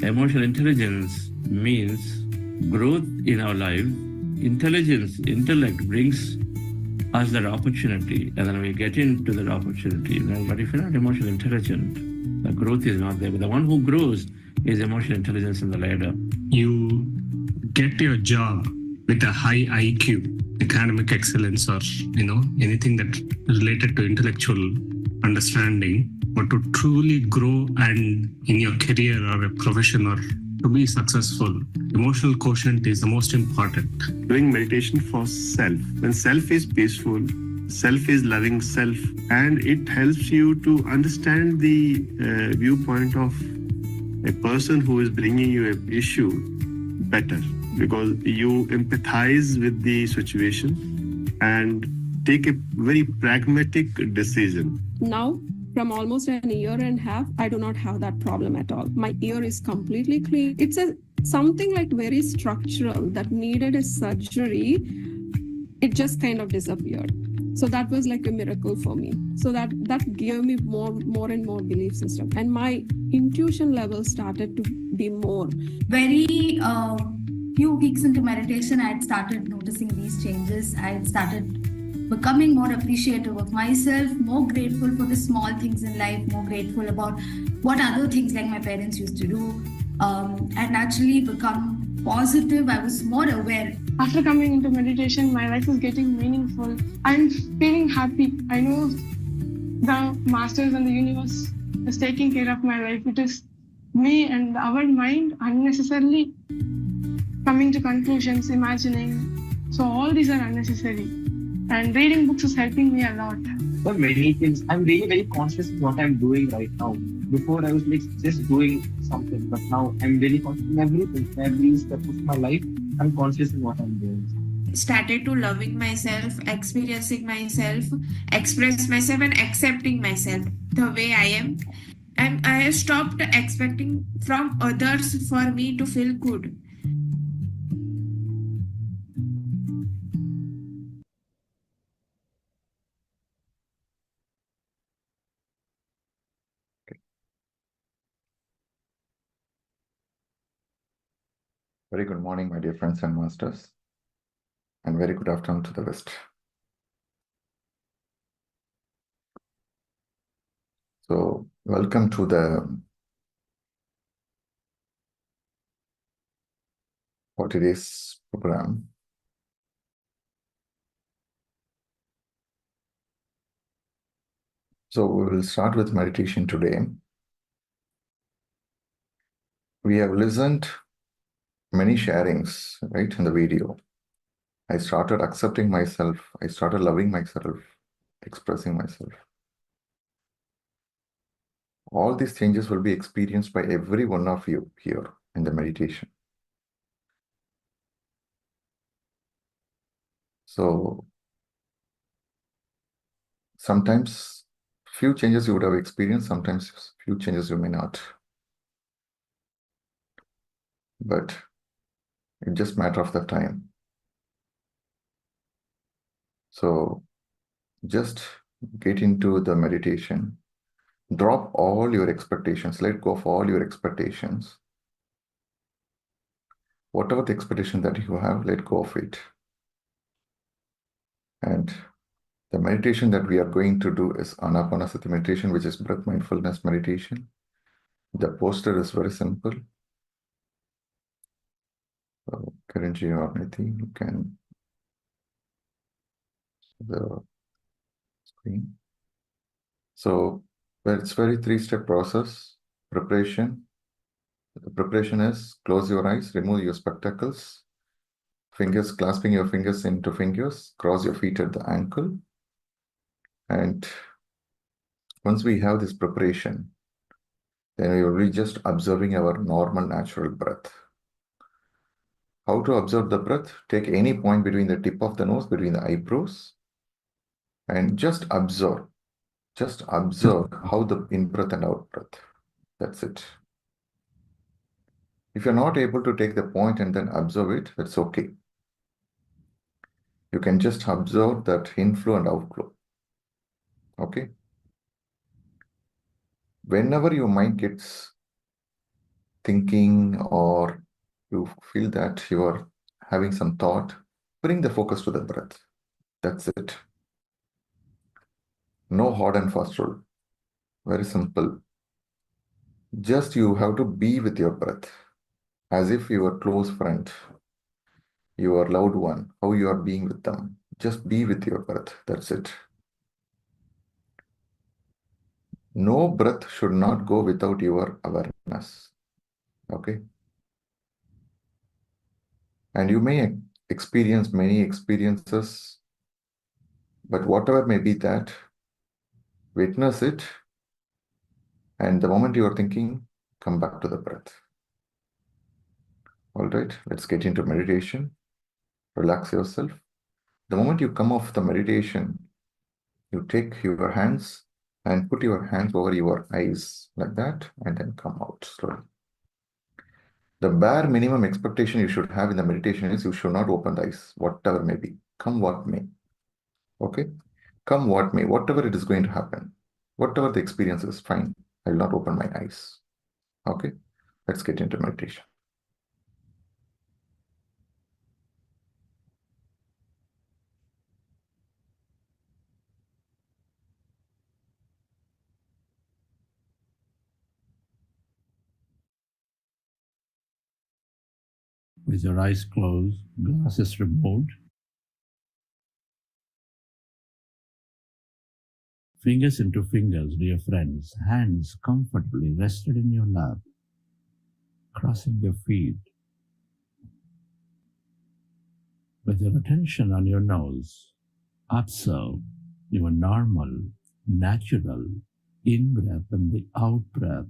Emotional intelligence means growth in our life. Intelligence, intellect brings us that opportunity, and then we get into that opportunity. But if you're not emotionally intelligent, the growth is not there. But the one who grows is emotional intelligence in the ladder. You get your job with a high IQ, academic excellence, or anything that related to intellectual understanding, but to truly grow and in your career or a profession or to be successful, emotional quotient is the most important. Doing meditation for self. When self is peaceful, self is loving self, and it helps you to understand the viewpoint of a person who is bringing you an issue better, because you empathize with the situation and take a very pragmatic decision. Now, from almost an year and a half, I do not have that problem at all. My ear is completely clean. It's something like very structural that needed a surgery. It just kind of disappeared. So that was like a miracle for me. So that gave me more and more belief system. And my intuition level started to be more. Very few weeks into meditation, I had started noticing these changes. I had started becoming more appreciative of myself, more grateful for the small things in life, more grateful about what other things like my parents used to do, and naturally become positive. I was more aware. After coming into meditation, my life is getting meaningful. I'm feeling happy. I know the masters and the universe is taking care of my life. It is me and our mind unnecessarily coming to conclusions, imagining. So all these are unnecessary. And reading books is helping me a lot. For many things, I'm really very conscious of what I'm doing right now. Before I was like just doing something, but now I'm very conscious of everything. Every step of my life, I'm conscious of what I'm doing. Started to loving myself, experiencing myself, express myself and accepting myself the way I am. And I stopped expecting from others for me to feel good. Very good morning, my dear friends and masters, and very good afternoon to the West. So, welcome to the 40 days program. So, we will start with meditation today. We have listened many sharings, right, in the video. I started accepting myself. I started loving myself, expressing myself. All these changes will be experienced by every one of you here in the meditation. So, sometimes few changes you would have experienced, sometimes few changes you may not. But it's just a matter of the time. So just get into the meditation. Drop all your expectations. Let go of all your expectations. Whatever the expectation that you have, let go of it. And the meditation that we are going to do is Ana-Pana-Sati Meditation, which is breath mindfulness meditation. The poster is very simple. So, Karanji or anything, you can see the screen. So, it's very three-step process. Preparation. The preparation is close your eyes, remove your spectacles, fingers, clasping your fingers into fingers, cross your feet at the ankle. And once we have this preparation, then we will be just observing our normal natural breath. How to observe the breath? Take any point between the tip of the nose, between the eyebrows, and just observe. Just observe how the in-breath and out-breath. That's it. If you're not able to take the point and then observe it, that's okay. You can just observe that inflow and outflow. Okay? whenever your mind gets thinking or you feel that you are having some thought, bring the focus to the breath. That's it. No hard and fast rule. Very simple. Just you have to be with your breath as if your close friend, your loved one, how you are being with them. Just be with your breath. That's it. No breath should not go without your awareness. Okay. And you may experience many experiences, but whatever may be that, witness it. And the moment you are thinking, come back to the breath. All right, let's get into meditation. Relax yourself. The moment you come off the meditation, you take your hands and put your hands over your eyes like that, and then come out slowly. The bare minimum expectation you should have in the meditation is you should not open the eyes, whatever may be. Come what may. Okay? Come what may, whatever it is going to happen. Whatever the experience is, fine. I will not open my eyes. Okay? Let's get into meditation. With your eyes closed, glasses removed, fingers into fingers, dear friends, hands comfortably rested in your lap, crossing your feet. With your attention on your nose, observe your normal, natural in-breath and the out-breath.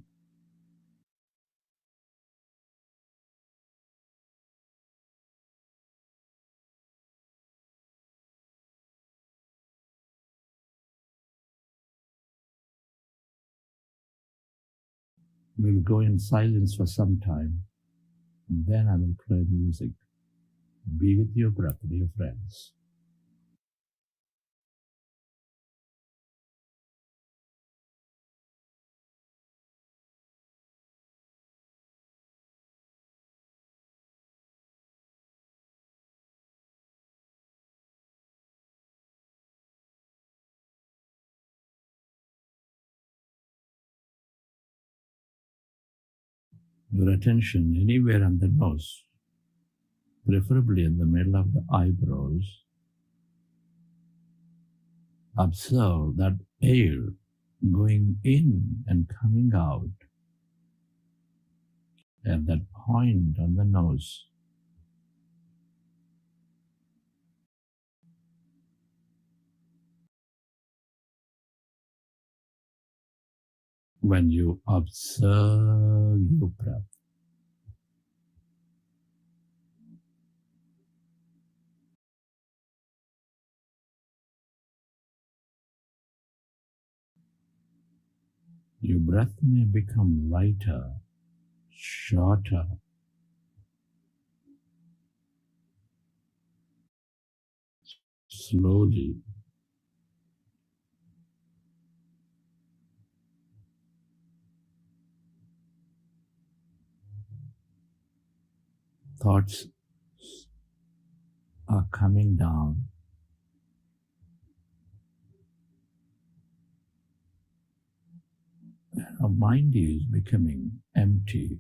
We will go in silence for some time, and then I will play music. Be with your breath, dear friends. Your attention anywhere on the nose, preferably in the middle of the eyebrows. Observe that air going in and coming out at that point on the nose. When you observe your breath, your breath may become lighter, shorter. Slowly, thoughts are coming down. Our mind is becoming empty.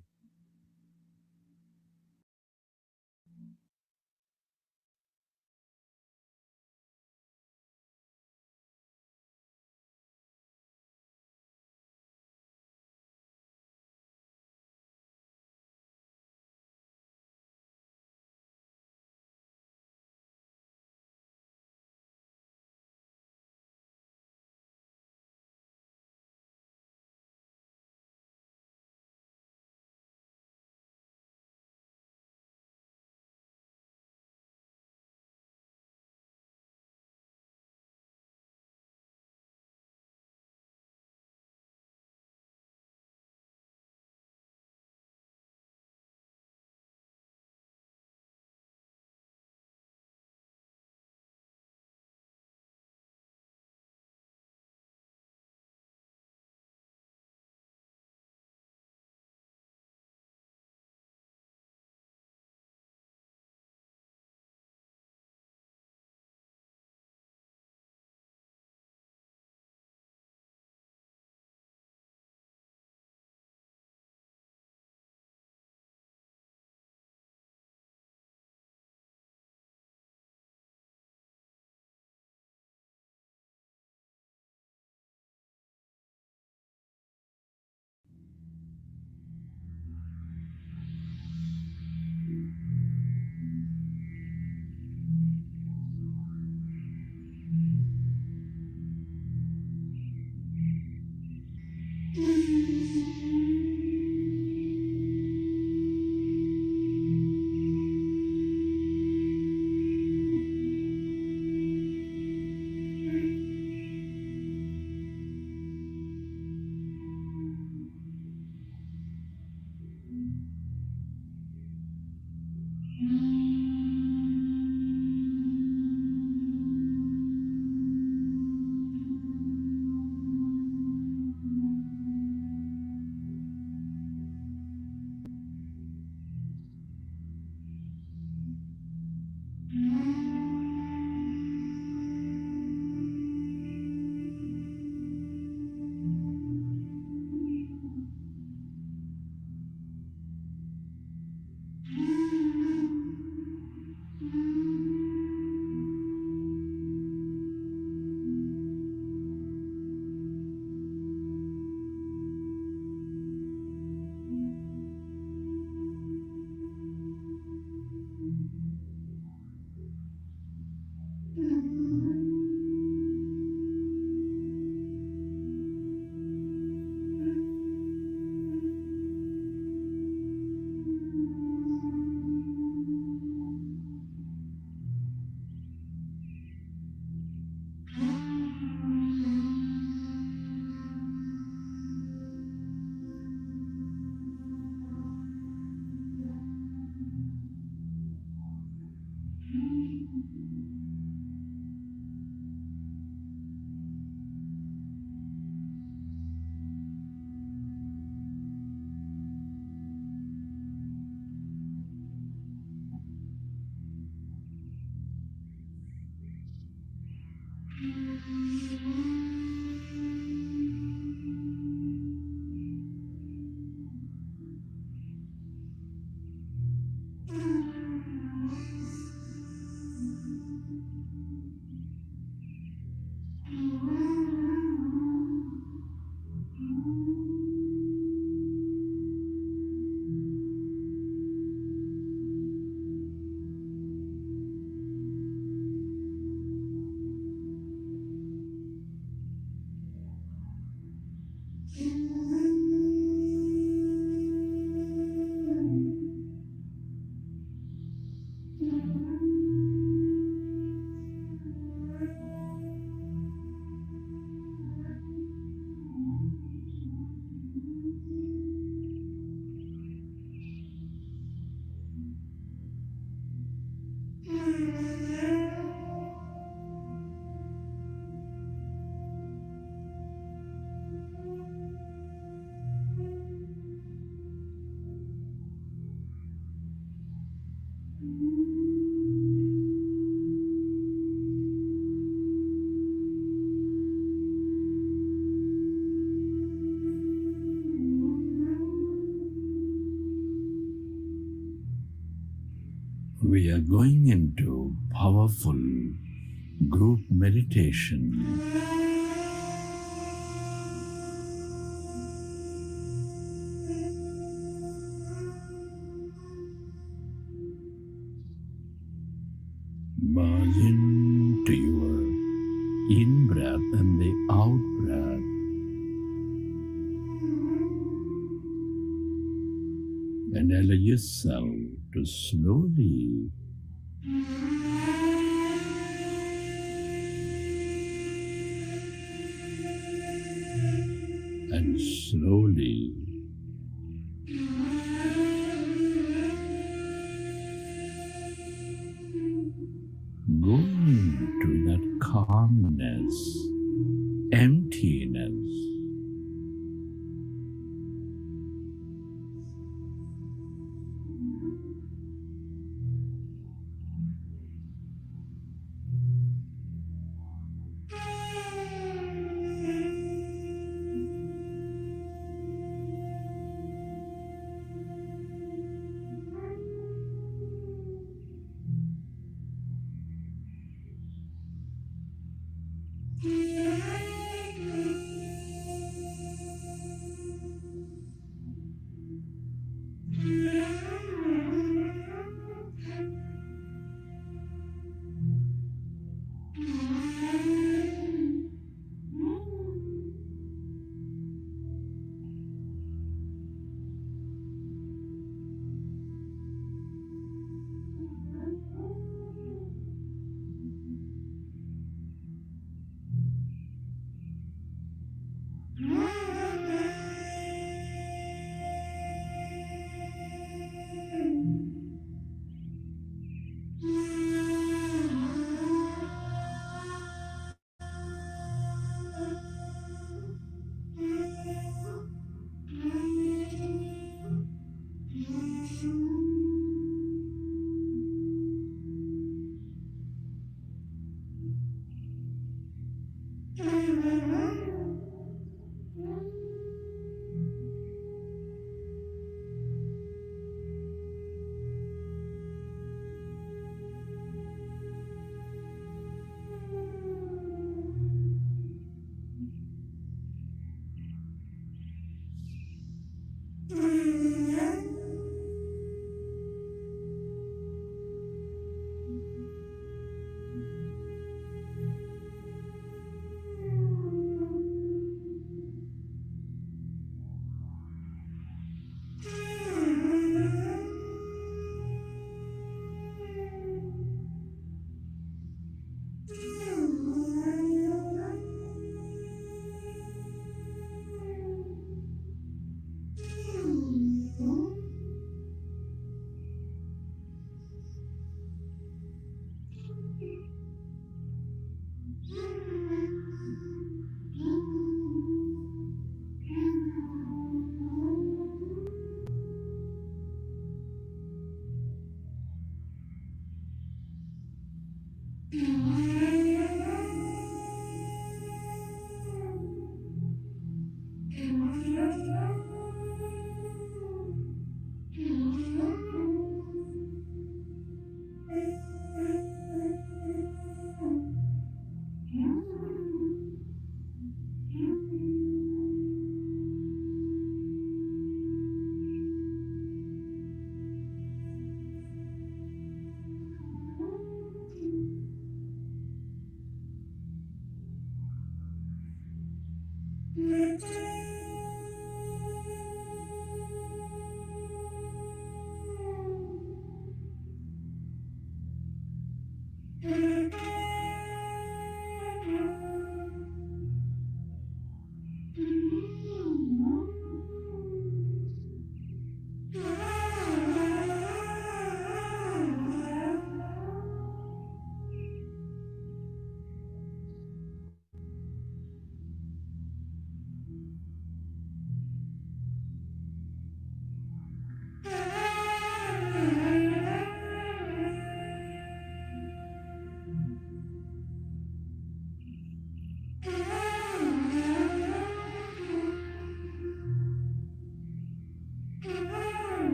We are going into powerful group meditation. Merge into your in-breath and the out-breath. And allow yourself to slowly and slowly go into that calmness, emptiness.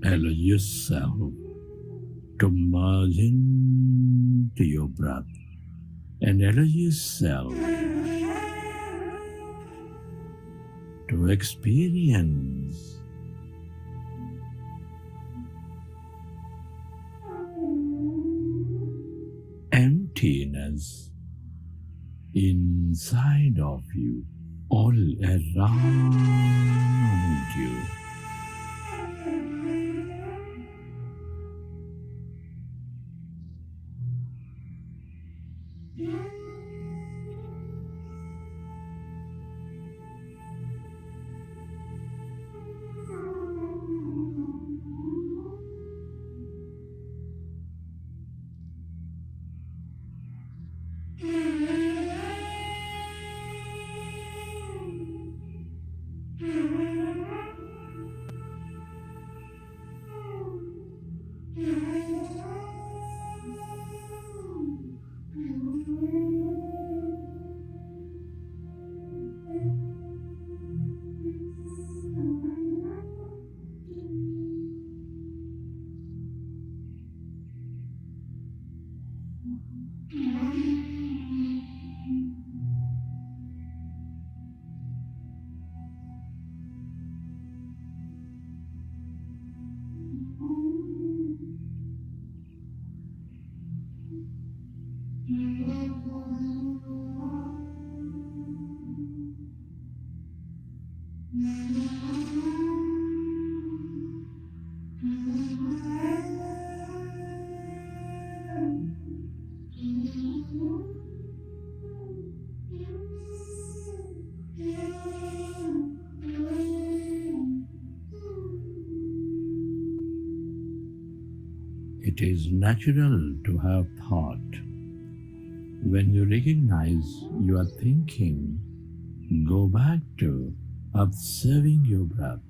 Allow yourself to merge into your breath and allow yourself to experience emptiness inside of you, all around you. It is natural to have thought. When you recognize you are thinking, go back to observing your breath.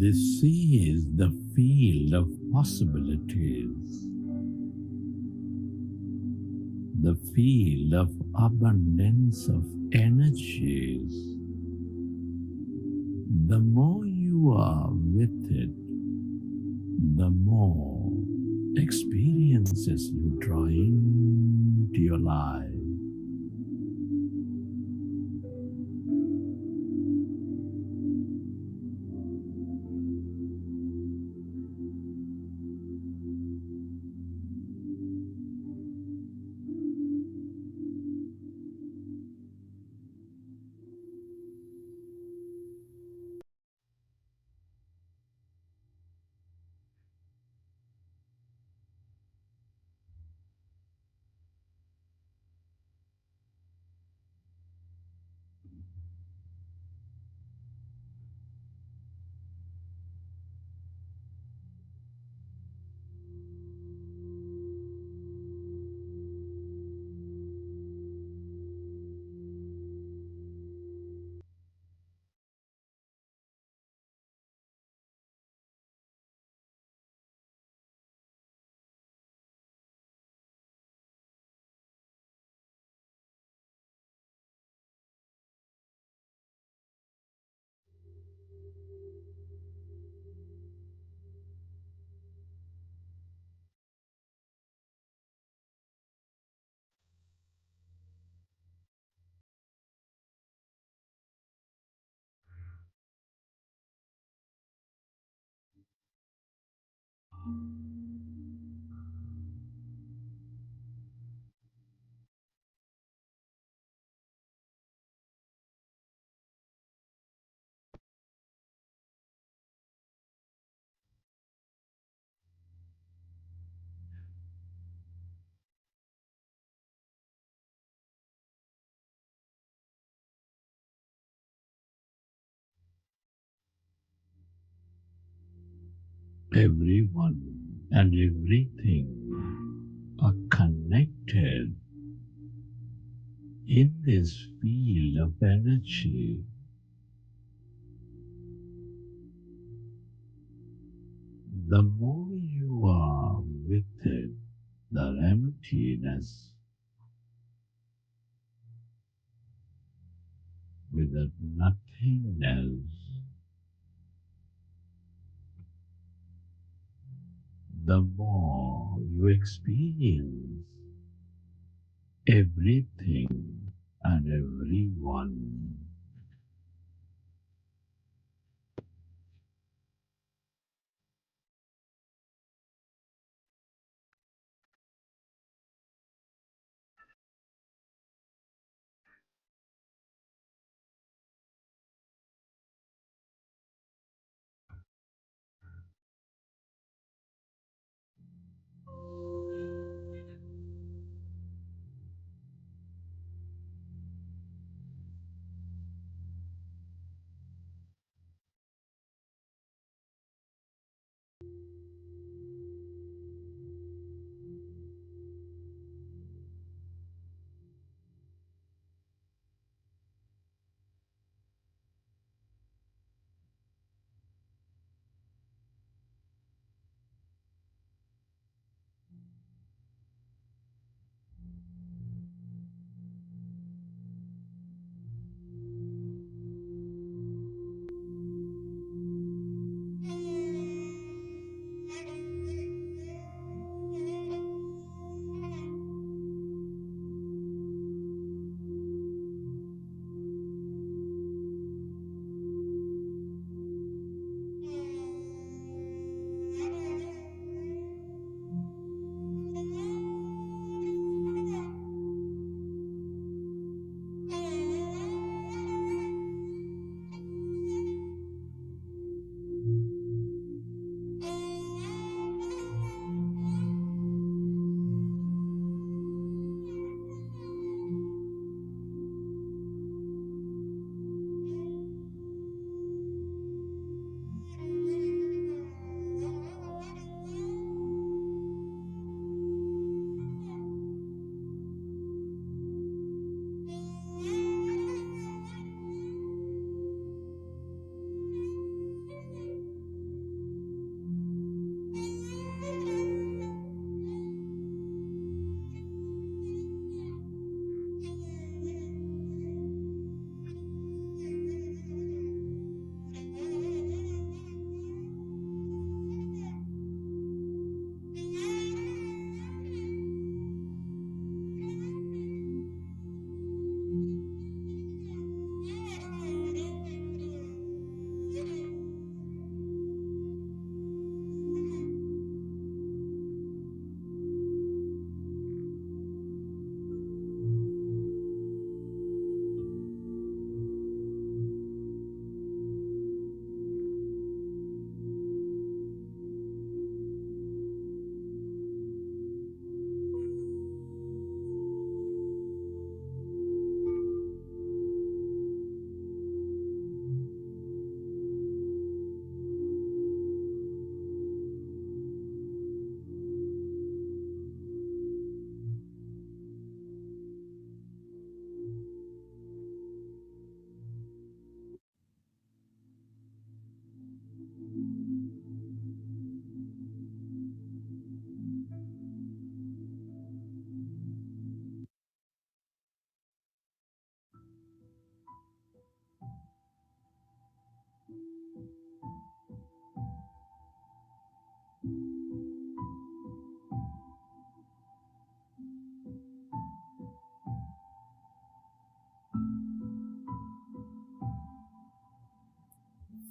This is the field of possibilities, the field of abundance of energies. The more you are with it, the more experiences you draw into your life. Everyone and everything are connected in this field of energy. The more you are with it, the emptiness, with the nothingness, the more you experience everything and everyone.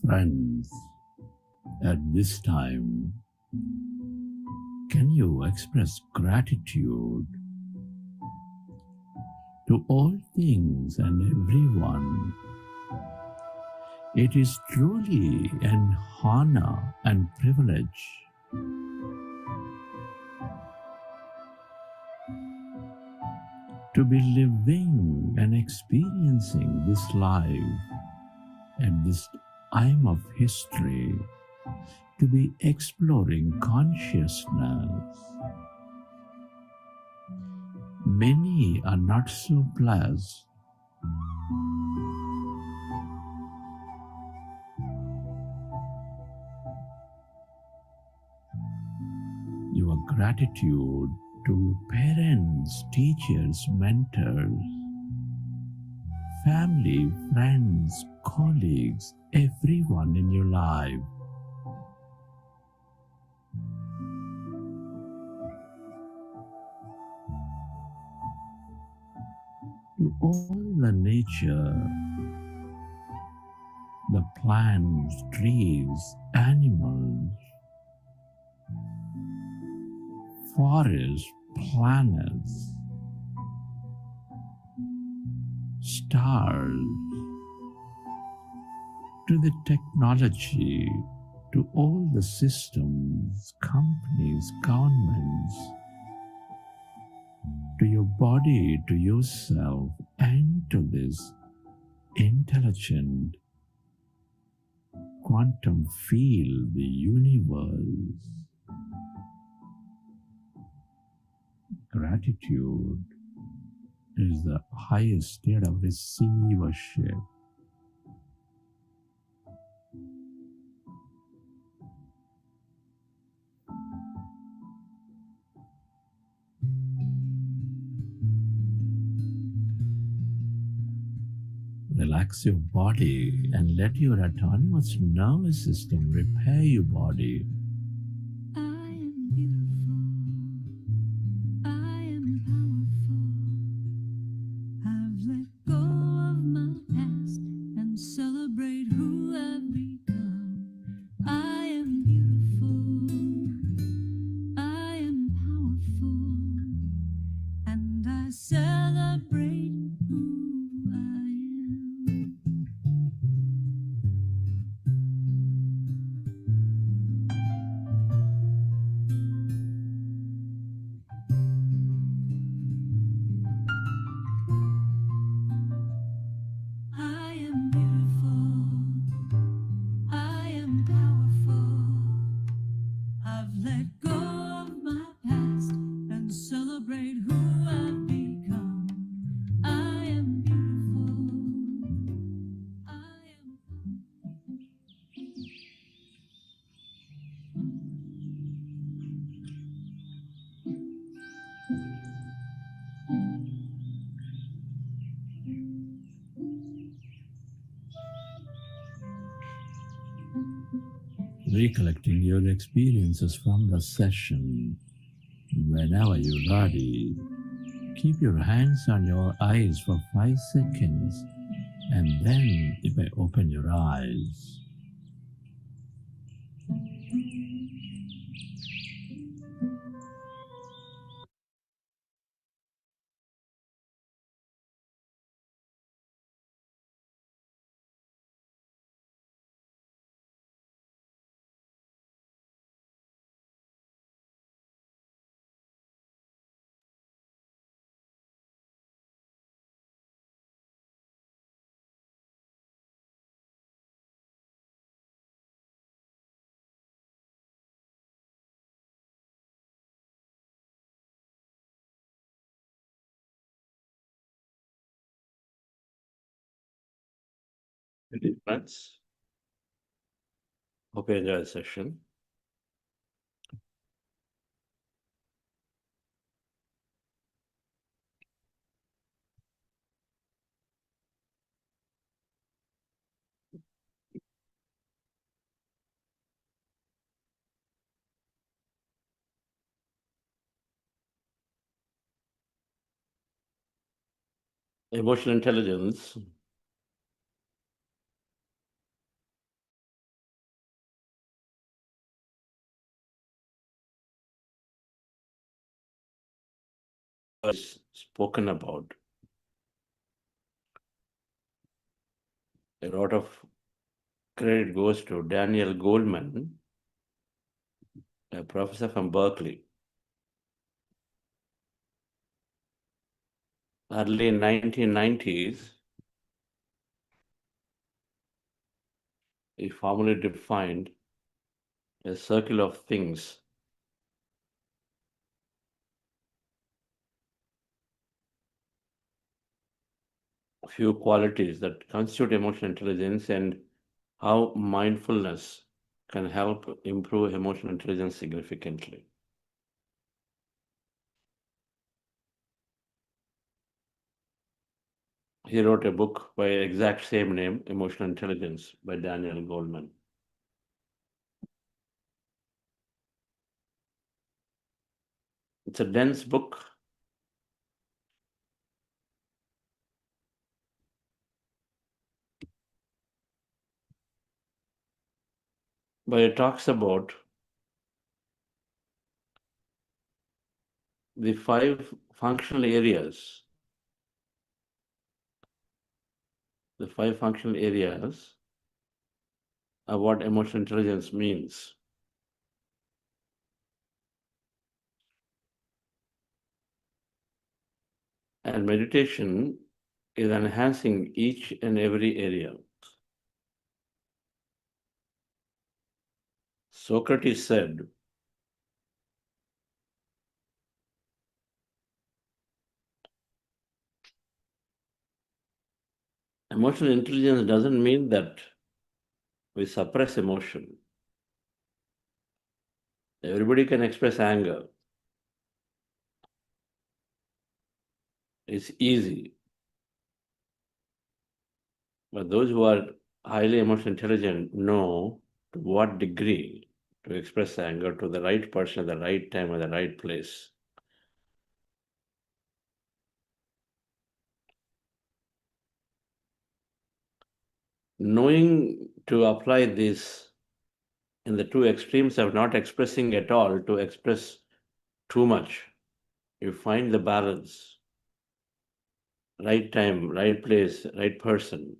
Friends, at this time, can you express gratitude to all things and everyone? It is truly an honor and privilege to be living and experiencing this life at this time of history, to be exploring consciousness. Many are not so blessed. Your gratitude to parents, teachers, mentors, family, friends, colleagues, everyone in your life. To all the nature, the plants, trees, animals, forests, planets, stars, to the technology, to all the systems, companies, governments, to your body, to yourself, and to this intelligent quantum field, the universe. Gratitude is the highest state of receivership. Relax your body and let your autonomous nervous system repair your body. I am beautiful. I am powerful. I've let go of my past and celebrate who I've become. I am beautiful. I am powerful. And I celebrate who I am. I am beautiful. I am powerful. I've let go of my past and celebrate who I've become. I am beautiful. I am. Recollecting your experiences from the session. Whenever you're ready, keep your hands on your eyes for 5 seconds, and then you may open your eyes. Friends, hope you enjoyed the session. Emotional intelligence is spoken about. A lot of credit goes to Daniel Goleman, a professor from Berkeley. Early 1990s, he formally defined a circle of things few qualities that constitute emotional intelligence and how mindfulness can help improve emotional intelligence significantly. He wrote a book by exact same name, Emotional Intelligence, by Daniel Goleman. It's a dense book. But it talks about the 5 functional areas. The 5 functional areas of what emotional intelligence means. And meditation is enhancing each and every area. Socrates said, emotional intelligence doesn't mean that we suppress emotion. Everybody can express anger. It's easy. But those who are highly emotionally intelligent know to what degree to express anger to the right person at the right time at the right place. Knowing to apply this in the two extremes of not expressing at all to express too much, you find the balance. Right time, right place, right person,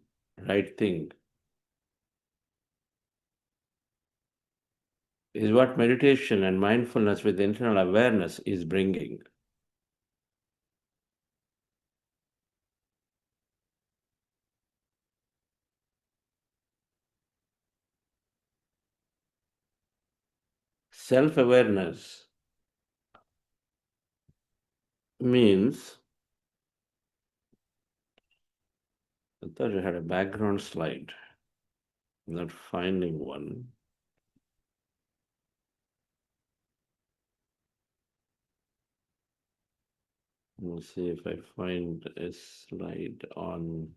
right thing is what meditation and mindfulness with internal awareness is bringing. Self-awareness means, I thought I had a background slide. I'm not finding one. Let's see if I find a slide on.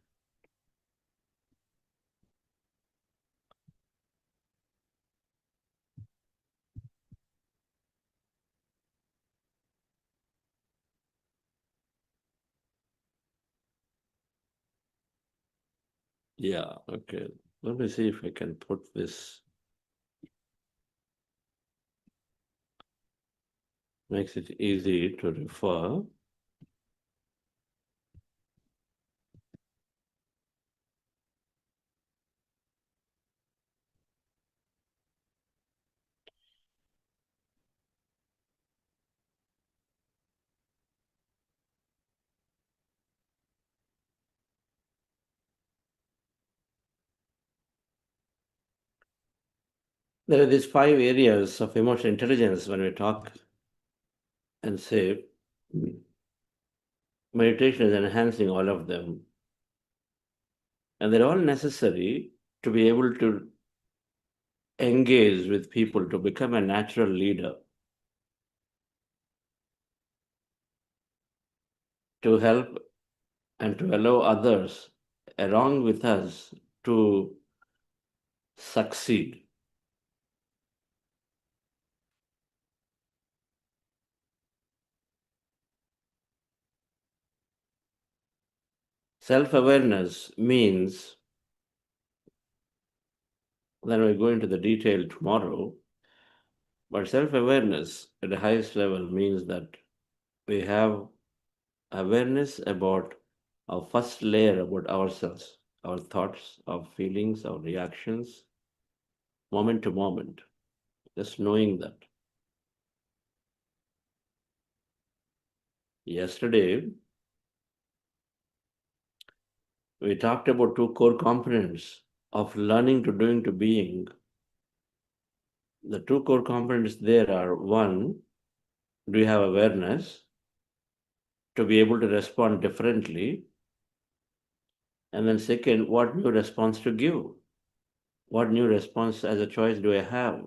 Yeah, okay. Let me see if I can put this. Makes it easy to refer. There are these 5 areas of emotional intelligence when we talk and say meditation is enhancing all of them. And they're all necessary to be able to engage with people, to become a natural leader, to help and to allow others along with us to succeed. Self-awareness means, then we'll go into the detail tomorrow, but self-awareness at the highest level means that we have awareness about our first layer about ourselves, our thoughts, our feelings, our reactions, moment to moment, just knowing that. Yesterday, we talked about two core components of learning to doing to being. The two core components there are, one, do you have awareness to be able to respond differently? And then second, what new response to give? What new response as a choice do I have?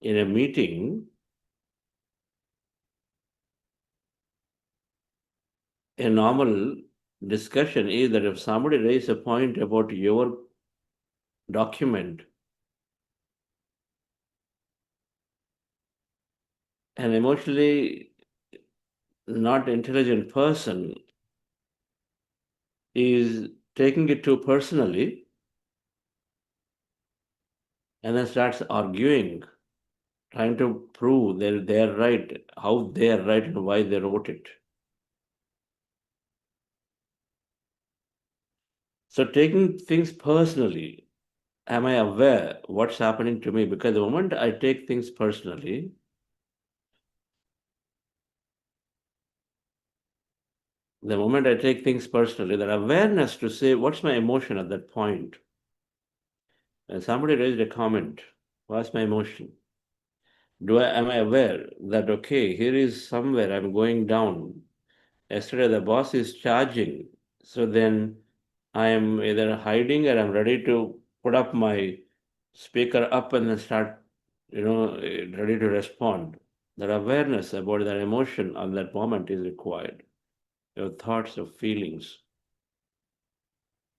In a meeting, a normal discussion is that if somebody raises a point about your document, an emotionally not intelligent person is taking it too personally and then starts arguing, trying to prove they're right, how they are right and why they wrote it. So taking things personally, am I aware what's happening to me? Because the moment I take things personally, that awareness to say, what's my emotion at that point? And somebody raised a comment, what's my emotion? Am I aware that, okay, here is somewhere I'm going down. Yesterday the boss is charging. So then I am either hiding or I'm ready to put up my speaker up and then start, ready to respond. That awareness about that emotion on that moment is required. Your thoughts, your feelings.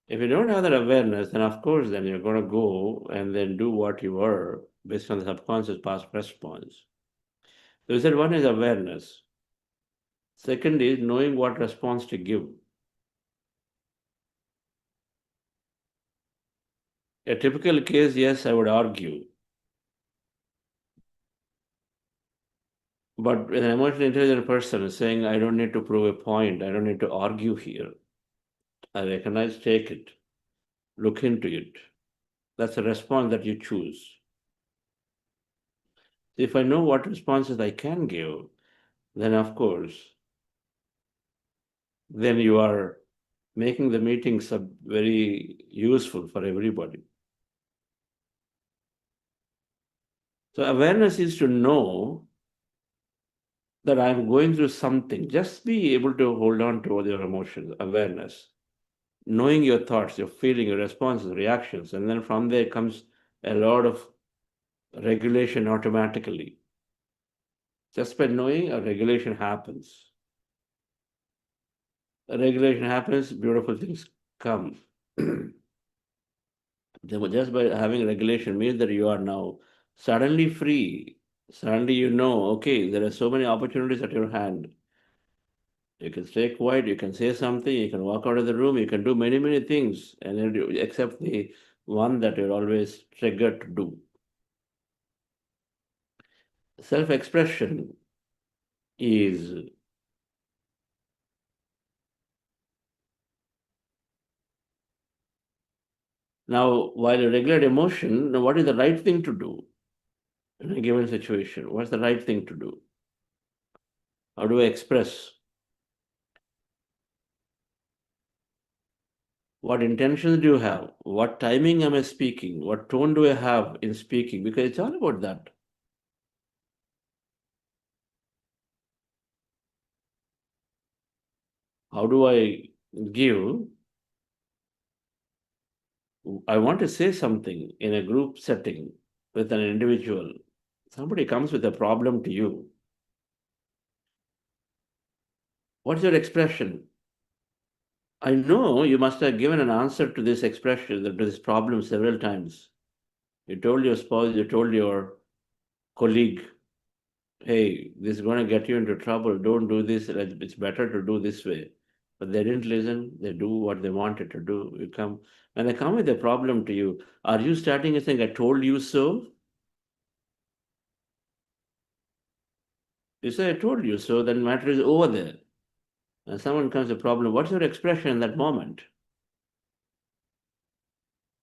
If you don't have that awareness, then of course, then you're going to go and then do what you were based on the subconscious past response. So we said one is awareness. Second is knowing what response to give. A typical case, yes, I would argue. But with an emotionally intelligent person saying, I don't need to prove a point, I don't need to argue here. I recognize, take it, look into it. That's a response that you choose. If I know what responses I can give, then of course, then you are making the meetings very useful for everybody. So awareness is to know that I'm going through something. Just be able to hold on to all your emotions, awareness, knowing your thoughts, your feeling, your responses, reactions, and then from there comes a lot of regulation automatically. Just by knowing, a regulation happens. A regulation happens, beautiful things come. Just by having regulation means that you are now suddenly free. Suddenly you know, okay, there are so many opportunities at your hand. You can stay quiet, you can say something, you can walk out of the room, you can do many, many things, and then except the one that you're always triggered to do. Self-expression is now, while you regulate emotion, now what is the right thing to do in a given situation? What's the right thing to do? How do I express? What intentions do you have? What timing am I speaking? What tone do I have in speaking? Because it's all about that. How do I give? I want to say something in a group setting with an individual. Somebody comes with a problem to you. What's your expression? I know you must have given an answer to this expression, to this problem several times. You told your spouse, you told your colleague, hey, this is going to get you into trouble. Don't do this. It's better to do this way. But they didn't listen. They do what they wanted to do. When they come with a problem to you, are you starting to think, I told you so? You say, I told you so, then matter is over there. And someone comes a problem, what's your expression in that moment?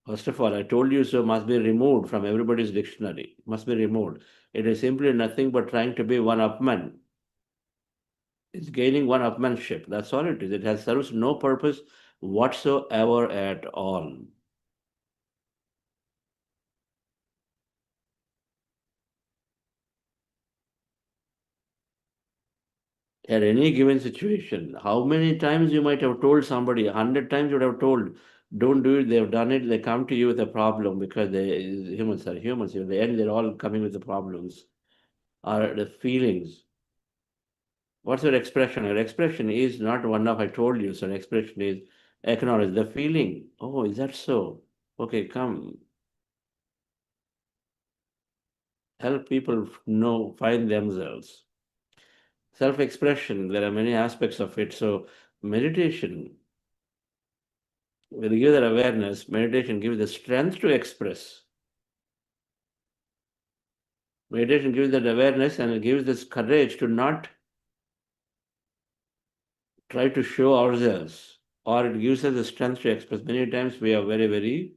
First of all, I told you so must be removed from everybody's dictionary. Must be removed. It is simply nothing but trying to be one-upman. It's gaining one-upmanship. That's all it is. It has serves no purpose whatsoever at all. At any given situation, how many times you might have told somebody, 100 times you would have told, don't do it, they've done it, they come to you with a problem because humans are humans. In the end, they're all coming with the problems or the feelings. What's your expression? Your expression is not one of I told you. So an expression is acknowledge the feeling. Oh, is that so? Okay, come. Help people know, find themselves. Self-expression, there are many aspects of it. So meditation, when you give that awareness, meditation gives the strength to express. Meditation gives that awareness and it gives this courage to not try to show ourselves, or it gives us the strength to express. Many times we are very,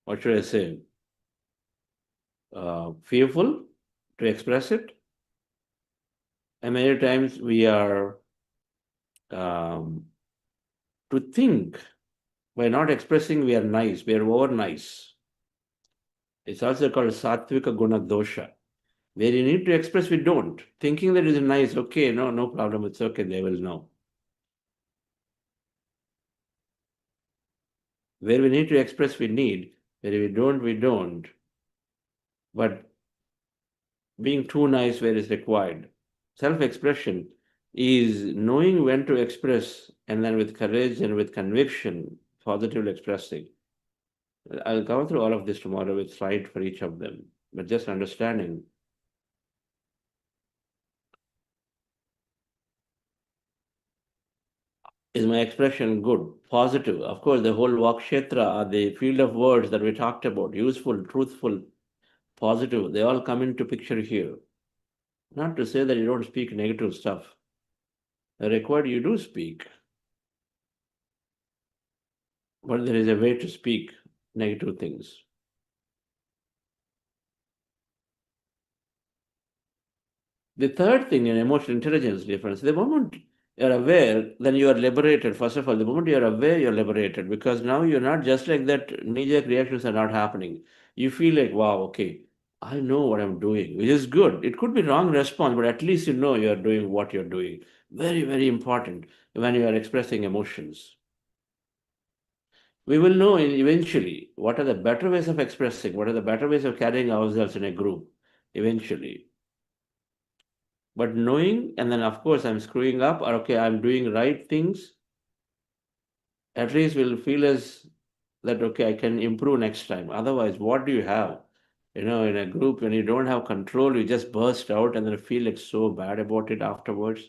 what should I say, fearful to express it. And many times we are to think by not expressing we are nice, we are over nice. It's also called Sattvika Guna Dosha. Where you need to express, we don't. Thinking that is nice, okay, no problem, it's okay, they will know. Where we need to express, we need. Where we don't, we don't. But being too nice where is required. Self-expression is knowing when to express and then with courage and with conviction, positively expressing. I'll go through all of this tomorrow with slide for each of them, but just understanding. Is my expression good, positive? Of course, the whole Vakshetra are the field of words that we talked about, useful, truthful, positive, they all come into picture here. Not to say that you don't speak negative stuff. Required you do speak. But there is a way to speak negative things. The third thing in emotional intelligence difference, the moment you're aware, then you are liberated. First of all, the moment you're aware, you're liberated because now you're not just like that, knee-jerk reactions are not happening. You feel like, wow, okay, I know what I'm doing, which is good. It could be wrong response, but at least you know you're doing what you're doing. Very, very important when you are expressing emotions. We will know eventually what are the better ways of expressing, what are the better ways of carrying ourselves in a group, eventually. But knowing, and then of course I'm screwing up, or okay, I'm doing right things, at least we'll feel as that, okay, I can improve next time. Otherwise, what do you have? In a group, when you don't have control, you just burst out and then feel like so bad about it afterwards.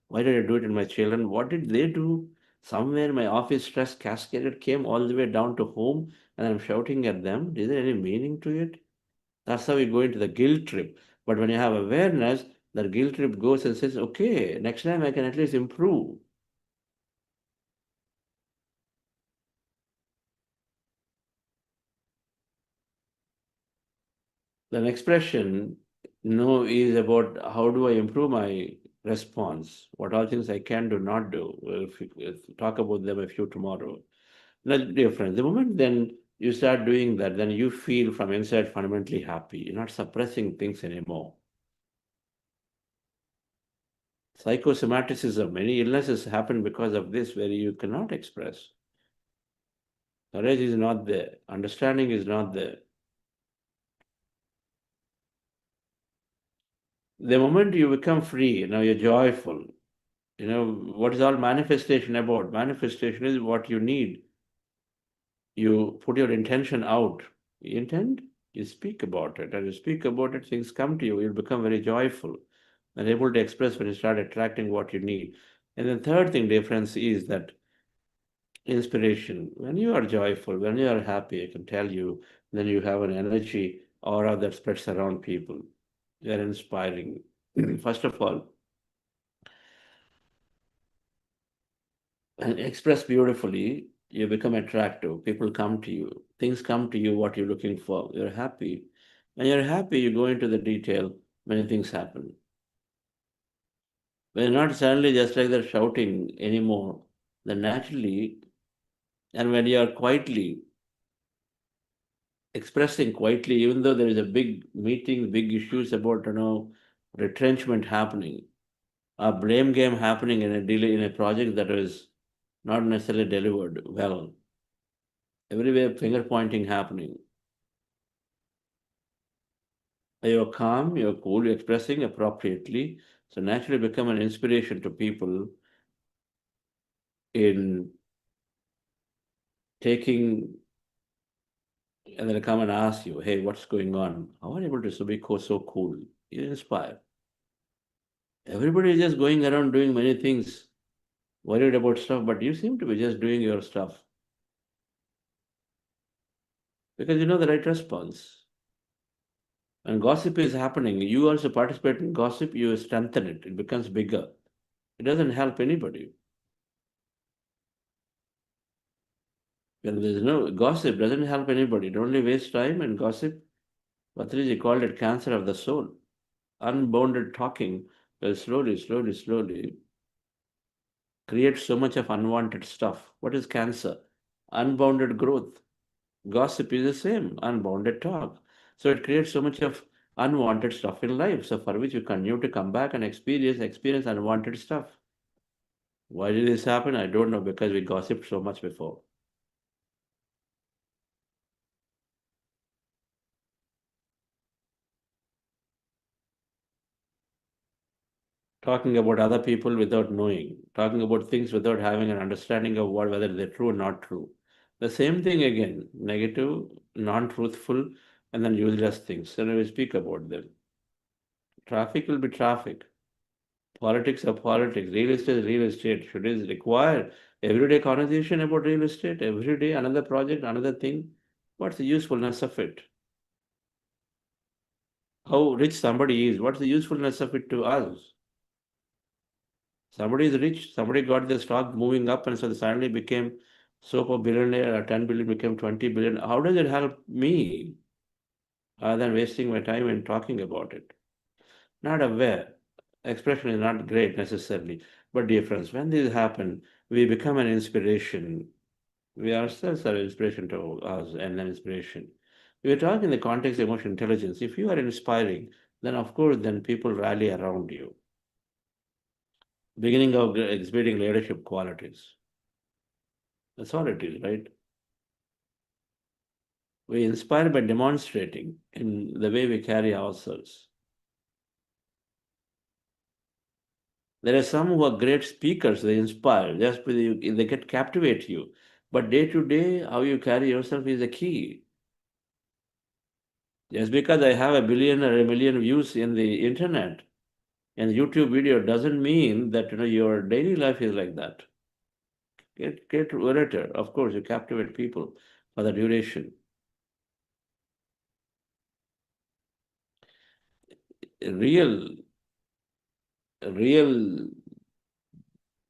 Why did I do it in my children? What did they do? Somewhere my office stress cascaded, came all the way down to home, and I'm shouting at them. Is there any meaning to it? That's how we go into the guilt trip. But when you have awareness, that guilt trip goes and says, okay, next time I can at least improve. The expression, is about how do I improve my response? What all things I can do, not do. We'll talk about them a few tomorrow. That's different. The moment then you start doing that, then you feel from inside fundamentally happy. You're not suppressing things anymore. Psychosomaticism, many illnesses happen because of this, where you cannot express. Courage is not there. Understanding is not there. The moment you become free, now you're joyful. What is all manifestation about? Manifestation is what you need. You put your intention out. You intend, you speak about it. As you speak about it, things come to you. You'll become very joyful and able to express when you start attracting what you need. And the third thing difference is that inspiration. When you are joyful, when you are happy, I can tell you, then you have an energy aura that spreads around people. You are inspiring. First of all, and express beautifully, you become attractive. People come to you. Things come to you what you're looking for. You're happy. When you're happy, you go into the detail, many things happen. When you're not suddenly just like that shouting anymore, then naturally, and when you are quietly expressing quietly, even though there is a big meeting, big issues about retrenchment happening, a blame game happening in a delay in a project that was not necessarily delivered well. Everywhere finger pointing happening. You're calm, you're cool, you're expressing appropriately. So naturally become an inspiration to people in taking, and then come and ask you, hey, what's going on? How are you able to be so cool? You inspire. Everybody is just going around doing many things, worried about stuff, but you seem to be just doing your stuff. Because you know the right response. When gossip is happening, you also participate in gossip, you strengthen it, it becomes bigger. It doesn't help anybody. When there's no gossip, doesn't help anybody. It only wastes time, and gossip, Patriji called it cancer of the soul. Unbounded talking will slowly creates so much of unwanted stuff. What is cancer? Unbounded growth. Gossip is the same, unbounded talk. So it creates so much of unwanted stuff in life. So for which you continue to come back and experience unwanted stuff. Why did this happen? I don't know, because we gossiped so much before. Talking about other people without knowing, talking about things without having an understanding of whether they're true or not true. The same thing again, negative, non-truthful, and then useless things. And we speak about them. Traffic will be traffic. Politics are politics. Real estate is real estate. Should it require everyday conversation about real estate? Every day, another project, another thing. What's the usefulness of it? How rich somebody is. What's the usefulness of it to us? Somebody is rich, somebody got the stock moving up, and so they suddenly became super billionaire, or 10 billion became 20 billion. How does it help me? Other than wasting my time and talking about it. Not aware. Expression is not great necessarily. But dear friends, when this happens, we become an inspiration. We ourselves are inspiration to us and an inspiration. We are talking in the context of emotional intelligence. If you are inspiring, then of course, then people rally around you. Beginning of exhibiting leadership qualities. That's all it is, right? We inspire by demonstrating in the way we carry ourselves. There are some who are great speakers, they inspire, just they get captivate you. But day to day, how you carry yourself is the key. Just because I have 1 billion or 1 million views in the internet and YouTube video doesn't mean that your daily life is like that. Get orator. Of course, you captivate people for the duration. Real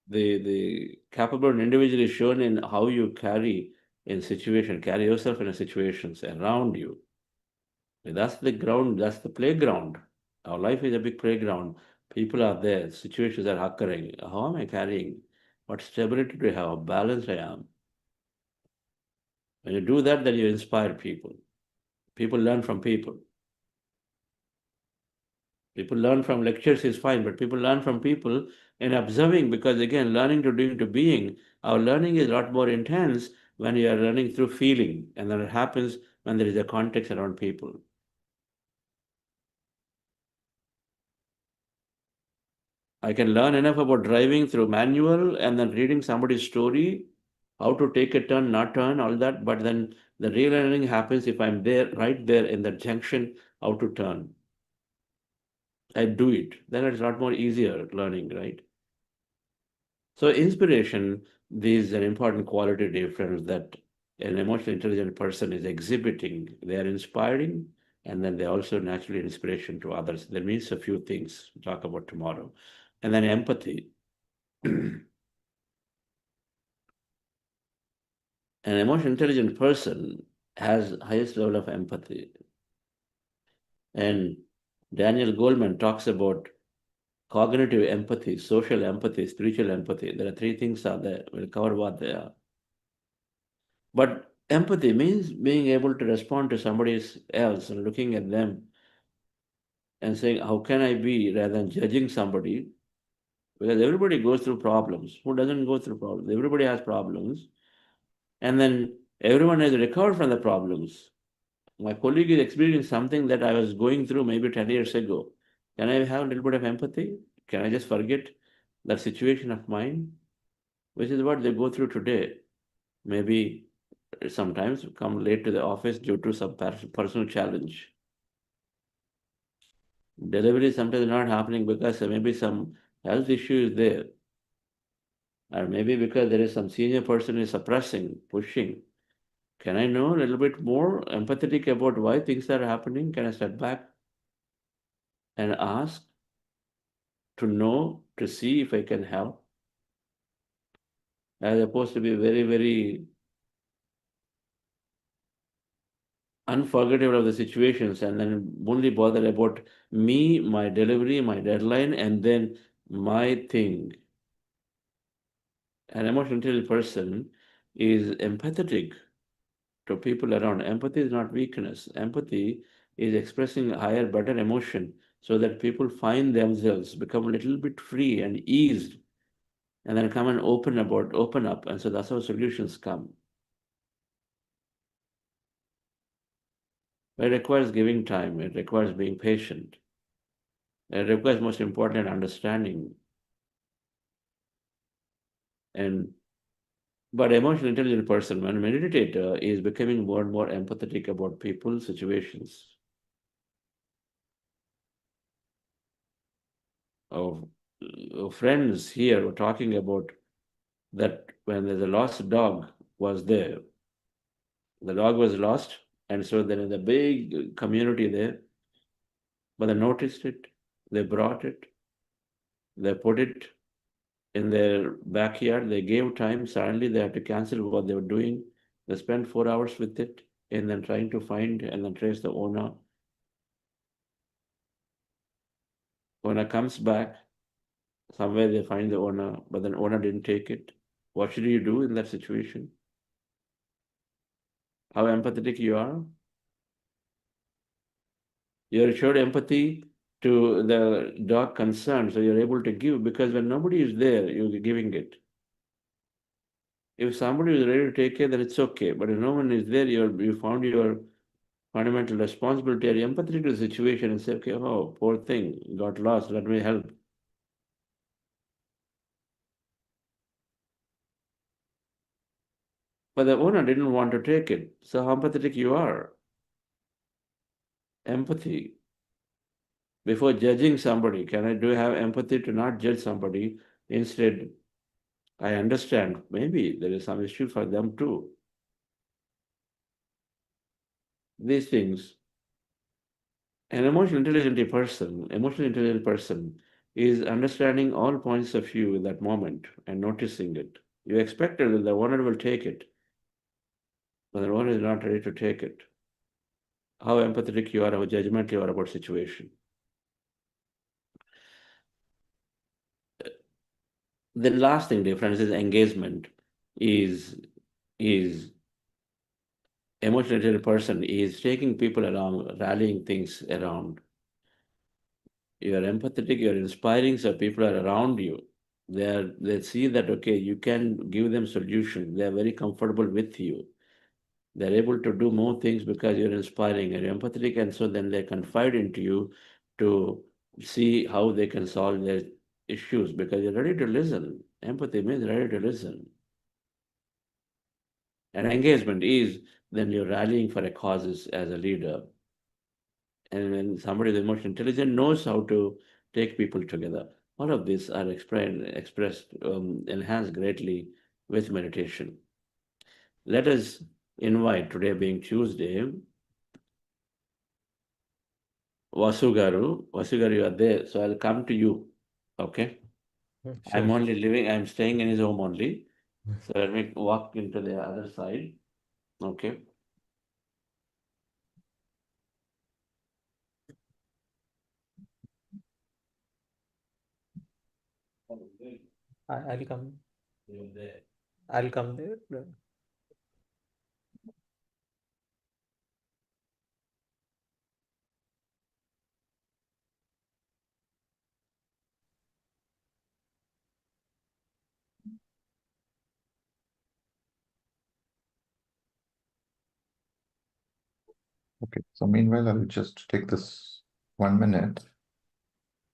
the capable individual is shown in how you carry yourself in situations around you. That's the ground, that's the playground. Our life is a big playground. People are there, situations are occurring. How am I carrying? What stability do I have? How balanced I am? When you do that, then you inspire people. People learn from people. People learn from lectures is fine, but people learn from people in observing, because again, learning to doing to being, our learning is a lot more intense when you are learning through feeling, and then it happens when there is a context around people. I can learn enough about driving through manual and then reading somebody's story, how to take a turn, not turn, all that, but then the real learning happens if I'm there, right there in the junction, how to turn. I do it. Then it's a lot more easier learning, right? So inspiration, this is an important quality difference that an emotionally intelligent person is exhibiting. They are inspiring, and then they also naturally inspiration to others. That means a few things we'll talk about tomorrow. And then empathy. An emotionally intelligent person has highest level of empathy. And Daniel Goleman talks about cognitive empathy, social empathy, spiritual empathy. There are three things out there. We'll cover what they are. But empathy means being able to respond to somebody else and looking at them and saying, how can I be, rather than judging somebody? Because everybody goes through problems. Who doesn't go through problems? Everybody has problems. And then everyone has recovered from the problems. My colleague is experiencing something that I was going through maybe 10 years ago. Can I have a little bit of empathy? Can I just forget that situation of mine? Which is what they go through today. Maybe sometimes come late to the office due to some personal challenge. Delivery sometimes not happening because maybe some health issue is there. Or maybe because there is some senior person is suppressing, pushing. Can I know a little bit more empathetic about why things are happening? Can I step back and ask to know, to see if I can help? As opposed to be very, very unforgettable of the situations and then only bother about me, my delivery, my deadline, and then my thing. An emotionally intelligent person is empathetic to people around. Empathy is not weakness. Empathy is expressing higher, better emotion so that people find themselves, become a little bit free and eased, and then come and open up. And so that's how solutions come. But it requires giving time. It requires being patient. It requires, most important, understanding. But emotionally intelligent person, when a meditator, is becoming more and more empathetic about people, situations. Friends here were talking about that when there's a lost dog was there. The dog was lost, and so there is a big community there. But they noticed it, they brought it, they put it in their backyard, they gave time, suddenly they had to cancel what they were doing. They spent 4 hours with it and then trying to find and then trace the owner. Owner comes back, somewhere they find the owner, but then owner didn't take it. What should you do in that situation? How empathetic you are? You're showed empathy to the dog concerned, so you're able to give, because when nobody is there, you're giving it. If somebody is ready to take care, then it's okay. But if no one is there, you found your fundamental responsibility, are empathetic to the situation and say, okay, oh, poor thing, got lost, let me help. But the owner didn't want to take it. So how empathetic you are? Empathy. Before judging somebody, do I have empathy to not judge somebody? Instead, I understand maybe there is some issue for them too. These things. An emotionally intelligent person is understanding all points of view in that moment and noticing it. You expected that the owner will take it, but the owner is not ready to take it. How empathetic you are, how judgmental you are about situation. The last thing difference is engagement. Is emotionally intelligent person is taking people along, rallying things around. You are empathetic, you are inspiring, so people are around you. They see that, okay, you can give them solution. They are very comfortable with you. They're able to do more things because you're inspiring, you're empathetic, and so then they confide into you to see how they can solve their issues because you're ready to listen. Empathy means ready to listen. And engagement is then you're rallying for a cause as a leader. And when somebody is emotionally intelligent, knows how to take people together. All of these are enhanced greatly with meditation. Let us invite, today being Tuesday, Vasugaru. Vasugaru, you are there, so I'll come to you. Okay? I'm staying in his home only. So let me walk into the other side. Okay. I'll come. You're there. I'll come there. Okay, so meanwhile, I'll just take this 1 minute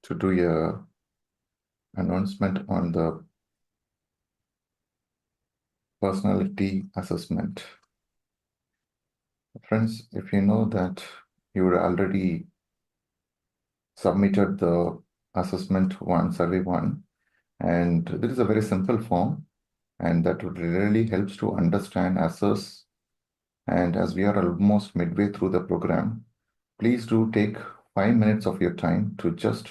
to do a announcement on the personality assessment. Friends, if you know that you already submitted the assessment 1, survey 1, and this is a very simple form, and that would really helps to understand, assess, and as we are almost midway through the program, please do take 5 minutes of your time to just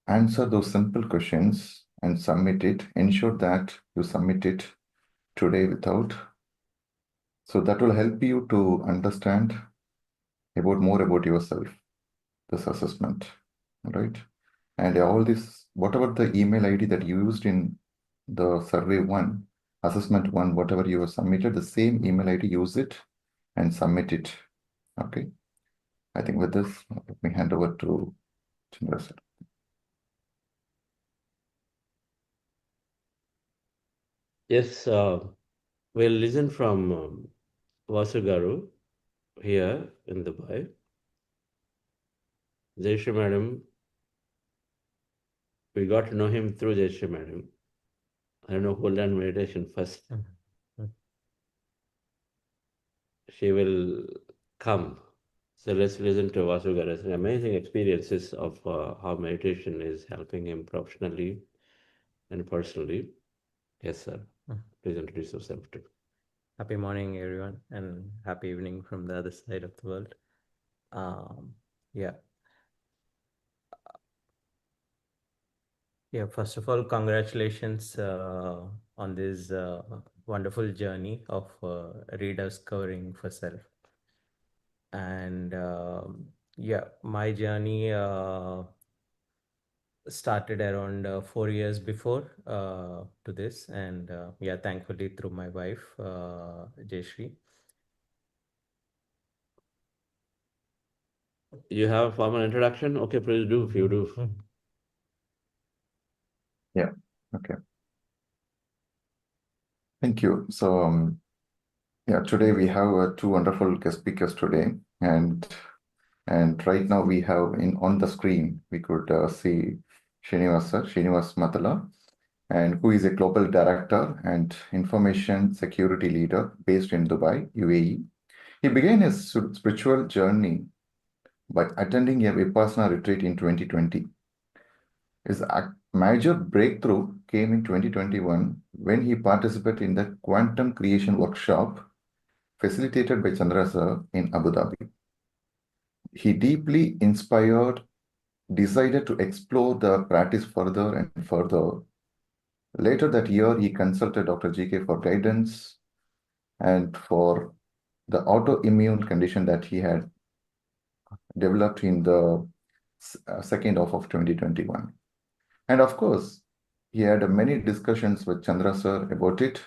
answer those simple questions and submit it. Ensure that you submit it today without. So that will help you to understand more about yourself, this assessment, right? And all this, whatever the email ID that you used in the survey 1, assessment 1, whatever you have submitted, the same email ID, use it and submit it. Okay. I think with this, let me hand over to Chandra sir. Yes, we'll listen from Vasugaru here in Dubai. Jayshree Madam, we got to know him through Jayshree Madam. I don't know who learned meditation first. She will come. So let's listen to Vasugaru's amazing experiences of how meditation is helping him professionally and personally. Yes, sir. Please introduce yourself too. Happy morning, everyone, and happy evening from the other side of the world. First of all, congratulations on this wonderful journey of rediscovering for self. And my journey started around 4 years before to this, and thankfully through my wife, Jayshree. You have a formal introduction? Okay, please do if you do. Yeah, okay. Thank you. So, today we have 2 wonderful guest speakers today, and right now we have on the screen, we could see Srinivas Matala, and who is a global director and information security leader based in Dubai, UAE. He began his spiritual journey by attending a Vipassana retreat in 2020. His major breakthrough came in 2021 when he participated in the quantum creation workshop facilitated by Chandra sir in Abu Dhabi. He deeply inspired, decided to explore the practice further and further. Later that year, he consulted Dr. GK for guidance and for the autoimmune condition that he had developed in the second half of 2021. And of course, he had many discussions with Chandra sir about it.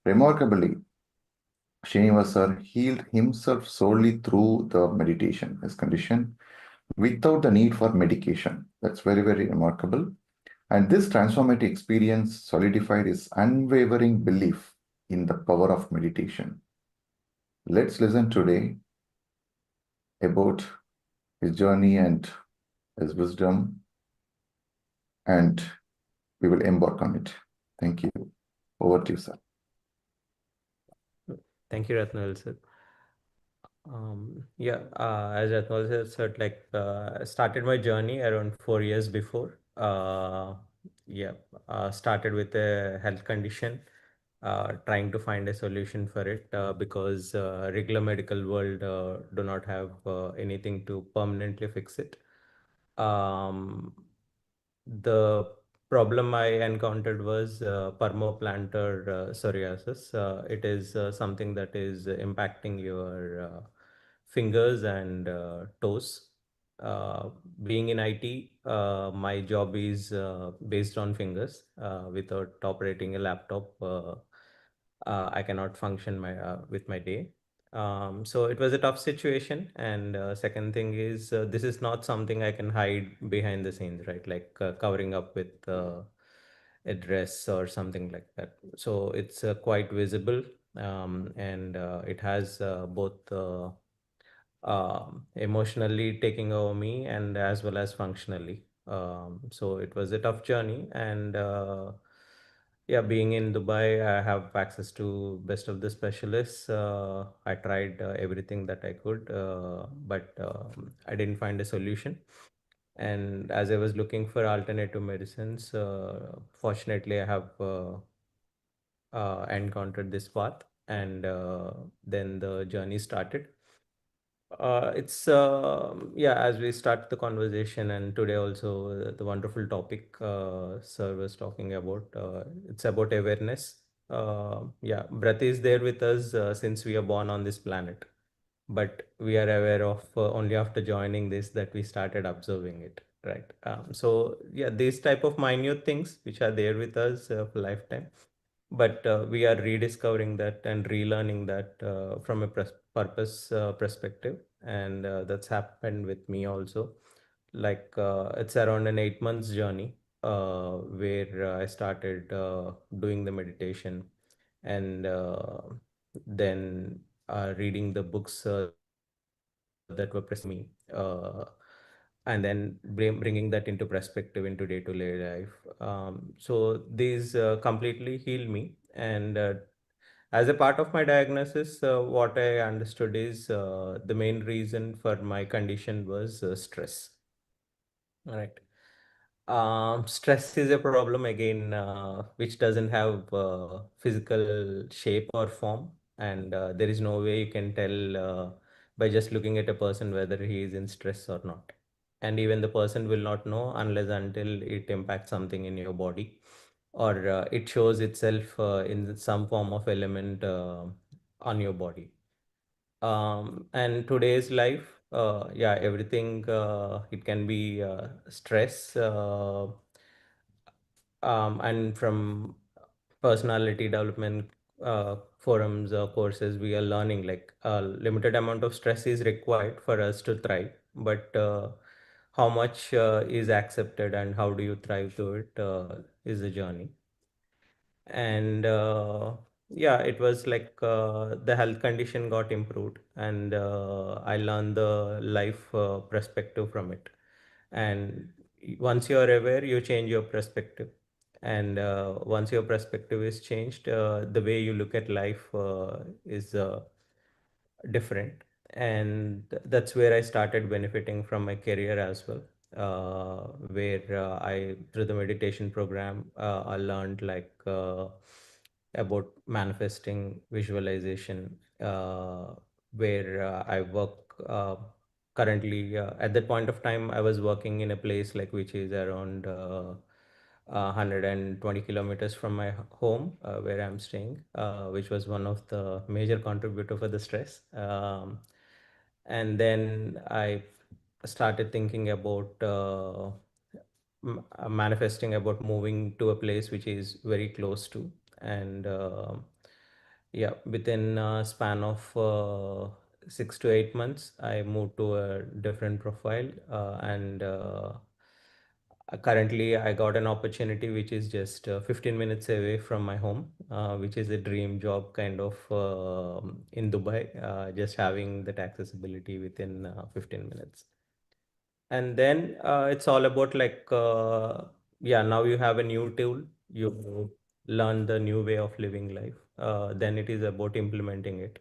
Remarkably, Srinivas sir healed himself solely through the meditation, his condition, without the need for medication. That's very, very remarkable. And this transformative experience solidified his unwavering belief in the power of meditation. Let's listen today about his journey and his wisdom, and we will embark on it. Thank you. Over to you, sir. Thank you, Ratnal sir. As Ratnal sir said, started my journey around 4 years before Uh, yeah, started with a health condition, trying to find a solution for it because regular medical world do not have anything to permanently fix it. Um, the problem I encountered was permaplantar psoriasis. It is something that is impacting your fingers and toes. Uh, Being in IT, my job is based on fingers. Without operating a laptop, I cannot function my with my day. So it was a tough situation. And second thing is, this is not something I can hide behind the scenes, right? Like covering up with a dress or something like that. So it's quite visible, and it has both emotionally taking over me and as well as functionally. So it was a tough journey. And yeah, being in Dubai, I have access to best of the specialists. I tried everything that I could, but I didn't find a solution. And as I was looking for alternative medicines, fortunately, I have encountered this path, and then the journey started. It's yeah, as we start the conversation, and today also the wonderful topic sir was talking about, it's about awareness. Yeah, breath is there with us since we are born on this planet, but we are aware of only after joining this that we started observing it, right? So yeah, these type of minute things which are there with us for lifetime, but we are rediscovering that and relearning that from a purpose perspective. And that's happened with me also. Like it's around an 8 months journey where I started doing the meditation, and then reading the books that were pressing me, and then bringing that into perspective into day-to-day life. So these completely healed me. And as a part of my diagnosis, what I understood is the main reason for my condition was stress. All right. Stress is a problem again, which doesn't have physical shape or form, and there is no way you can tell by just looking at a person whether he is in stress or not. And even the person will not know unless until it impacts something in your body, or it shows itself in some form of element on your body. And today's life, yeah, everything, it can be stress, and from personality development forums or courses, we are learning like a limited amount of stress is required for us to thrive, but how much is accepted and how do you thrive to it is a journey. And yeah, it was like the health condition got improved, and I learned the life perspective from it. And once you are aware, you change your perspective. And once your perspective is changed, the way you look at life is different. And that's where I started benefiting from my career as well, where I, through the meditation program, I learned like about manifesting, visualization, where I work currently. At that point of time, I was working in a place like which is around 120 kilometers from my home, where I'm staying, which was one of the major contributor for the stress. And then I started thinking about manifesting about moving to a place which is very close to. And yeah, within a span of 6 to 8 months, I moved to a different profile, and currently I got an opportunity which is just 15 minutes away from my home, which is a dream job kind of in Dubai, just having that accessibility within 15 minutes. And then it's all about like yeah, now you have a new tool, you learn the new way of living life, then it is about implementing it.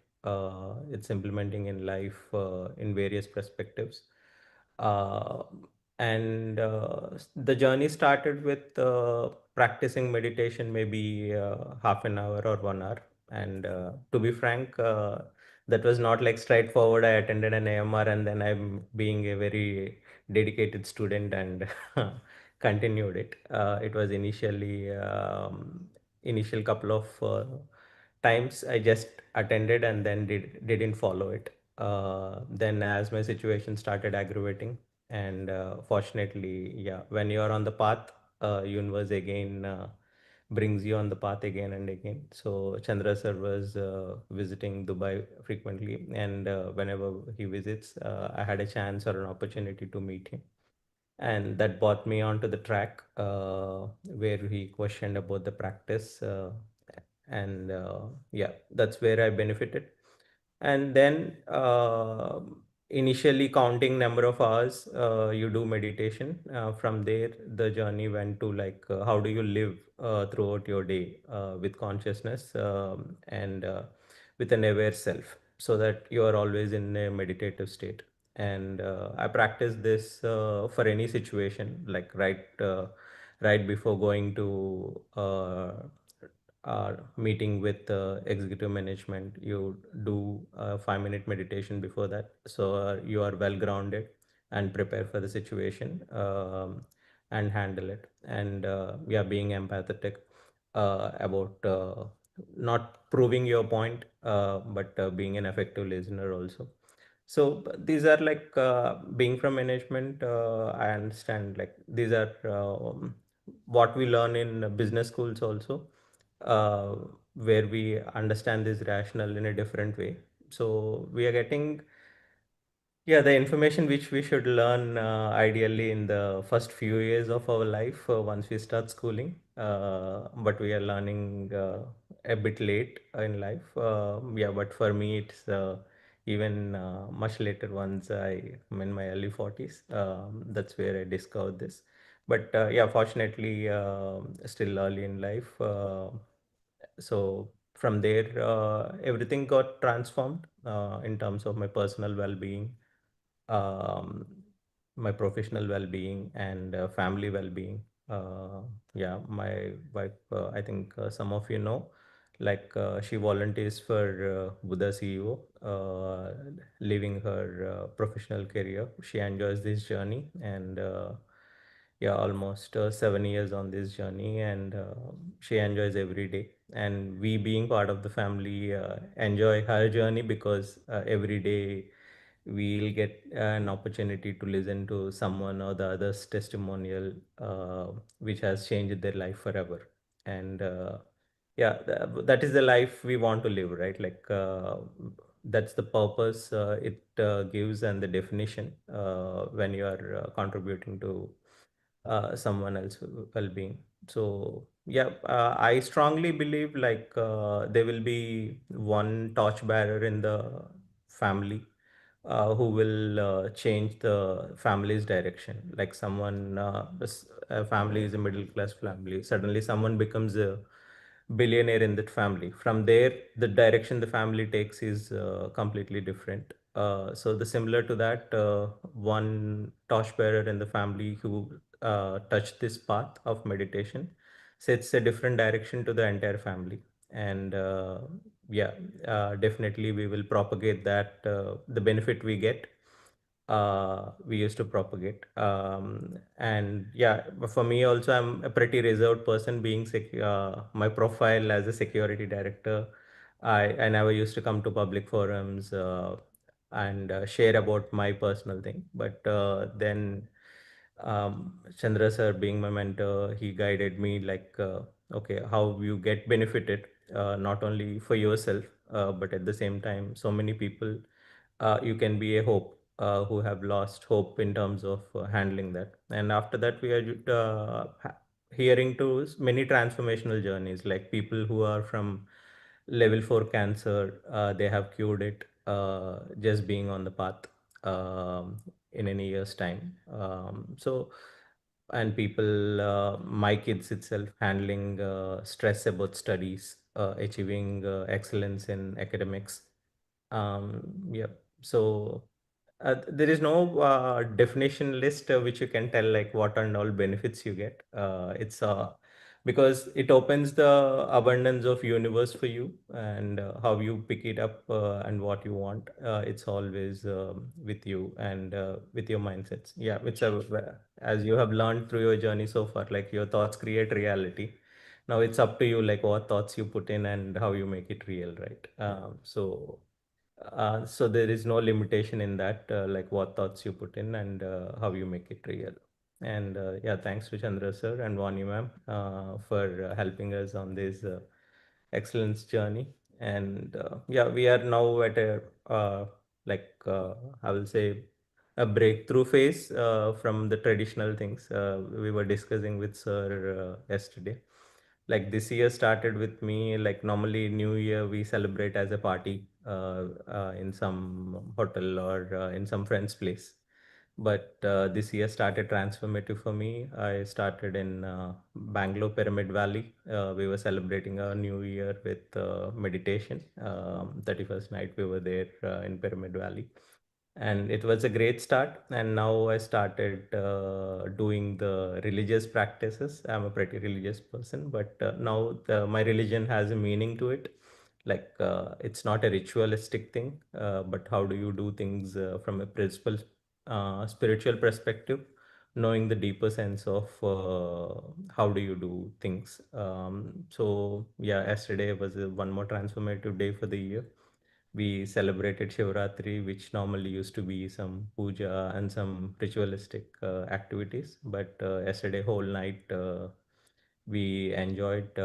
It's implementing in life in various perspectives. uh, And the journey started with practicing meditation maybe half an hour or 1 hour. And to be frank, that was not like straightforward. I attended an AMR and then I'm being a very dedicated student and continued it. It was initial couple of times I just attended and then didn't follow it. Then as my situation started aggravating, and fortunately, yeah, when you're on the path, universe again brings you on the path again and again. So Chandra sir was visiting Dubai frequently, and whenever he visits, I had a chance or an opportunity to meet him, and that brought me onto the track where he questioned about the practice, and yeah, that's where I benefited. And then initially counting number of hours you do meditation. From there the journey went to like how do you live throughout your day with consciousness, and with an aware self, so that you are always in a meditative state. And I practice this for any situation, like right before going to meeting with executive management, you do a 5-minute meditation before that, so you are well grounded and prepare for the situation, and handle it. And yeah, being empathetic about not proving your point, but being an effective listener also. So these are like being from management. I understand like these are what we learn in business schools also, uh, where we understand this rational in a different way. So we are getting, yeah, the information which we should learn ideally in the first few years of our life once we start schooling. But we are learning a bit late in life. Yeah, but for me, it's even much later once I'm in my early 40s. That's where I discovered this. But yeah, fortunately, still early in life. So from there, everything got transformed in terms of my personal well-being, um, my professional well-being, and family well-being. Yeah, my wife, I think some of you know, like she volunteers for Buddha CEO, living her professional career. She enjoys this journey, and yeah, almost 7 years on this journey, and she enjoys every day. And we, being part of the family, enjoy her journey because every day we'll get an opportunity to listen to someone or the other's testimonial, which has changed their life forever. And yeah, that is the life we want to live, right? Like that's the purpose it gives, and the definition when you are contributing to someone else's well-being. So yeah, I strongly believe like there will be one torchbearer in the family who will change the family's direction. Like someone, a family is a middle class family. Suddenly, someone becomes a billionaire in that family. From there, the direction the family takes is completely different. So the similar to that, one torchbearer in the family who touched this path of meditation sets a different direction to the entire family. And yeah, definitely we will propagate that. The benefit we get, we used to propagate. And yeah, for me also, I'm a pretty reserved person, being my profile as a security director. I never used to come to public forums and share about my personal thing. But then Chandra sir, being my mentor, he guided me like, okay, how you get benefited, not only for yourself, but at the same time, so many people, you can be a hope, who have lost hope in terms of handling that. And after that, we are hearing to many transformational journeys, like people who are from level 4 cancer, they have cured it just being on the path, in any year's time. So, and people, my kids itself, handling stress about studies, achieving excellence in academics. Yeah. So There is no definition list which you can tell like what and all benefits you get. It's because it opens the abundance of universe for you, and how you pick it up and what you want. It's always with you and with your mindsets. Yeah, it's as you have learned through your journey so far, like your thoughts create reality. Now it's up to you, like what thoughts you put in and how you make it real, right? So there is no limitation in that, like what thoughts you put in and how you make it real. And yeah, thanks to Chandra sir and Vani ma'am for helping us on this excellence journey. And yeah, we are now at a like I will say a breakthrough phase from the traditional things we were discussing with sir yesterday. Like this year started with me, like normally New Year we celebrate as a party in some hotel or in some friend's place. But this year started transformative for me. I started in Bangalore Pyramid Valley. We were celebrating our New Year with meditation. 31st night we were there in Pyramid Valley, and it was a great start. And now I started doing the religious practices. I'm a pretty religious person, but now my religion has a meaning to it. Like it's not a ritualistic thing, but how do you do things from a principle spiritual perspective, knowing the deeper sense of how do you do things. So yeah, yesterday was one more transformative day for the year. We celebrated Shivratri, which normally used to be some puja and some ritualistic activities. But yesterday, whole night, we enjoyed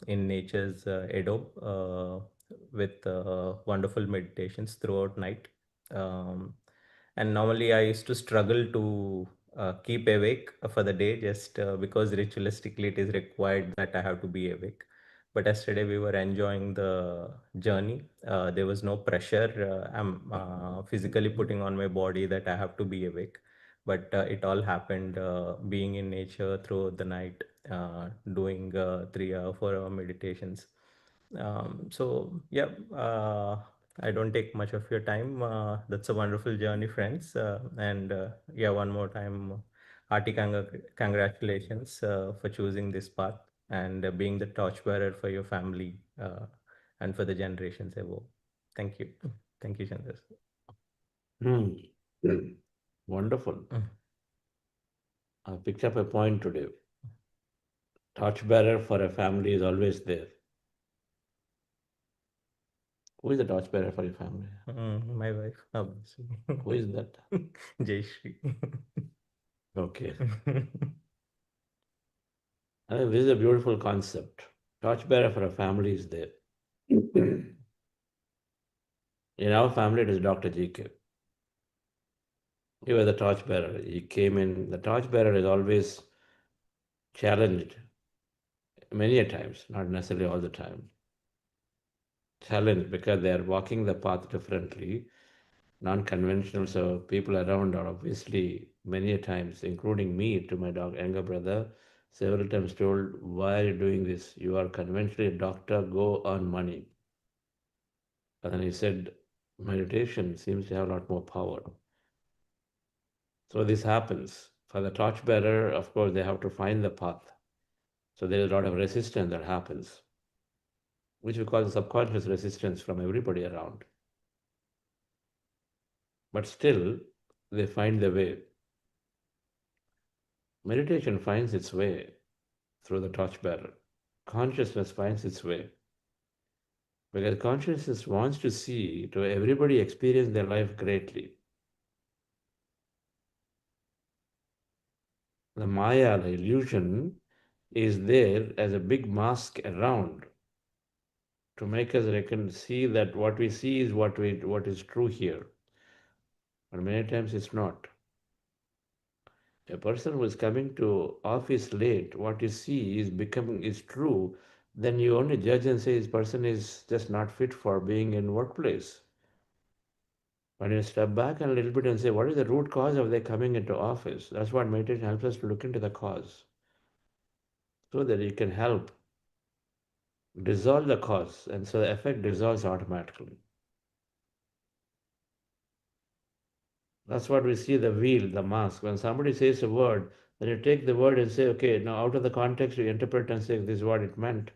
in nature's Edo with wonderful meditations throughout night. Um, and normally, I used to struggle to keep awake for the day just because ritualistically it is required that I have to be awake. But yesterday we were enjoying the journey. There was no pressure. I'm physically putting on my body that I have to be awake. But it all happened being in nature throughout the night, doing 3 hour, 4 hour meditations. So, yeah, I don't take much of your time. That's a wonderful journey, friends. And yeah, one more time, hearty congratulations for choosing this path and being the torchbearer for your family and for the generations above. Thank you. Thank you, Chandra. Wonderful. Mm. I picked up a point today. Torchbearer for a family is always there. Who is the torchbearer for your family? My wife, obviously. Who is that? Jayashri. Okay. I think this is a beautiful concept. Torchbearer for a family is there. In our family, it is Dr. GK. He was the torchbearer. He came in. The torchbearer is always challenged many a times, not necessarily all the time. Challenged because they are walking the path differently, non-conventional. So people around are obviously many a times, including me to my younger brother, several times told, why are you doing this? You are conventionally a doctor, go earn money. And then he said, meditation seems to have a lot more power. So this happens. For the torchbearer, of course, they have to find the path. So there is a lot of resistance that happens, which we call the subconscious resistance from everybody around. But still, they find the way. Meditation finds its way through the torchbearer. Consciousness finds its way. Because consciousness wants to see to everybody experience their life greatly. The Maya, the illusion, is there as a big mask around to make us see that what we see is what is true here. But many times it's not. A person who is coming to office late, what you see is true, then you only judge and say this person is just not fit for being in workplace. When you step back a little bit and say, what is the root cause of their coming into office? That's what meditation helps us to look into the cause. So that you can help dissolve the cause, and so the effect dissolves automatically. That's what we see, the wheel, the mask. When somebody says a word, then you take the word and say, okay, now out of the context, you interpret and say this is what it meant.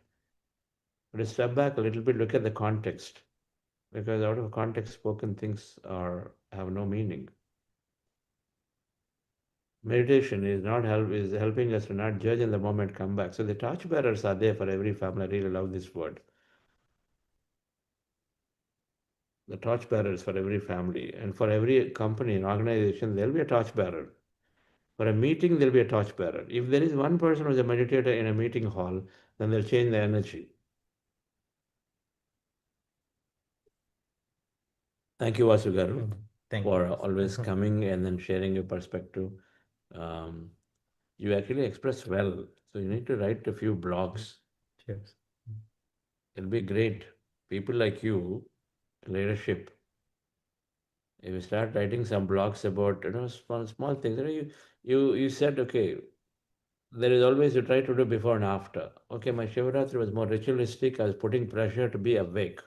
But you step back a little bit, look at the context, because out of context spoken things have no meaning. Meditation is helping us to not judge in the moment, come back. So the torchbearers are there for every family. I really love this word. The torchbearers for every family, and for every company and organization, there'll be a torchbearer. For a meeting, there'll be a torchbearer. If there is one person who's a meditator in a meeting hall, then they'll change the energy. Thank you, Vasu Garu, Thank for you. always coming and then sharing your perspective. You actually express well, so you need to write a few blogs. Cheers. It'll be great. People like you, leadership. If you start writing some blogs about small things, you said, okay, there is always you try to do before and after. Okay, my Shivaratri was more ritualistic. I was putting pressure to be awake.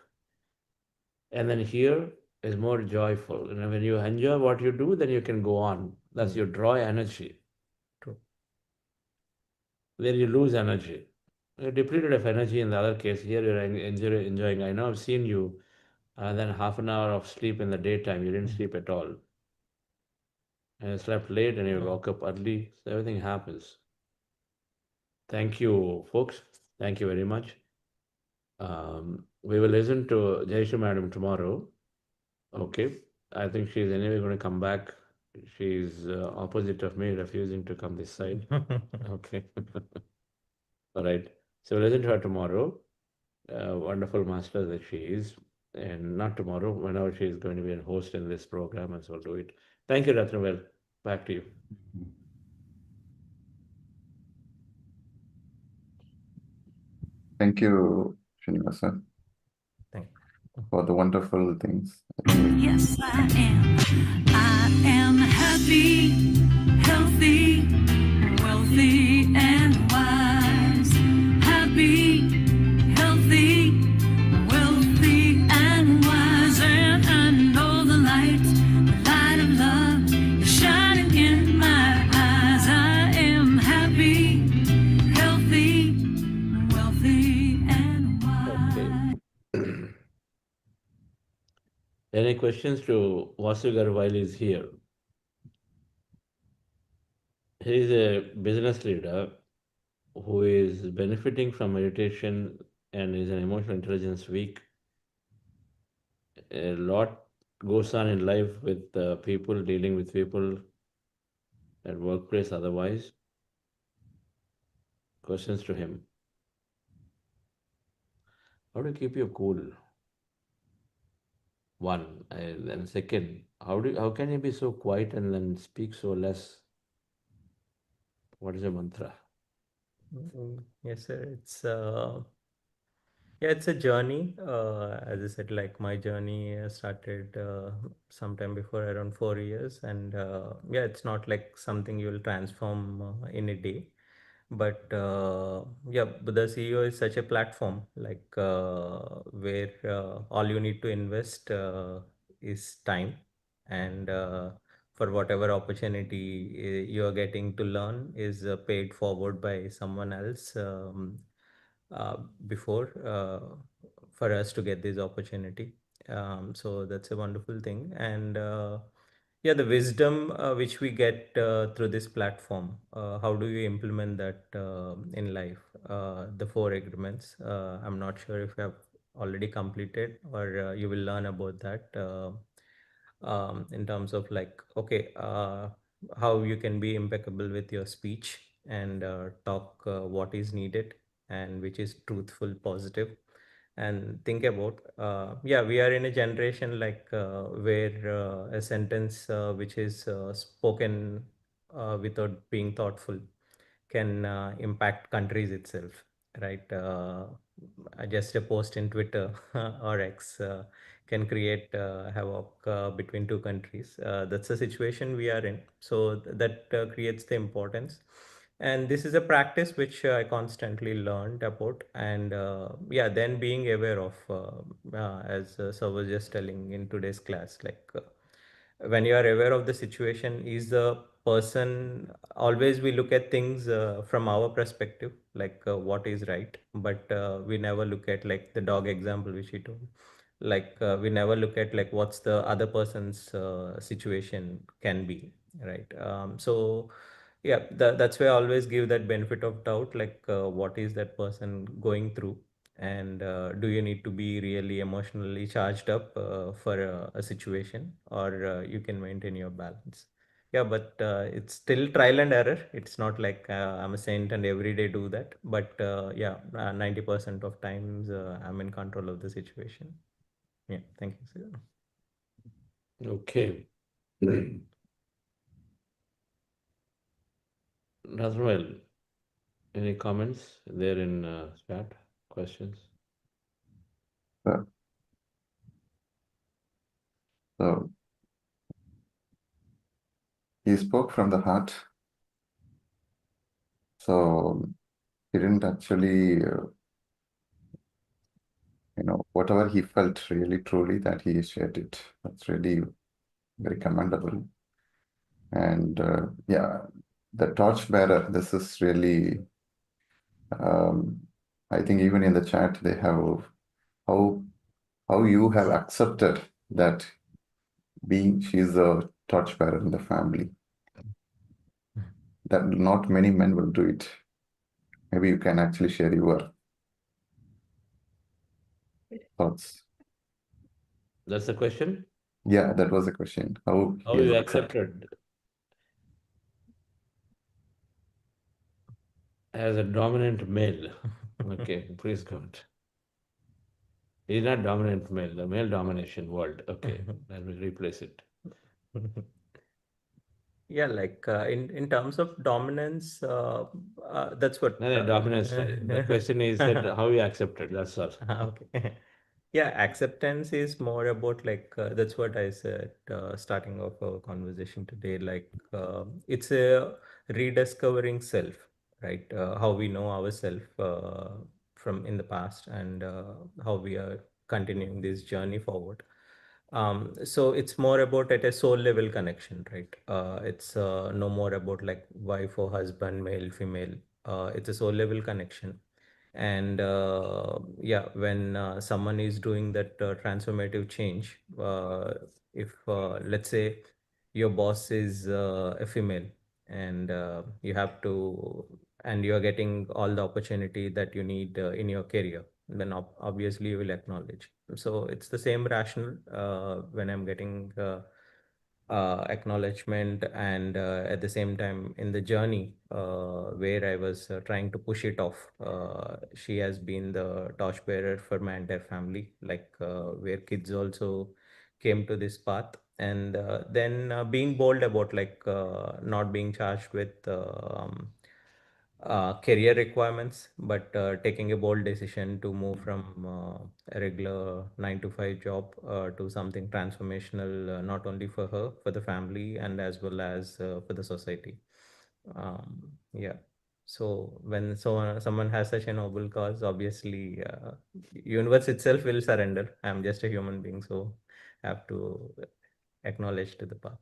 And then here is more joyful. And when you enjoy what you do, then you can go on. That's you draw energy. True. Where you lose energy. You're depleted of energy in the other case. Here you're enjoying. I know I've seen you. Then half an hour of sleep in the daytime. You didn't sleep at all. And you slept late and you woke up early. So everything happens. Thank you, folks. Thank you very much. We will listen to Jaisha Madam tomorrow. Okay. I think she's anyway going to come back. She's opposite of me, refusing to come this side. Okay. All right. So we'll listen to her tomorrow. Wonderful master that she is. And not tomorrow, whenever she is going to be a host in this program, and so we'll do it. Thank you, Ratnavel. Back to you. Thank you, Srinivasa, Thank you. for the wonderful things. Yes, I am. I am happy, healthy, wealthy, and wise. Happy, healthy, wealthy, and wise. And I know the light of love is shining in my eyes. I am happy, healthy, wealthy, and wise. Okay. Any questions to Vasugar while he's here? He is a business leader who is benefiting from meditation and is an emotional intelligence week. A lot goes on in life with people, dealing with people at workplace otherwise. Questions to him. How to keep you cool? One. And second, how can you be so quiet and then speak so less? What is your mantra? Yes, sir. It's a journey. As I said, like my journey started sometime before, around 4 years, and it's not like something you will transform in a day. But but the CEO is such a platform, like where all you need to invest is time, and for whatever opportunity you are getting to learn is paid forward by someone else. Uh, Before for us to get this opportunity. So that's a wonderful thing. And the wisdom which we get through this platform, how do you implement that in life? The four agreements. I'm not sure if you have already completed or you will learn about that in terms of like, okay, how you can be impeccable with your speech and talk what is needed and which is truthful, positive. And think about, we are in a generation like where a sentence which is spoken without being thoughtful can impact countries itself, right? Just a post in Twitter or X can create havoc between two countries. That's the situation we are in. So that creates the importance. And this is a practice which I constantly learned about. And then being aware of, as Sir was just telling in today's class, like when you are aware of the situation, is the person, always we look at things from our perspective, like what is right, but we never look at, like the dog example which he told, like we never look at like what's the other person's situation can be, right? So yeah, that's why I always give that benefit of doubt, like what is that person going through, and do you need to be really emotionally charged up for a situation, or you can maintain your balance. Yeah, but it's still trial and error. It's not like I'm a saint and every day do that, but yeah, 90% of times I'm in control of the situation. Yeah, thank you, sir. Okay. Razmal, any comments there in chat? Questions? So, so he spoke from the heart. So he didn't actually, whatever he felt really truly, that he shared it. That's really very commendable. And yeah, the torchbearer, this is really, I think even in the chat, they have how you have accepted that she's a torchbearer in the family. That not many men will do it. Maybe you can actually share your thoughts. That's the question? Yeah, that was the question. How he you has accepted as a dominant male? Okay, praise God. He's not dominant male, the male domination world. Okay, let me replace it. Yeah, like in terms of dominance, that's what. No, dominance. The question is that how you accepted. That's all. Okay. Yeah, acceptance is more about like that's what I said starting of our conversation today. Like it's a rediscovering self, right? How we know ourselves from in the past, and how we are continuing this journey forward. So it's more about at a soul level connection, right? It's no more about like wife or husband, male, female. It's a soul level connection. And yeah, when someone is doing that transformative change, if let's say your boss is a female, and you have to, and you are getting all the opportunity that you need in your career, then obviously you will acknowledge. So it's the same rationale when I'm getting acknowledgement, and at the same time in the journey where I was trying to push it off, she has been the torchbearer for my entire family, like where kids also came to this path, and then being bold about like not being charged with career requirements, but taking a bold decision to move from a regular 9 to 5 job to something transformational, not only for her, for the family, and as well as for the society. Yeah. So when someone has such a noble cause, obviously universe itself will surrender. I'm just a human being, so I have to acknowledge to the path.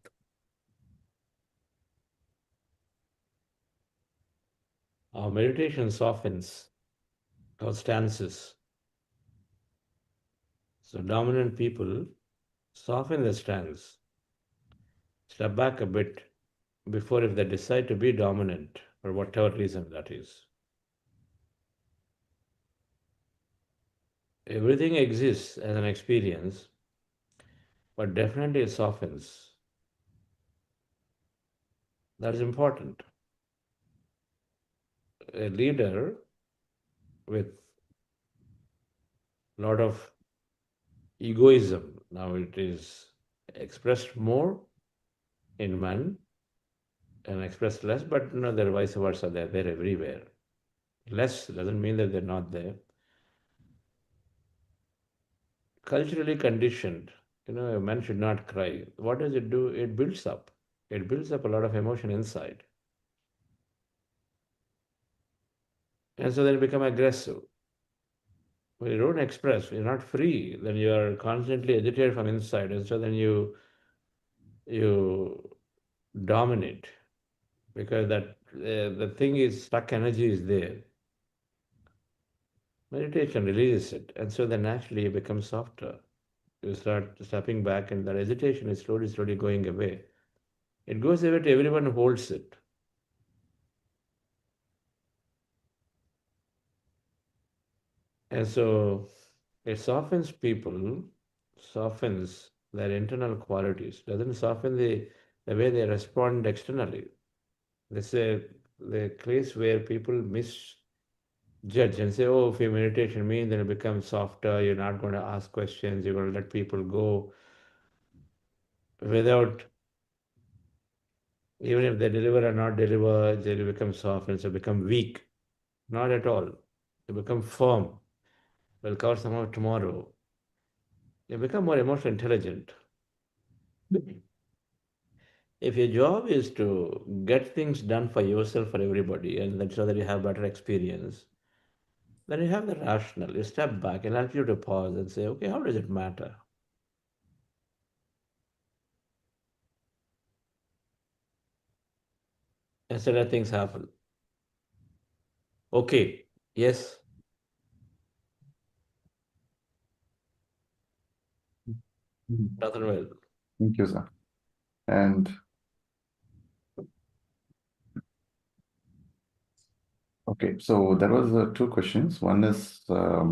Our meditation softens our stances. So dominant people soften their stance, step back a bit before if they decide to be dominant for whatever reason that is. Everything exists as an experience, but definitely it softens. That is important. A leader with a lot of egoism, now it is expressed more in men and expressed less, but they're vice versa, they're everywhere. Less doesn't mean that they're not there. Culturally conditioned, a man should not cry. What does it do? It builds up. It builds up a lot of emotion inside. And so then you become aggressive. When you don't express, you're not free, then you are constantly agitated from inside. And so then you you dominate, because that the thing is, stuck energy is there. Meditation releases it, and so then naturally you become softer. You start stepping back, and that hesitation is slowly going away. It goes away to everyone who holds it. And so it softens people, softens their internal qualities, doesn't soften the way they respond externally. This is the place where people misjudge and say, oh, if you meditation means then it becomes softer, you're not going to ask questions, you're going to let people go without, even if they deliver or not deliver, they'll become soft and so become weak. Not at all. They become firm. We'll cover some of it tomorrow. They become more emotionally intelligent. If your job is to get things done for yourself, for everybody, and then so that you have better experience, then you have the rational. You step back and help you to pause and say, okay, how does it matter? And so that things happen. Okay, yes. Nothing well. Thank you, sir. And okay, so there was two questions. One is, I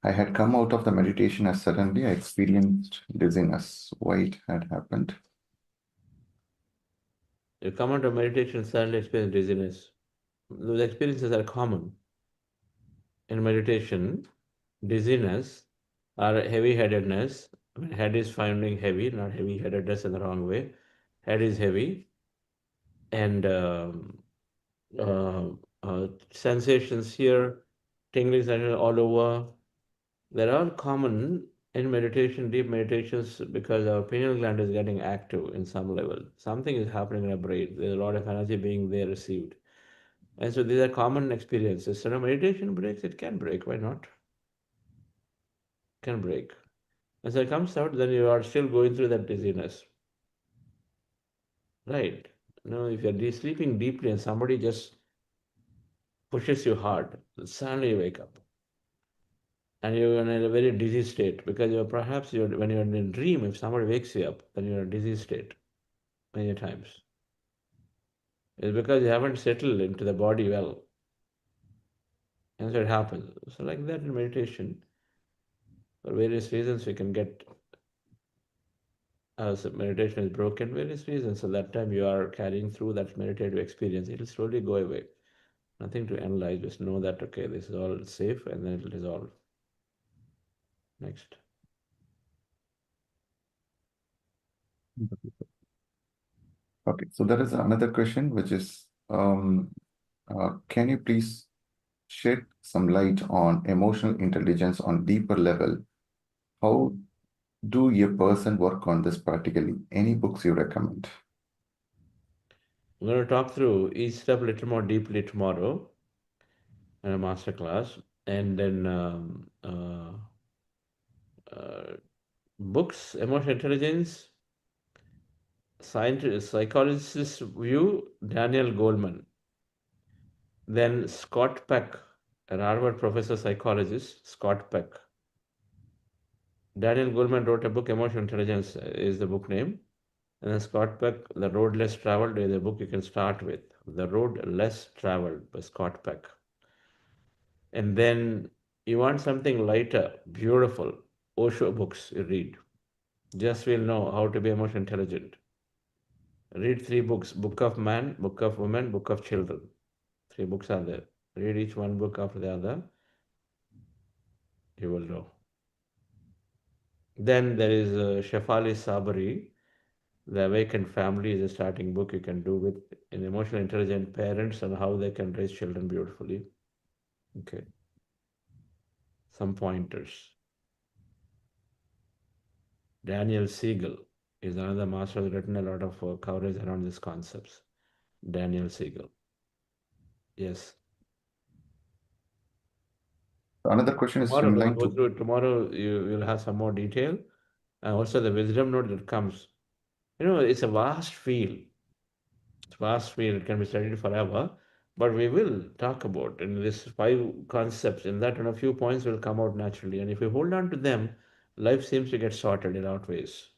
had come out of the meditation as suddenly I experienced dizziness. Why it had happened? You come out of meditation, suddenly experience dizziness. Those experiences are common. In meditation, dizziness or heavy-headedness. I mean, head is finding heavy, not heavy-headedness in the wrong way. Head is heavy, and sensations here, tingling sensations all over. They're all common in meditation, deep meditations, because our pineal gland is getting active in some level. Something is happening in our brain. There's a lot of energy being there received. And so these are common experiences. So when meditation breaks, it can break. Why not? Can break. As it comes out, then you are still going through that dizziness. Right? If you're sleeping deeply and somebody just pushes you hard, suddenly you wake up. And you're in a very dizzy state, because when you're in a dream, if somebody wakes you up, then you're in a dizzy state many times. It's because you haven't settled into the body well. And so it happens. So like that in meditation, for various reasons, we can get, as meditation is broken, various reasons. So that time you are carrying through that meditative experience, it will slowly go away. Nothing to analyze, just know that, okay, this is all safe, and then it will dissolve. Next. Okay, so there is another question, which is, can you please shed some light on emotional intelligence on deeper level? How do a person work on this practically? Any books you recommend? I'm going to talk through each step a little more deeply tomorrow in a master class, and then books, emotional intelligence, psychologist's view, Daniel Goleman. Then Scott Peck, an Harvard professor psychologist, Scott Peck. Daniel Goleman wrote a book, Emotional Intelligence is the book name. And then Scott Peck, The Road Less Traveled, is a book you can start with. The Road Less Traveled by Scott Peck. And then you want something lighter, beautiful, Osho books you read. Just will know how to be emotionally intelligent. Read 3 books, Book of Man, Book of Women, Book of Children. 3 books are there. Read each one book after the other. You will know. Then there is Shefali Sabri, The Awakened Family is a starting book you can do with an emotionally intelligent parents and how they can raise children beautifully. Okay. Some pointers. Daniel Siegel is another master who has written a lot of coverage around these concepts. Daniel Siegel. Yes. Another question is Tomorrow, in we'll line go to through it. Tomorrow, you will have some more detail. And also the wisdom note that comes. It's a vast field. It's a vast field. It can be studied forever. But we will talk about in this 5 concepts. In that, a few points will come out naturally. And if we hold on to them, life seems to get sorted in out ways.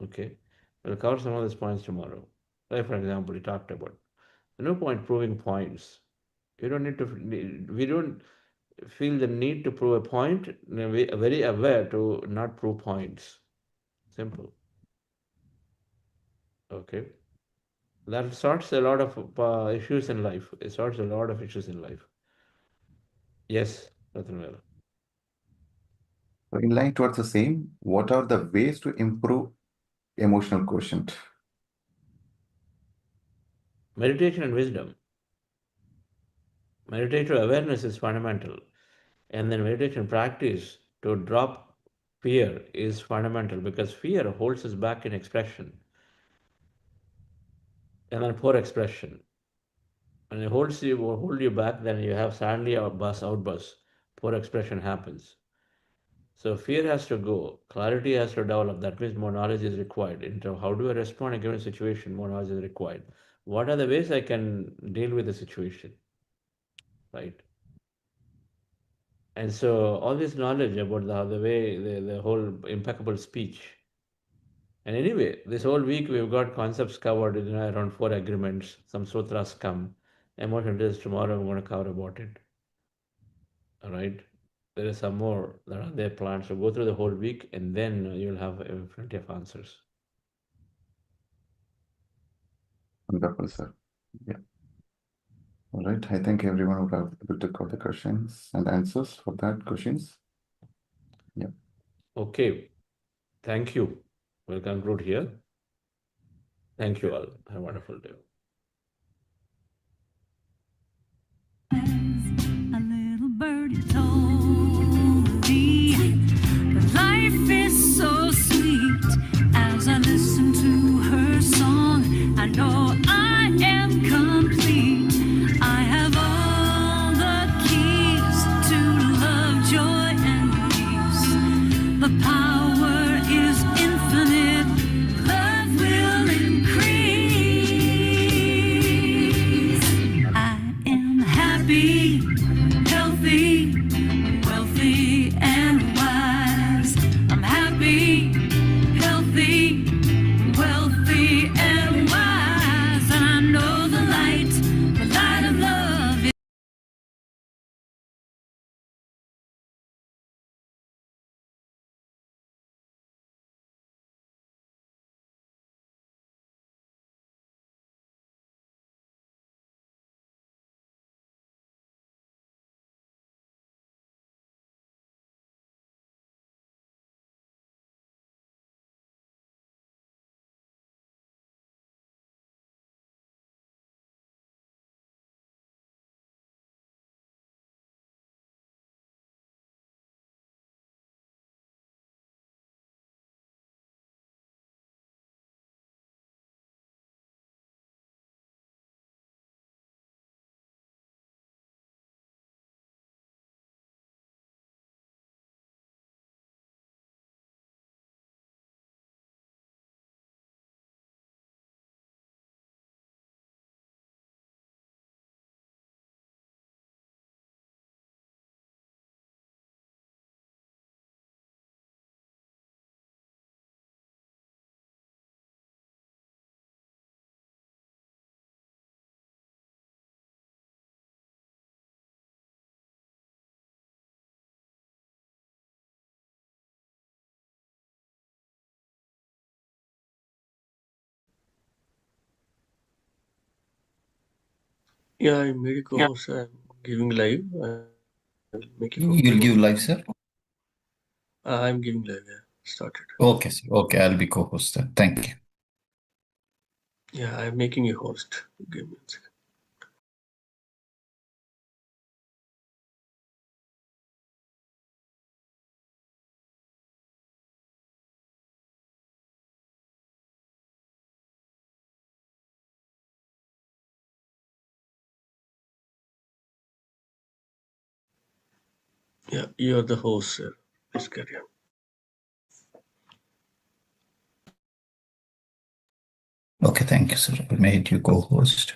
Okay, we'll cover some of these points tomorrow. Like for example, we talked about. No point proving points. You don't need to. We don't feel the need to prove a point. We're very aware to not prove points. Simple. Okay. That sorts a lot of issues in life. It sorts a lot of issues in life. Yes, Rathanvel. So in line towards the same, what are the ways to improve emotional quotient? Meditation and wisdom. Meditative awareness is fundamental. And then meditation practice to drop fear is fundamental because fear holds us back in expression. And then poor expression. When it hold you back, then you have suddenly outburst. Poor expression happens. So fear has to go, clarity has to develop. That means more knowledge is required. Into how do I respond in a given situation, more knowledge is required. What are the ways I can deal with the situation? Right. And so all this knowledge about the way the whole impeccable speech. And anyway, this whole week we've got concepts covered in around 4 agreements. Some sutras come. Emotion is tomorrow. I'm going to cover about it. All right. There is some more that are there planned. So go through the whole week and then you'll have plenty of answers. Wonderful, sir. Yeah. All right. I think everyone would have able to got the questions and answers for that questions. Yeah. Okay. Thank you. We'll conclude here. Thank you all. Have a wonderful day. A little birdie told me that life is so sweet. As I listen to her song, I know I am complete. I have all the keys to love, joy, and peace. The power is infinite. Love will increase. I am happy, healthy, wealthy, and wise. I'm happy, healthy, wealthy, and wise. And I know the light of love is. Yeah, I made a co-host. I'm giving live. I'll make a You'll give live, sir? I'm giving live. Yeah, started. Okay, sir. Okay, I'll be co-host then. Thank you. Yeah, I'm making a host. Give me a second. Yeah, you're the host, sir. Please carry on. Okay, thank you, sir. I made you co-host.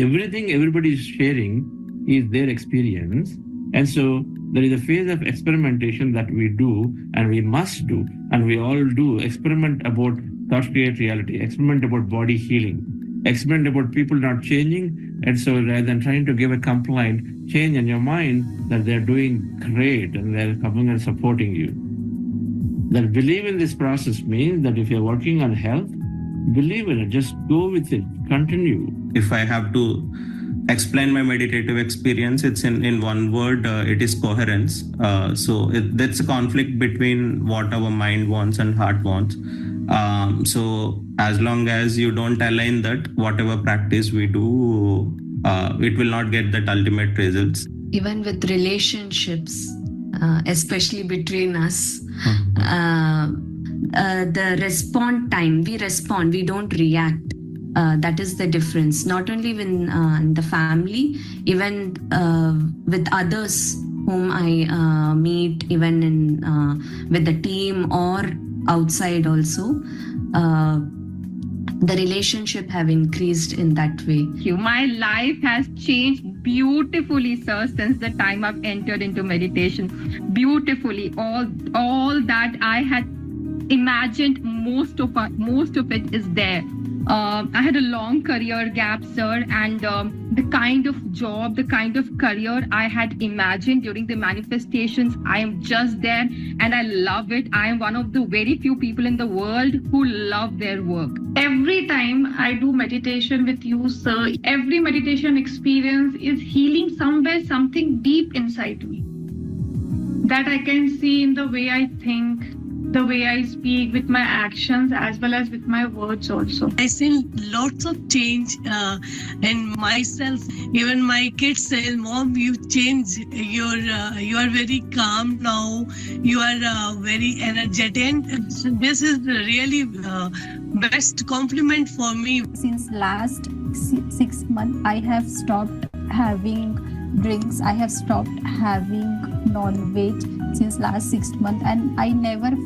everything everybody is sharing is their experience. And so there is a phase of experimentation that we do and we must do, and we all do. Experiment about thought create reality, experiment about body healing, experiment about people not changing. And so rather than trying to give a complaint, change in your mind that they're doing great and they're coming and supporting you. That believe in this process means that if you're working on health, believe in it, just go with it, continue. If I have to explain my meditative experience, it's in one word, it is coherence. That's a conflict between what our mind wants and heart wants. So as long as you don't align that, whatever practice we do, it will not get that ultimate results. Even with relationships, especially between us, the respond time, we respond, we don't react. That is the difference, not only in the family, even with others whom I meet, even with the team or outside also. The relationship have increased in that way. My life has changed beautifully, sir, since the time I've entered into meditation. Beautifully, all that I had imagined, most of it is there. I had a long career gap, sir, and the kind of job, the kind of career I had imagined during the manifestations, I am just there and I love it. I am one of the very few people in the world who love their work. Every time I do meditation with you, sir, every meditation experience is healing somewhere, something deep inside me that I can see in the way I think, the way I speak, with my actions as well as with my words also. I see lots of change in myself. Even my kids say, "Mom, you changed. You are very calm now. You are very energetic." And so this is really best compliment for me. Since last 6 months, I have stopped having drinks. I have stopped having non-veg since last 6 months, and I never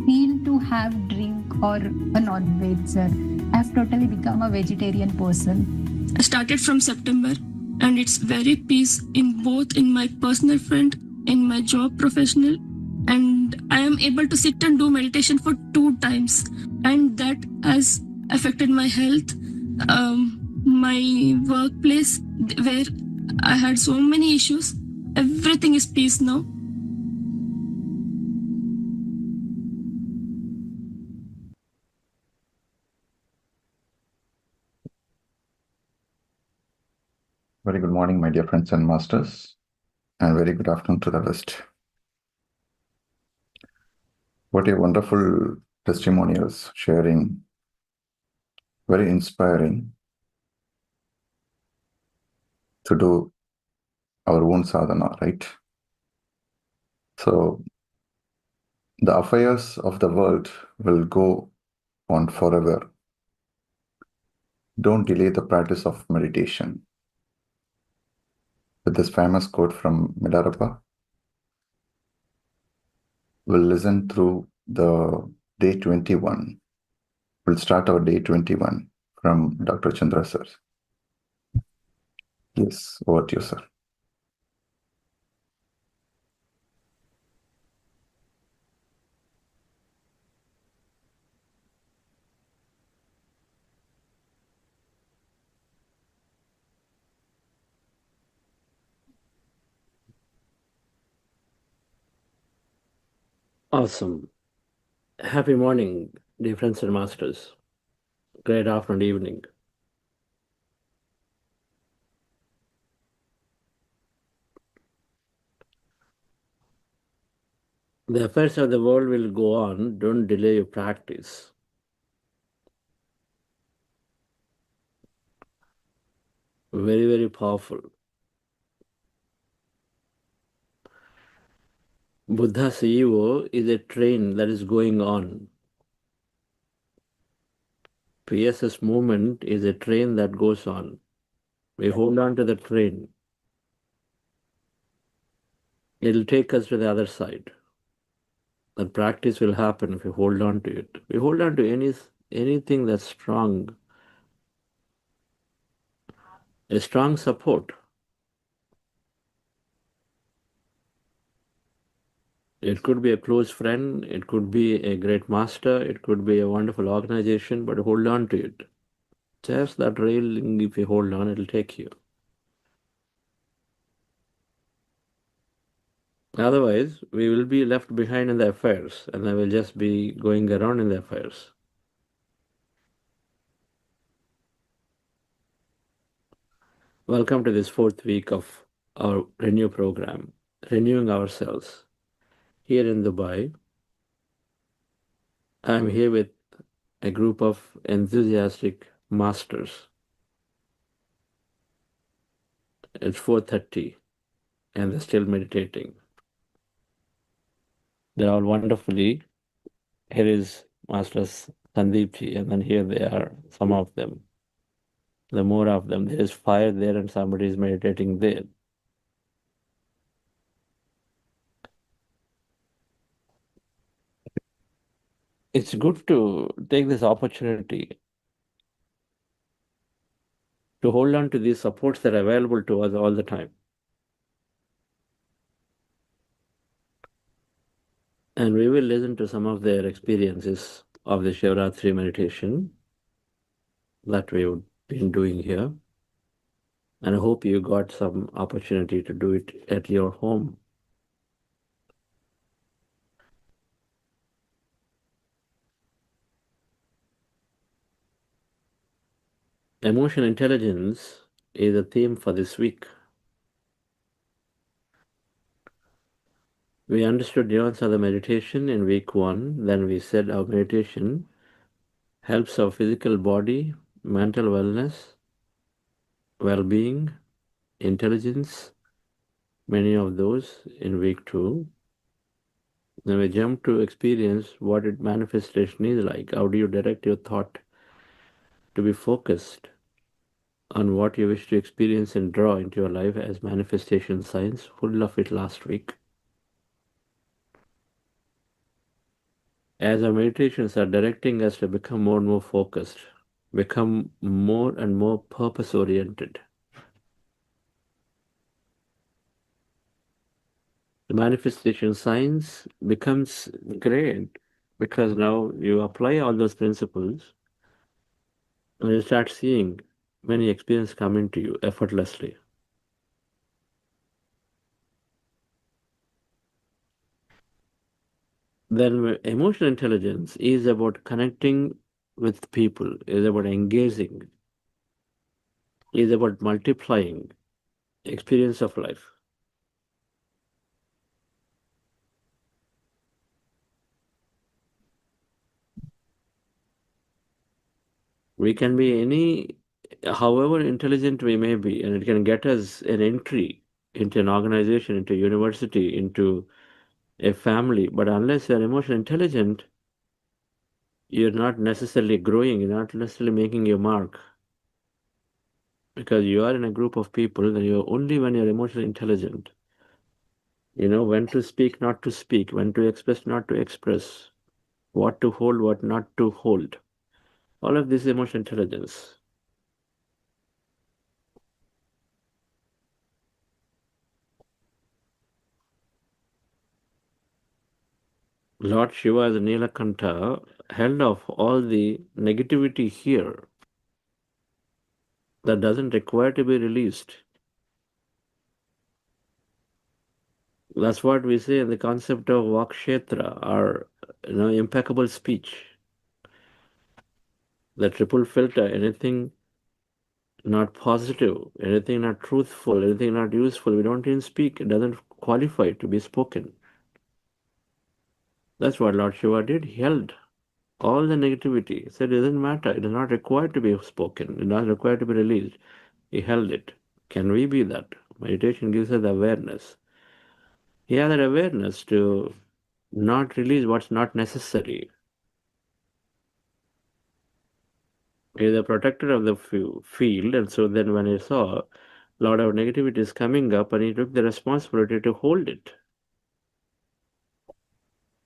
feel to have drink or a non-veg, sir. I have totally become a vegetarian person. I started from September, and it's very peace in both in my personal front, in my job professional, and I am able to sit and do meditation for 2 times, and that has affected my health, my workplace where I had so many issues. Everything is peace now. Very good morning, my dear friends and masters, and very good afternoon to the West. What a wonderful testimonials sharing, very inspiring to do our own sadhana, right? So the affairs of the world will go on forever. Don't delay the practice of meditation. With this famous quote from Milarepa, we'll listen through the day 21. We'll start our day 21 from Dr. Chandra sir. Yes, over to you, sir. Awesome. Happy morning, dear friends and masters. Great afternoon, evening. The affairs of the world will go on. Don't delay your practice. Very, very powerful. Buddha's ego is a train that is going on. PSS movement is a train that goes on. We hold on to the train. It'll take us to the other side. That practice will happen if we hold on to it. We hold on to anything that's strong. a strong support. It could be a close friend, it could be a great master, it could be a wonderful organization, but hold on to it. Just that railing, if you hold on, it'll take you. Otherwise, we will be left behind in the affairs, and I will just be going around in the affairs. Welcome to this 4th week of our Renew program, Renewing Ourselves. Here in Dubai, I'm here with a group of enthusiastic masters. It's 4:30 and they're still meditating. They're all wonderfully. Here is Masters Sandeepji, and then here they are, some of them. The more of them, there is fire there and somebody is meditating there. It's good to take this opportunity to hold on to these supports that are available to us all the time. And we will listen to some of their experiences of the Shivratri meditation that we've been doing here. And I hope you got some opportunity to do it at your home. Emotional intelligence is a theme for this week. We understood nuance of the meditation in week 1. Then we said our meditation helps our physical body, mental wellness, well-being, intelligence, many of those in week 2. Then we jump to experience what its manifestation is like. How do you direct your thought to be focused on what you wish to experience and draw into your life as manifestation science? Full of it last week. As our meditations are directing us to become more and more focused, become more and more purpose-oriented. The manifestation science becomes great because now you apply all those principles and you start seeing many experiences come into you effortlessly. Then emotional intelligence is about connecting with people, is about engaging, is about multiplying experience of life. We can be any, however intelligent we may be, and it can get us an entry into an organization, into a university, into a family. But unless you're emotionally intelligent, you're not necessarily growing, you're not necessarily making your mark. Because you are in a group of people, and you're only when you're emotionally intelligent. You know when to speak, not to speak, when to express, not to express, what to hold, what not to hold. All of this is emotional intelligence. Lord Shiva as Nilakanta held off all the negativity here that doesn't require to be released. That's what we say in the concept of Vakshetra, or impeccable speech. The triple filter, anything not positive, anything not truthful, anything not useful, we don't even speak. It doesn't qualify to be spoken. That's what Lord Shiva did. He held all the negativity. He said it doesn't matter. It is not required to be spoken. It is not required to be released. He held it. Can we be that? Meditation gives us the awareness. He had that awareness to not release what's not necessary. He is a protector of the field, and so then when he saw a lot of negativity is coming up, and he took the responsibility to hold it.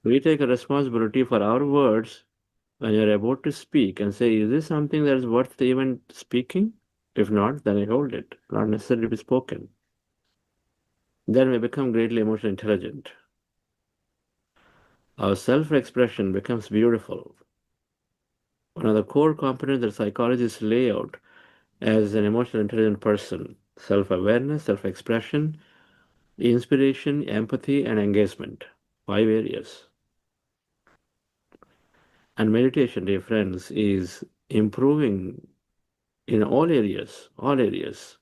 We take a responsibility for our words when you're about to speak and say, is this something that is worth even speaking? If not, then I hold it, not necessarily to be spoken. Then we become greatly emotionally intelligent. Our self-expression becomes beautiful. One of the core components that psychologists lay out as an emotionally intelligent person: self-awareness, self-expression, inspiration, empathy, and engagement. 5 areas. And meditation, dear friends, is improving in all areas, all areas.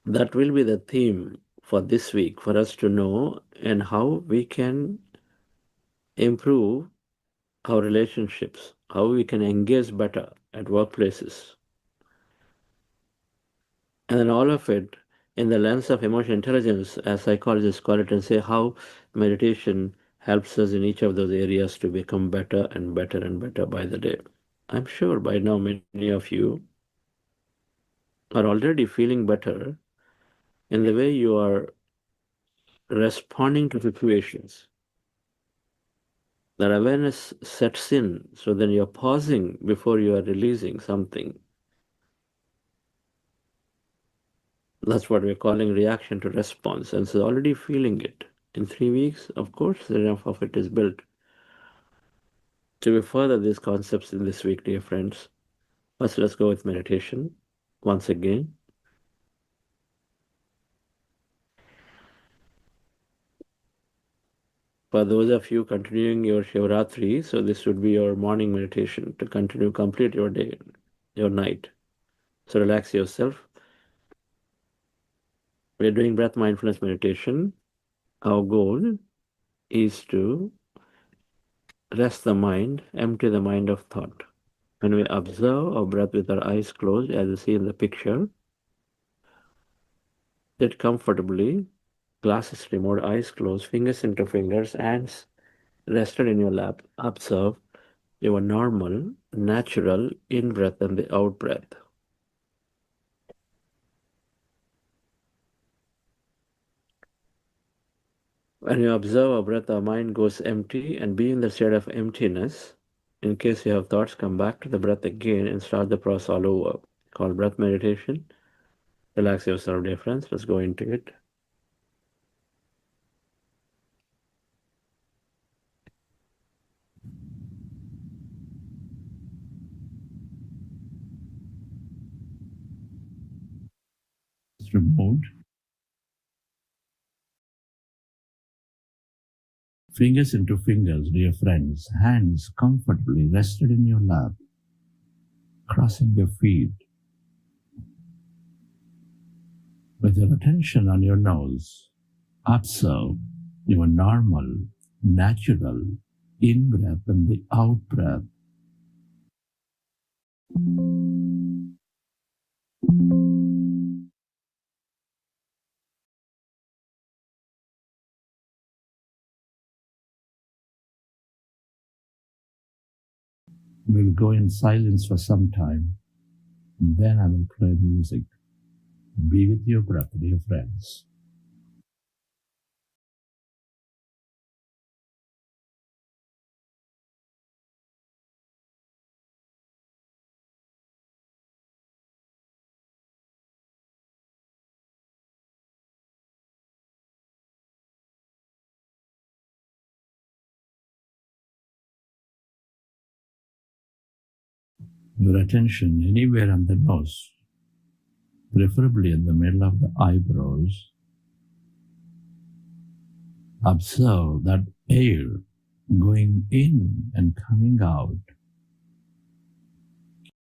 That will be the theme for this week, for us to know and how we can improve our relationships, how we can engage better at workplaces. And then all of it in the lens of emotional intelligence, as psychologists call it, and say how meditation helps us in each of those areas to become better and better and better by the day. I'm sure by now many of you are already feeling better in the way you are responding to situations. That awareness sets in, so then you're pausing before you are releasing something. That's what we're calling reaction to response. And so already feeling it. In 3 weeks, of course, enough of it is built. To be further these concepts in this week, dear friends, first let's go with meditation once again. For those of you continuing your Shivratri, so this would be your morning meditation to continue, complete your day, your night. So relax yourself. We're doing breath mindfulness meditation. Our goal is to rest the mind, empty the mind of thought. When we observe our breath with our eyes closed, as you see in the picture, sit comfortably, glasses removed, eyes closed, fingers into fingers, hands rested in your lap. Observe your normal, natural in-breath and the out-breath. When you observe our breath, our mind goes empty, and be in the state of emptiness. In case you have thoughts, come back to the breath again and start the process all over. Called breath meditation. Relax yourself, dear friends. Let's go into it. Removed. Fingers into fingers, dear friends. Hands comfortably rested in your lap, crossing your feet. With your attention on your nose, observe your normal, natural in-breath and the out-breath. We'll go in silence for some time, and then I will play music. Be with your breath, dear friends. Your attention anywhere on the nose, preferably in the middle of the eyebrows. Observe that air going in and coming out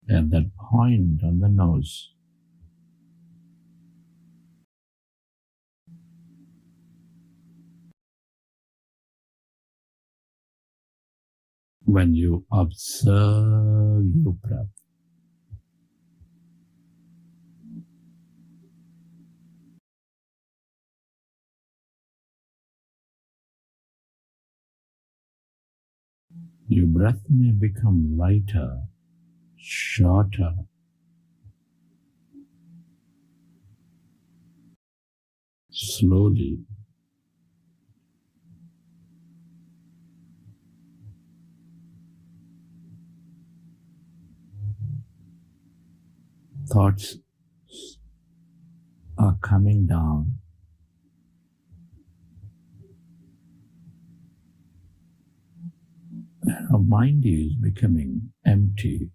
at that point on the nose. When you observe your breath, your breath may become lighter, shorter. Slowly. thoughts are coming down, and our mind is becoming empty.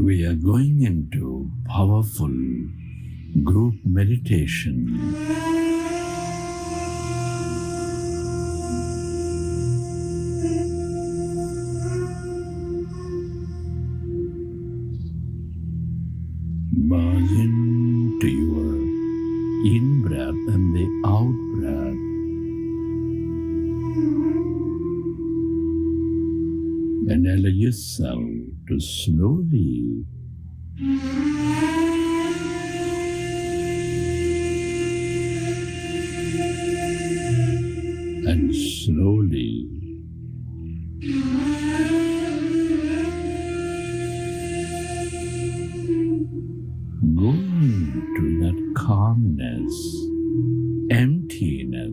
We are going into powerful group meditation. Merge into your in-breath and the out-breath. And allow yourself to slowly and slowly go into that calmness, emptiness.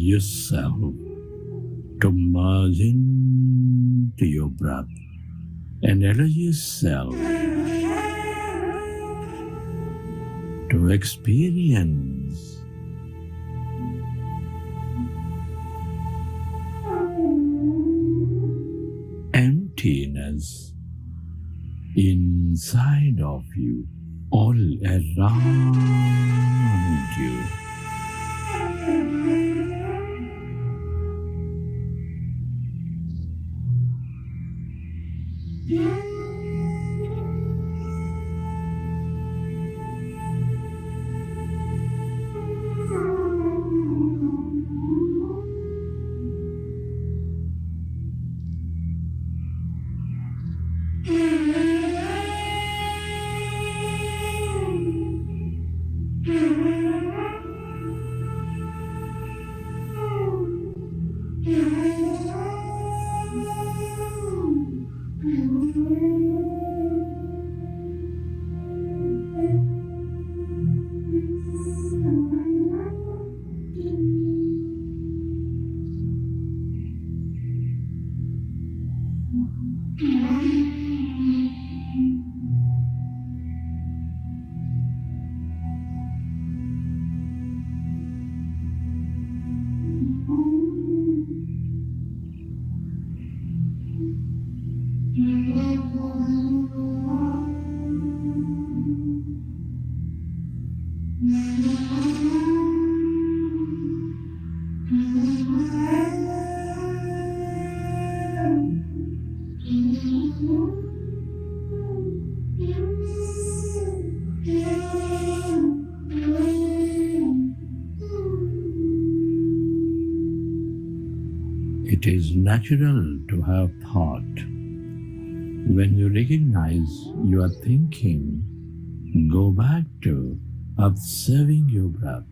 yourself to merge into your breath and allow yourself to experience emptiness inside of you, all around you. It is natural to have thought. When you recognize you are thinking, go back to observing your breath.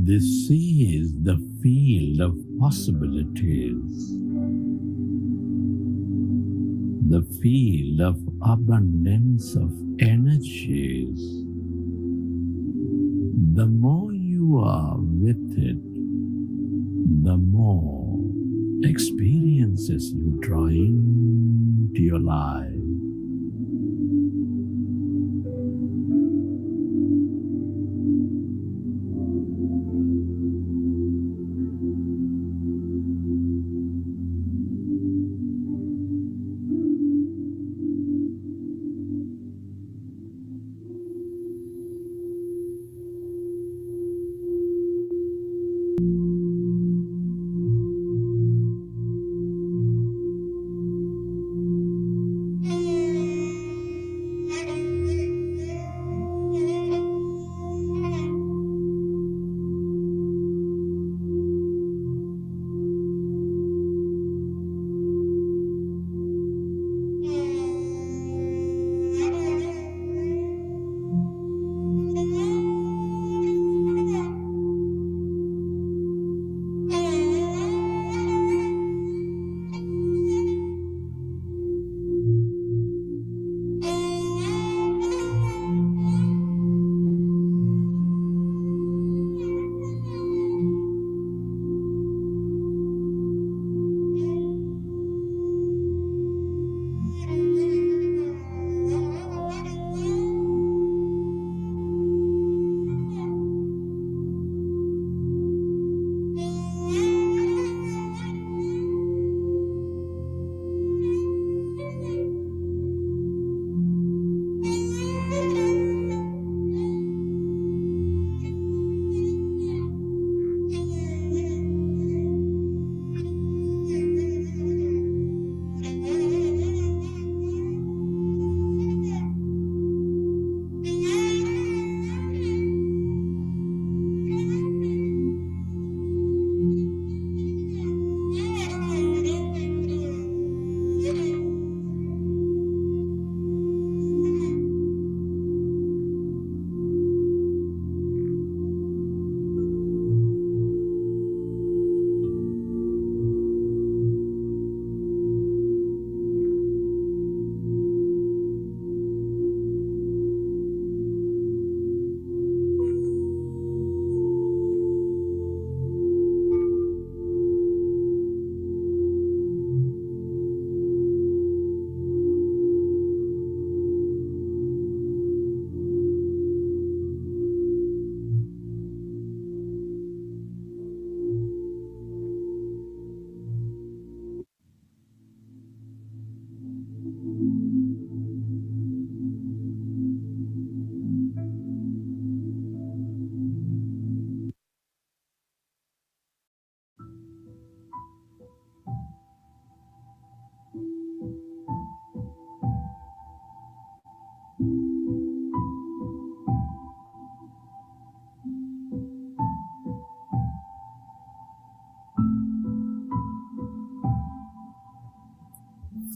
This is the field of possibilities, the field of abundance of energies. The more you are with it, the more experiences you draw into your life.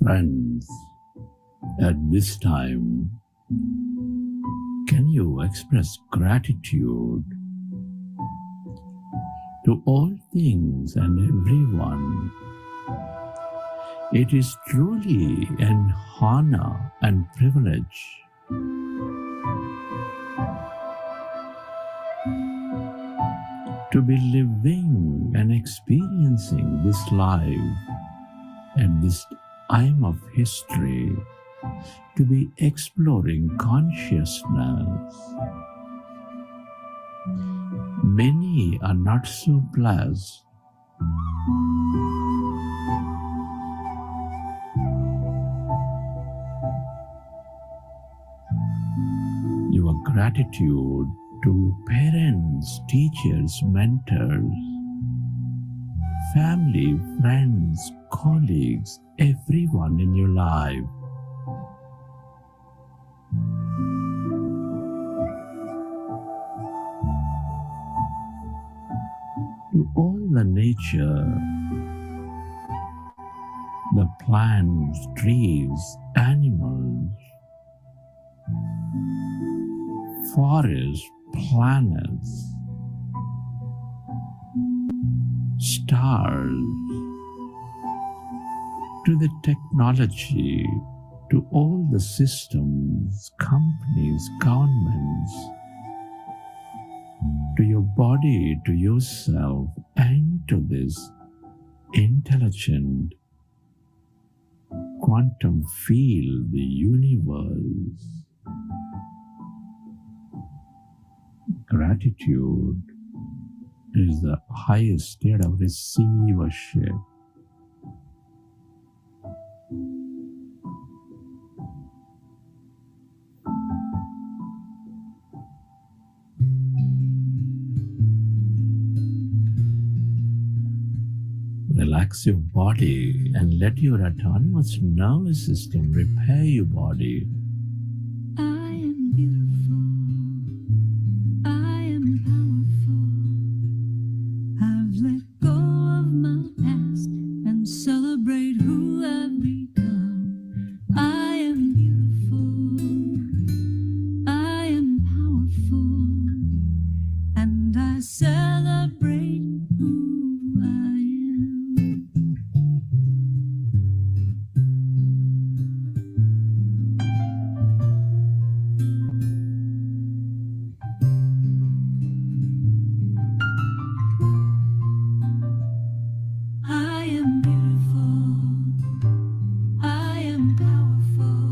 Friends, at this time, can you express gratitude to all things and everyone? It is truly an honor and privilege to be living and experiencing this life at this time of history, to be exploring consciousness. Many are not so blessed. Your gratitude to parents, teachers, mentors, family, friends, colleagues, everyone in your life. To all the nature, the plants, trees, animals, forests, planets, stars, to the technology, to all the systems, companies, governments, to your body, to yourself, and to this intelligent quantum field, the universe. Gratitude is the highest state of receivership. Relax your body and let your autonomous nervous system repair your body. I am beautiful. I am powerful. I've let go of my past and celebrate who I've become. I am beautiful. I am powerful. And I celebrate who I am. I am beautiful. I am powerful.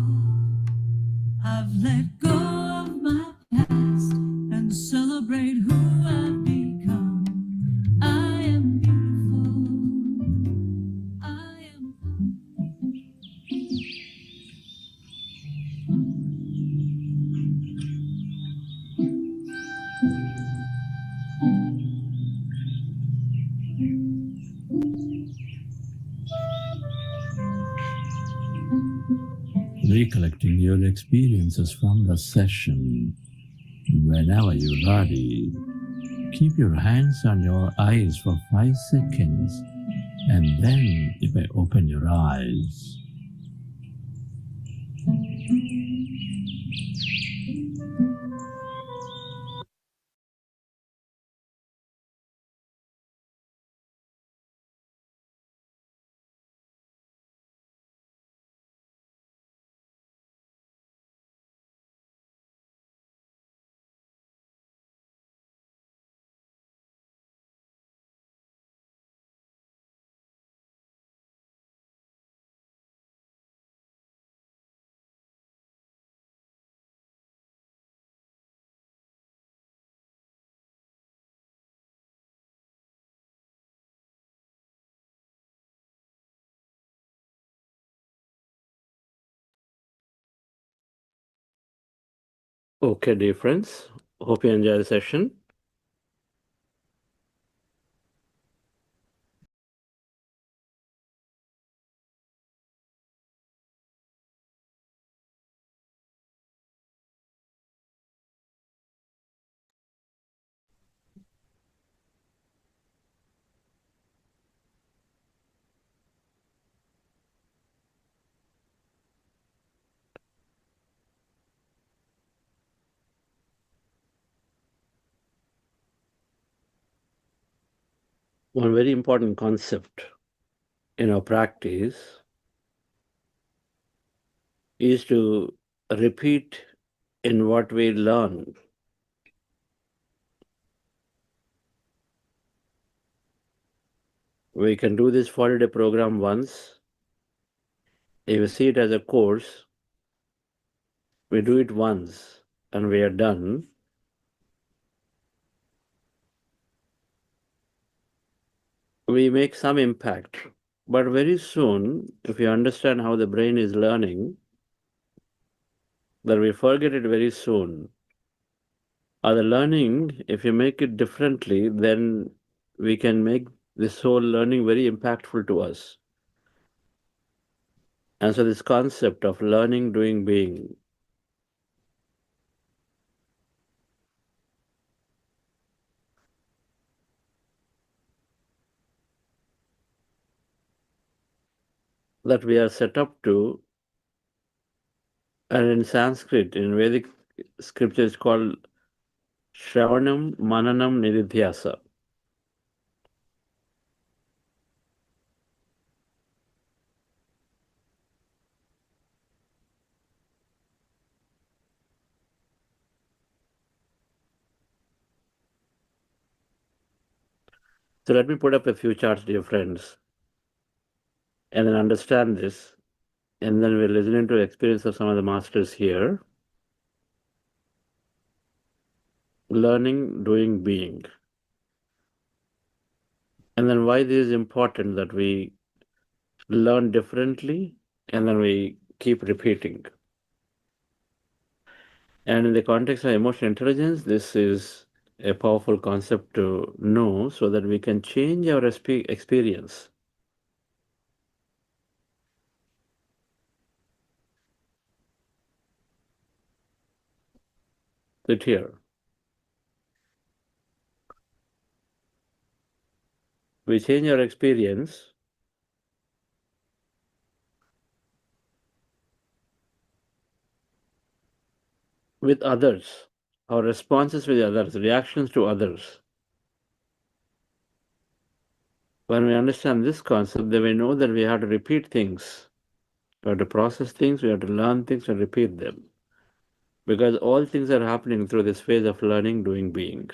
I've let go of my past and celebrate who I've become. I am beautiful. I am Recollecting your experiences from the session. Whenever you're ready, keep your hands on your eyes for 5 seconds, and then you may open your eyes. Okay, dear friends, hope you enjoy the session. One very important concept in our practice is to repeat in what we learn. We can do this 40-day program once. If you see it as a course, we do it once and we are done. We make some impact, but very soon, if you understand how the brain is learning, that we forget it very soon. Or the learning, if you make it differently, then we can make this whole learning very impactful to us. And so this concept of learning, doing, being, that we are set up to, and in Sanskrit, in Vedic scripture, it's called Shravanam, Mananam, Nididhyasa. So let me put up a few charts, dear friends, and then understand this. And then we're listening to the experience of some of the masters here. Learning, doing, being. And then why this is important that we learn differently and then we keep repeating. And in the context of emotional intelligence, this is a powerful concept to know so that we can change our experience. Sit here. We change our experience with others, our responses with others, reactions to others. When we understand this concept, then we know that we have to repeat things. We have to process things, we have to learn things and repeat them. Because all things are happening through this phase of learning, doing, being.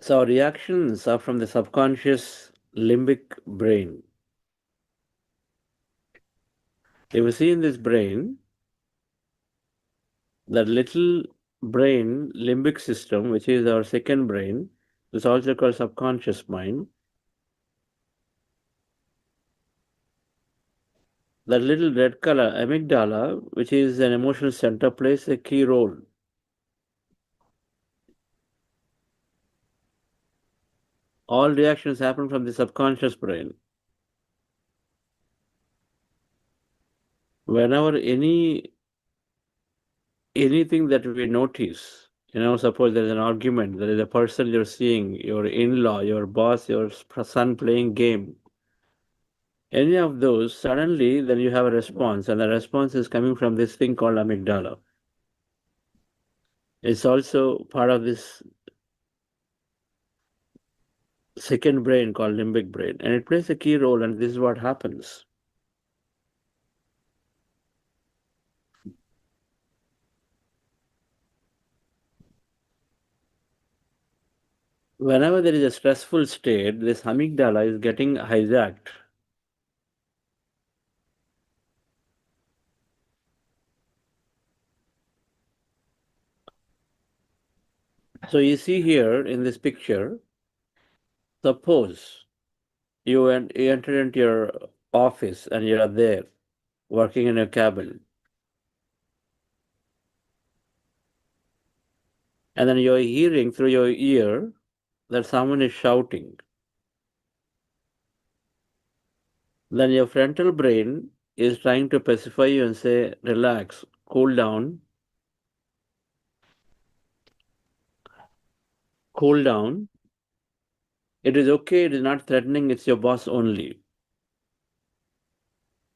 So our reactions are from the subconscious limbic brain. If you see in this brain, that little brain limbic system, which is our second brain, is also called subconscious mind. That little red color amygdala, which is an emotional center, plays a key role. All reactions happen from the subconscious brain. Whenever anything that we notice, suppose there's an argument, there is a person you're seeing, your in-law, your boss, your son playing game, any of those, suddenly then you have a response, and the response is coming from this thing called amygdala. It's also part of this second brain called limbic brain, and it plays a key role, and this is what happens. Whenever there is a stressful state, this amygdala is getting hijacked. So you see here in this picture, suppose you enter into your office and you are there working in a cabin. And then you're hearing through your ear that someone is shouting. Then your frontal brain is trying to pacify you and say, relax, cool down. Cool down. It is okay, it is not threatening, it's your boss only.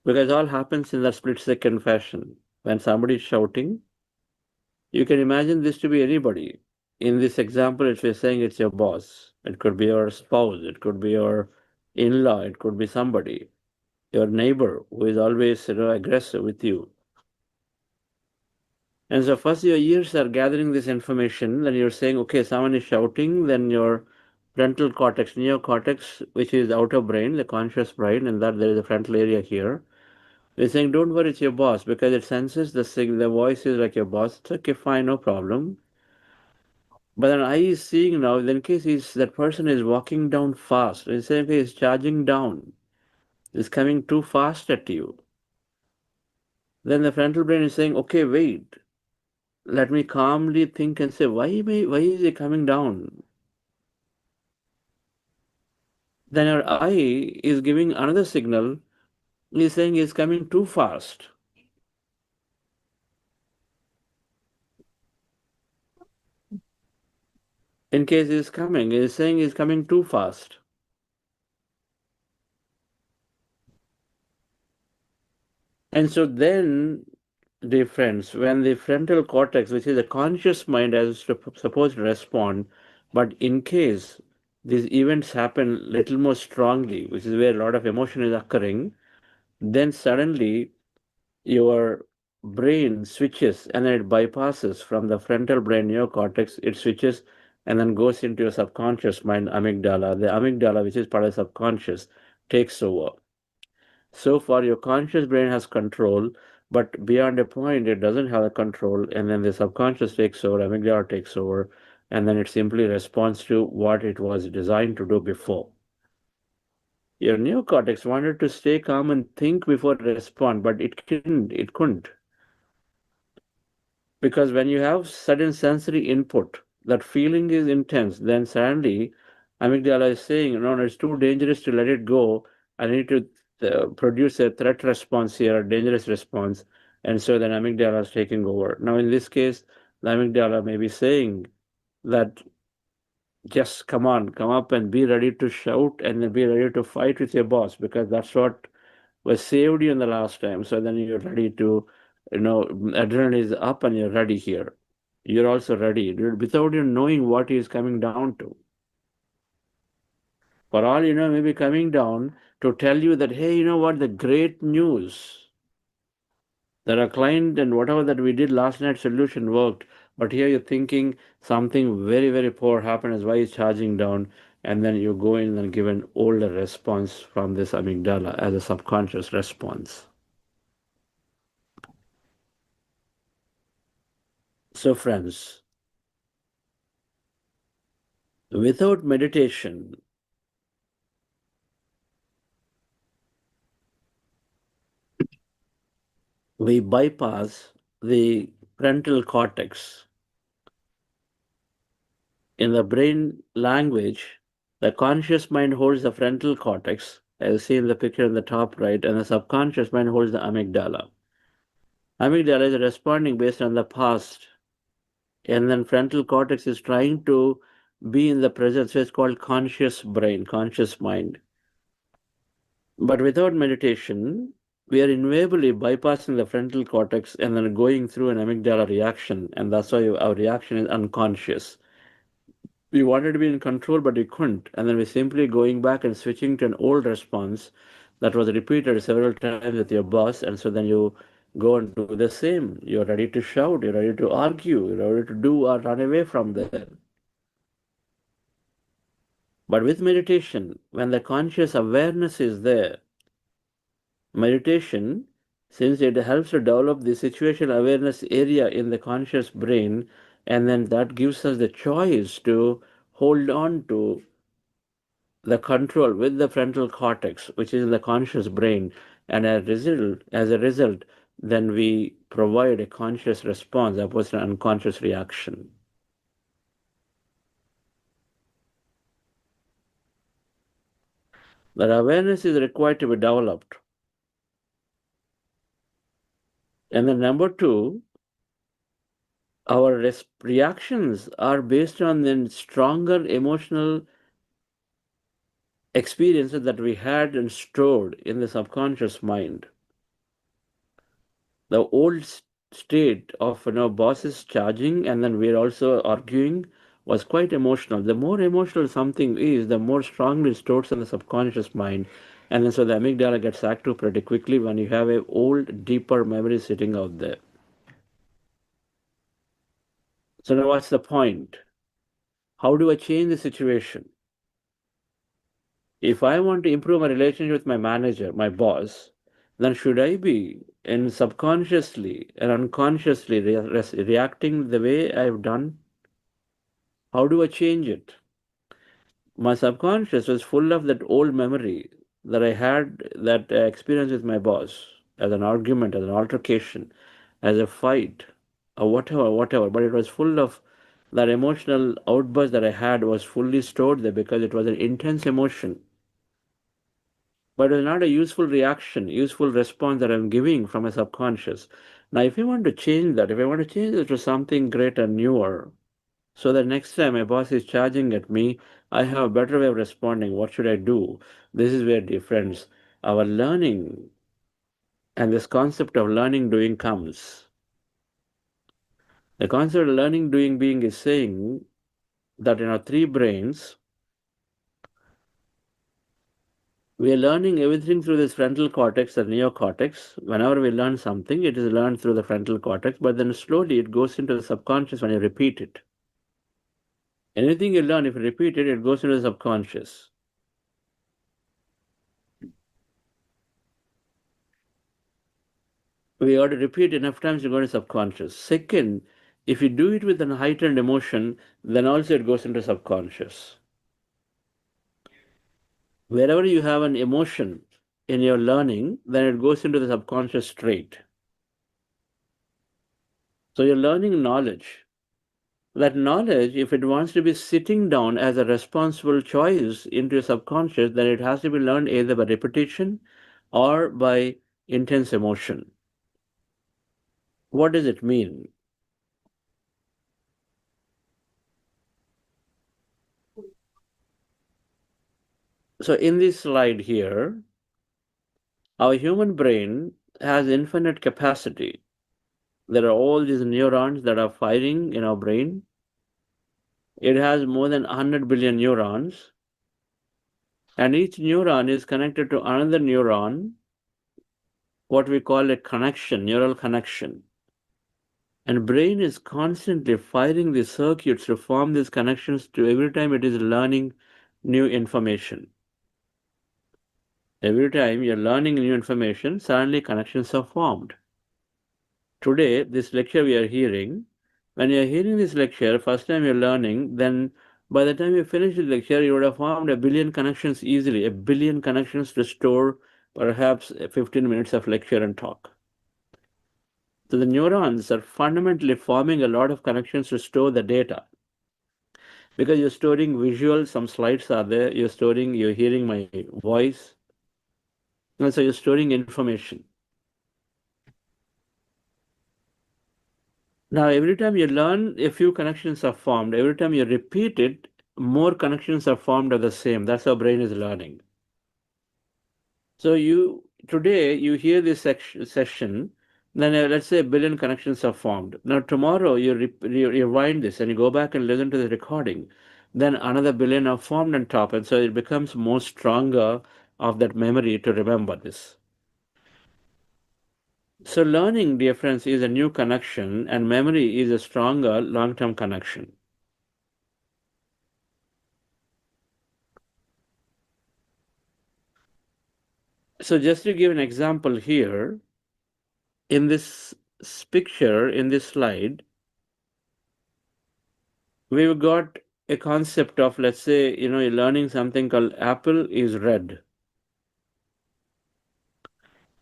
Because all happens in that split-second fashion. When somebody is shouting, you can imagine this to be anybody. In this example, if you're saying it's your boss, it could be your spouse, it could be your in-law, it could be somebody, your neighbor who is always aggressive with you. And so first your ears are gathering this information, then you're saying, okay, someone is shouting, then your frontal cortex, neocortex, which is the outer brain, the conscious brain, and that there is a frontal area here. We're saying, don't worry, it's your boss, because it senses the voice is like your boss. It's okay, fine, no problem. But then I is seeing now, in case that person is walking down fast, it's saying, okay, he's charging down. It's coming too fast at you. Then the frontal brain is saying, okay, wait. Let me calmly think and say, why is he coming down? Then our eye is giving another signal. He's saying he's coming too fast. In case he's saying he's coming too fast. And so then, dear friends, when the frontal cortex, which is the conscious mind, is supposed to respond, but in case these events happen little more strongly, which is where a lot of emotion is occurring, then suddenly your brain switches and then it bypasses from the frontal brain neocortex, it switches and then goes into your subconscious mind, amygdala. The amygdala, which is part of the subconscious, takes over. So far, your conscious brain has control, but beyond a point, it doesn't have the control, and then the subconscious takes over, amygdala takes over, and then it simply responds to what it was designed to do before. Your neocortex wanted to stay calm and think before it respond, but it couldn't. Because when you have sudden sensory input, that feeling is intense, then suddenly amygdala is saying, no, it's too dangerous to let it go. I need to produce a threat response here, a dangerous response. And so then amygdala is taking over. Now, in this case, the amygdala may be saying that just come up and be ready to shout and then be ready to fight with your boss, because that's what was saved you in the last time. So then you're ready to, adrenaline is up and you're ready here. You're also ready without you knowing what is coming down to. For all you know, maybe coming down to tell you that, hey, you know what, the great news that our client and whatever that we did last night solution worked. But here you're thinking something very, very poor happened, is why it's charging down. And then you go in and give an older response from this amygdala as a subconscious response. So friends, without meditation, we bypass the frontal cortex. In the brain language, the conscious mind holds the frontal cortex, as you see in the picture in the top right, and the subconscious mind holds the amygdala. Amygdala is responding based on the past, and then frontal cortex is trying to be in the present, so it's called conscious brain, conscious mind. But without meditation, we are invariably bypassing the frontal cortex and then going through an amygdala reaction, and that's why our reaction is unconscious. We wanted to be in control, but we couldn't, and then we're simply going back and switching to an old response that was repeated several times with your boss, and so then you go and do the same. You're ready to shout, you're ready to argue, you're ready to do or run away from there. But with meditation, when the conscious awareness is there, meditation, since it helps to develop the situational awareness area in the conscious brain, and then that gives us the choice to hold on to the control with the frontal cortex, which is in the conscious brain, and as a result, then we provide a conscious response opposed to an unconscious reaction. That awareness is required to be developed. And then number two, our reactions are based on the stronger emotional experiences that we had and stored in the subconscious mind. The old state of bosses charging and then we're also arguing was quite emotional. The more emotional something is, the more strongly it stores in the subconscious mind. And then so the amygdala gets active pretty quickly when you have a old, deeper memory sitting out there. So now what's the point? How do I change the situation? If I want to improve my relationship with my manager, my boss, then should I be subconsciously and unconsciously reacting the way I've done? How do I change it? My subconscious was full of that old memory that I had, that experience with my boss, as an argument, as an altercation, as a fight, or whatever. But it was full of that emotional outburst that I had was fully stored there because it was an intense emotion. But it was not a useful reaction, useful response that I'm giving from my subconscious. Now, if I want to change that, if I want to change it to something greater, newer, so that next time my boss is charging at me, I have a better way of responding. What should I do? This is where, dear friends, our learning and this concept of learning doing comes. The concept of learning doing being is saying that in our three brains, We are learning everything through this frontal cortex and neocortex. Whenever we learn something, it is learned through the frontal cortex, but then slowly it goes into the subconscious when you repeat it. Anything you learn, if you repeat it, it goes into the subconscious. We ought to repeat enough times to go into subconscious. Second, if you do it with a heightened emotion, then also it goes into subconscious. Wherever you have an emotion in your learning, then it goes into the subconscious straight. So you're learning knowledge. That knowledge, if it wants to be sitting down as a responsible choice into your subconscious, then it has to be learned either by repetition or by intense emotion. What does it mean? So in this slide here, our human brain has infinite capacity. There are all these neurons that are firing in our brain. It has more than 100 billion neurons. And each neuron is connected to another neuron, what we call a connection, neural connection. And brain is constantly firing these circuits to form these connections to every time it is learning new information. Every time you're learning new information, suddenly connections are formed. Today, this lecture we are hearing, when you're hearing this lecture, first time you're learning, then by the time you finish the lecture, you would have formed a billion connections easily, a billion connections to store perhaps 15 minutes of lecture and talk. So the neurons are fundamentally forming a lot of connections to store the data. Because you're storing visuals, some slides are there, you're hearing my voice, and so you're storing information. Now, every time you learn, a few connections are formed. Every time you repeat it, more connections are formed of the same. That's how brain is learning. So today you hear this session, then let's say a billion connections are formed. Now tomorrow you rewind this and you go back and listen to the recording. Then another billion are formed on top, and so it becomes more stronger of that memory to remember this. So learning, dear friends, is a new connection, and memory is a stronger long-term connection. So just to give an example here, in this picture, in this slide, we've got a concept of, let's say, you're learning something called apple is red.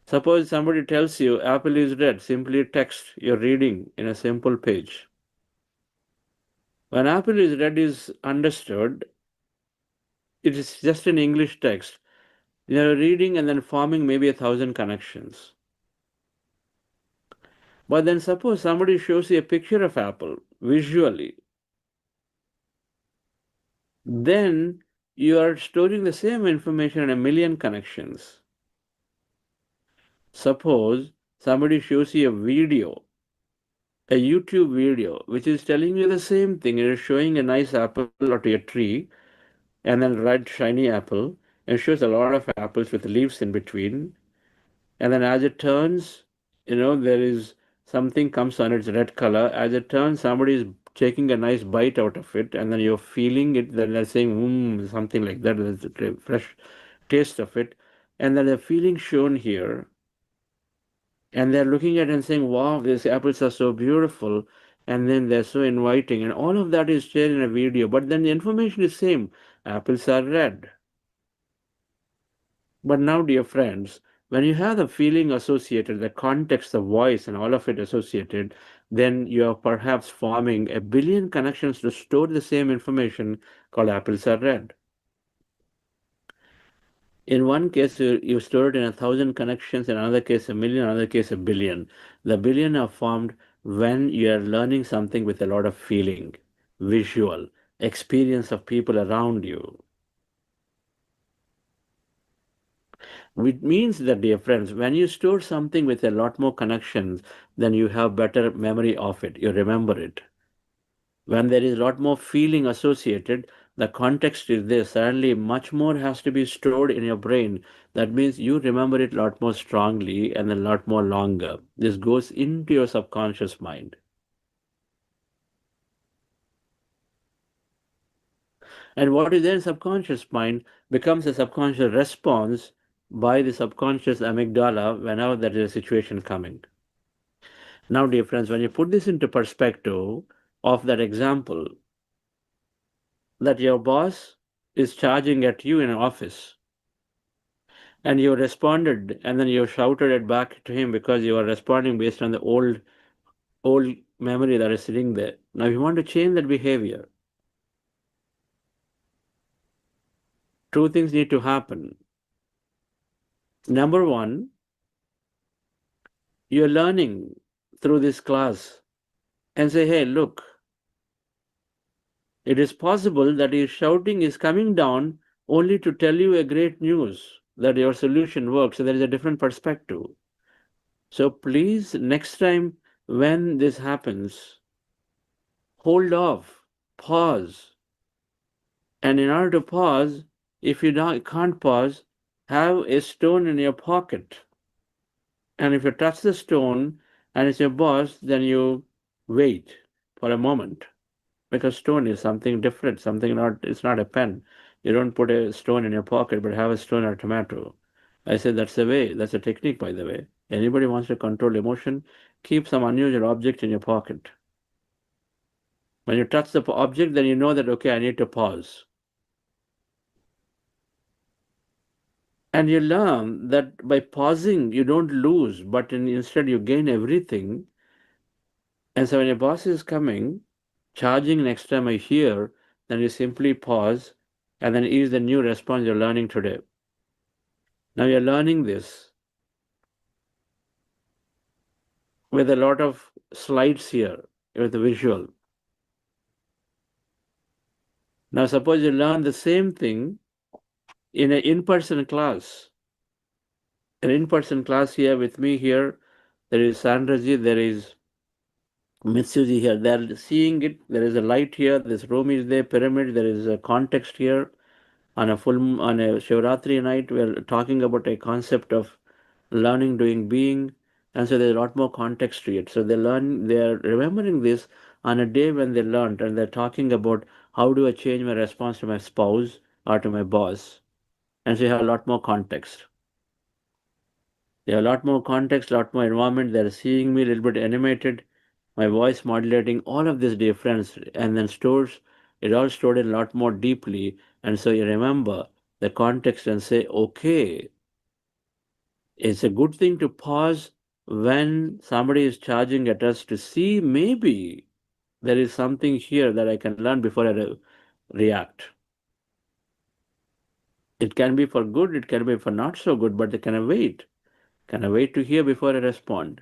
Suppose somebody tells you apple is red, simply text you're reading in a simple page. When apple is red is understood, it is just an English text. You're reading and then forming maybe 1,000 connections. But then suppose somebody shows you a picture of apple visually, then you are storing the same information in a million connections. Suppose somebody shows you a video, a YouTube video, which is telling you the same thing. It is showing a nice apple or to a tree, and then red shiny apple, and shows a lot of apples with leaves in between. And then as it turns, there is something comes on its red color. As it turns, somebody is taking a nice bite out of it, and then you're feeling it, then they're saying, something like that. There's a fresh taste of it. And then the feeling shown here, and they're looking at it and saying, wow, these apples are so beautiful, and then they're so inviting, and all of that is shared in a video, but then the information is same. Apples are red. But now, dear friends, when you have the feeling associated, the context, the voice, and all of it associated, then you are perhaps forming a billion connections to store the same information called apples are red. In one case, you store it in 1,000 connections, in another case, 1,000,000, another case, 1,000,000,000. The billion are formed when you are learning something with a lot of feeling, visual, experience of people around you. Which means that, dear friends, when you store something with a lot more connections, then you have better memory of it. You remember it. When there is a lot more feeling associated, the context is there, suddenly much more has to be stored in your brain. That means you remember it a lot more strongly and a lot more longer. This goes into your subconscious mind. And what is there in subconscious mind becomes a subconscious response by the subconscious amygdala whenever there is a situation coming. Now, dear friends, when you put this into perspective of that example, that your boss is charging at you in an office, and you responded, and then you shouted it back to him because you are responding based on the old memory that is sitting there. Now, if you want to change that behavior, two things need to happen. Number one, you're learning through this class and say, hey, look, it is possible that his shouting is coming down only to tell you a great news that your solution works. So there is a different perspective. So please, next time when this happens, hold off, pause. And in order to pause, if you can't pause, have a stone in your pocket. And if you touch the stone and it's your boss, then you wait for a moment. Because stone is something different, it's not a pen. You don't put a stone in your pocket, but have a stone or a tomato. I said that's the way, that's a technique, by the way. Anybody wants to control emotion, keep some unusual object in your pocket. When you touch the object, then you know that, okay, I need to pause. And you learn that by pausing, you don't lose, but instead you gain everything. And so when your boss is coming, charging next time I hear, then you simply pause and then use the new response you're learning today. Now you're learning this with a lot of slides here, with the visual. Now suppose you learn the same thing in an in-person class. An in-person class here with me here, there is Sandraji, there is Mitsuji here. They're seeing it. There is a light here. This room is there, pyramid. There is a context here. On a Shivratri night, we're talking about a concept of learning, doing, being. And so there's a lot more context to it. So they're remembering this on a day when they learned, and they're talking about how do I change my response to my spouse or to my boss. And so you have a lot more context. They have a lot more context, a lot more environment. They're seeing me a little bit animated, my voice modulating, all of this difference, and then it all stored in a lot more deeply. And so you remember the context and say, okay, it's a good thing to pause when somebody is charging at us to see maybe there is something here that I can learn before I react. It can be for good, it can be for not so good, but can I wait? Can I wait to hear before I respond?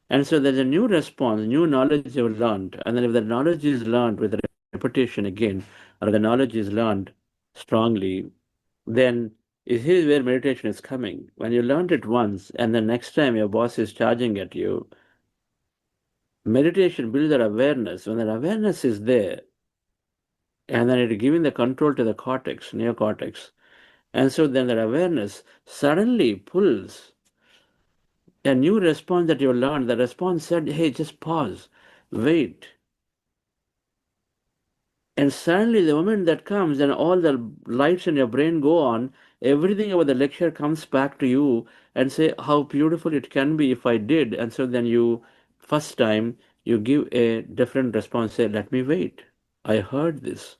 And so there's a new response, new knowledge you've learned. And then if the knowledge is learned with repetition again, or the knowledge is learned strongly, then here's where meditation is coming. When you learned it once, and the next time your boss is charging at you, meditation builds that awareness. When that awareness is there, and then it giving the control to the cortex, neocortex. And so then that awareness suddenly pulls a new response that you learned. The response said, hey, just pause, wait. And suddenly the moment that comes and all the lights in your brain go on, everything about the lecture comes back to you and say how beautiful it can be if I did. And so then first time, you give a different response, say, let me wait. I heard this.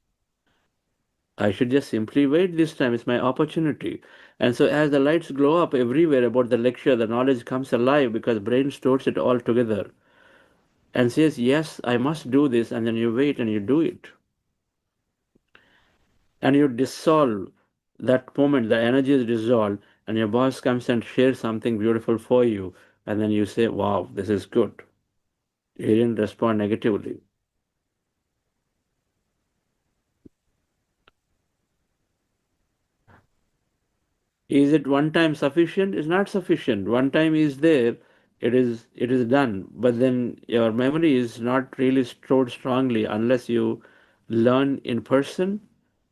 I should just simply wait this time. It's my opportunity. And so as the lights glow up everywhere about the lecture, the knowledge comes alive because brain stores it all together and says, yes, I must do this. And then you wait and you do it. And you dissolve that moment, the energy is dissolved, and your boss comes and shares something beautiful for you. And then you say, wow, this is good. He didn't respond negatively. Is it one time sufficient? It's not sufficient. One time is there, it is done. But then your memory is not really stored strongly unless you learn in person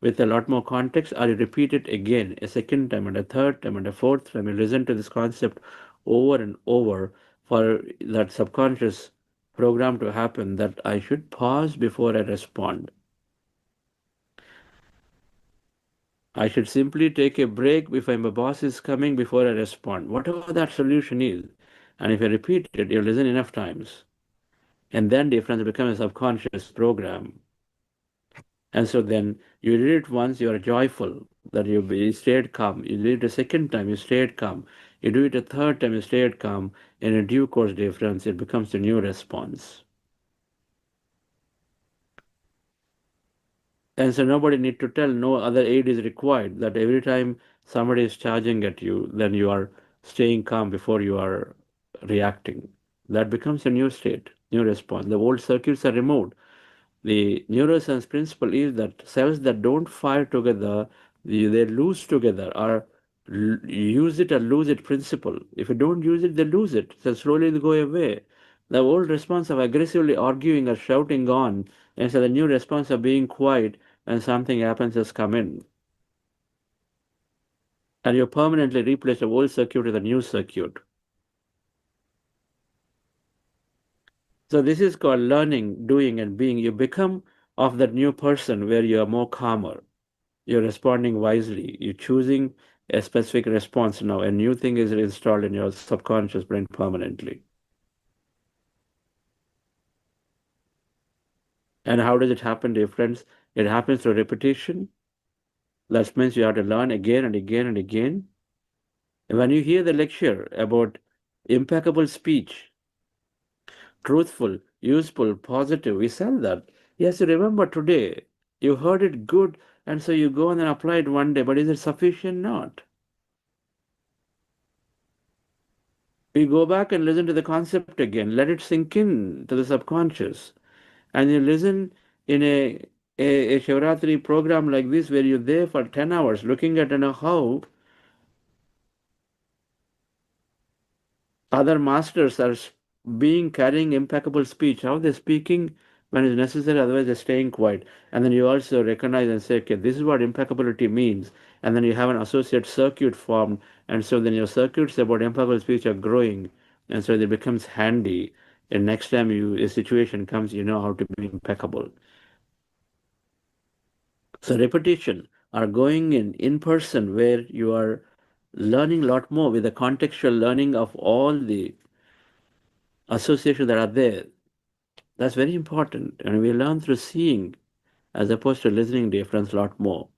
with a lot more context, or you repeat it again, a second time and a third time and a fourth time. You listen to this concept over and over for that subconscious program to happen, that I should pause before I respond. I should simply take a break if my boss is coming before I respond, whatever that solution is. And if you repeat it, you listen enough times. And then difference becomes a subconscious program. And so then you did it once, you are joyful that you stayed calm. You did it a second time, you stayed calm. You do it a third time, you stayed calm. In a due course difference, it becomes a new response. And so nobody need to tell, no other aid is required, that every time somebody is charging at you, then you are staying calm before you are reacting. That becomes a new state, new response. The old circuits are removed. The neuroscience principle is that cells that don't fire together, they lose together, or use it or lose it principle. If you don't use it, they lose it. So slowly they go away. The old response of aggressively arguing or shouting on, and so the new response of being quiet when something happens has come in. And you permanently replace the old circuit with a new circuit. So this is called learning, doing, and being. You become of that new person where you are more calmer. You're responding wisely. You're choosing a specific response now. A new thing is installed in your subconscious brain permanently. And how does it happen, dear friends? It happens through repetition. That means you have to learn again and again and again. And when you hear the lecture about impeccable speech, truthful, useful, positive, we said that. Yes, you remember today, you heard it good, and so you go and then apply it one day, but is it sufficient? Not. We go back and listen to the concept again, let it sink in to the subconscious. And you listen in a Shivratri program like this, where you're there for 10 hours looking at how other masters are carrying impeccable speech, how they're speaking when it's necessary, otherwise they're staying quiet. And then you also recognize and say, okay, this is what impeccability means. And then you have an associate circuit formed. And so then your circuits about impeccable speech are growing. And so it becomes handy. And next time a situation comes, you know how to be impeccable. So repetition or going in person, where you are learning a lot more with the contextual learning of all the associations that are there. That's very important. And we learn through seeing as opposed to listening difference a lot more.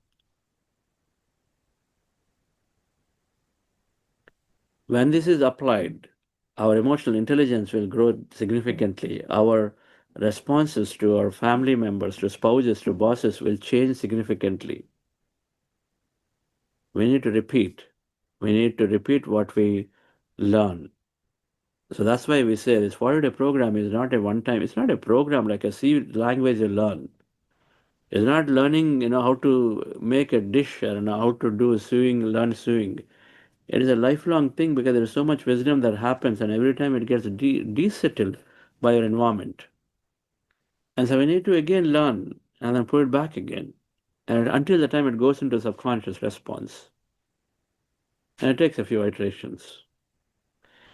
When this is applied, our emotional intelligence will grow significantly. Our responses to our family members, to spouses, to bosses will change significantly. We need to repeat. We need to repeat what we learn. So that's why we say this 40-day program is not a one-time, it's not a program like a C language you learn. It's not learning, how to make a dish or how to do sewing, learn sewing. It is a lifelong thing because there is so much wisdom that happens, and every time it gets desettled by your environment. And so we need to again learn and then put it back again. And until the time it goes into subconscious response. And it takes a few iterations.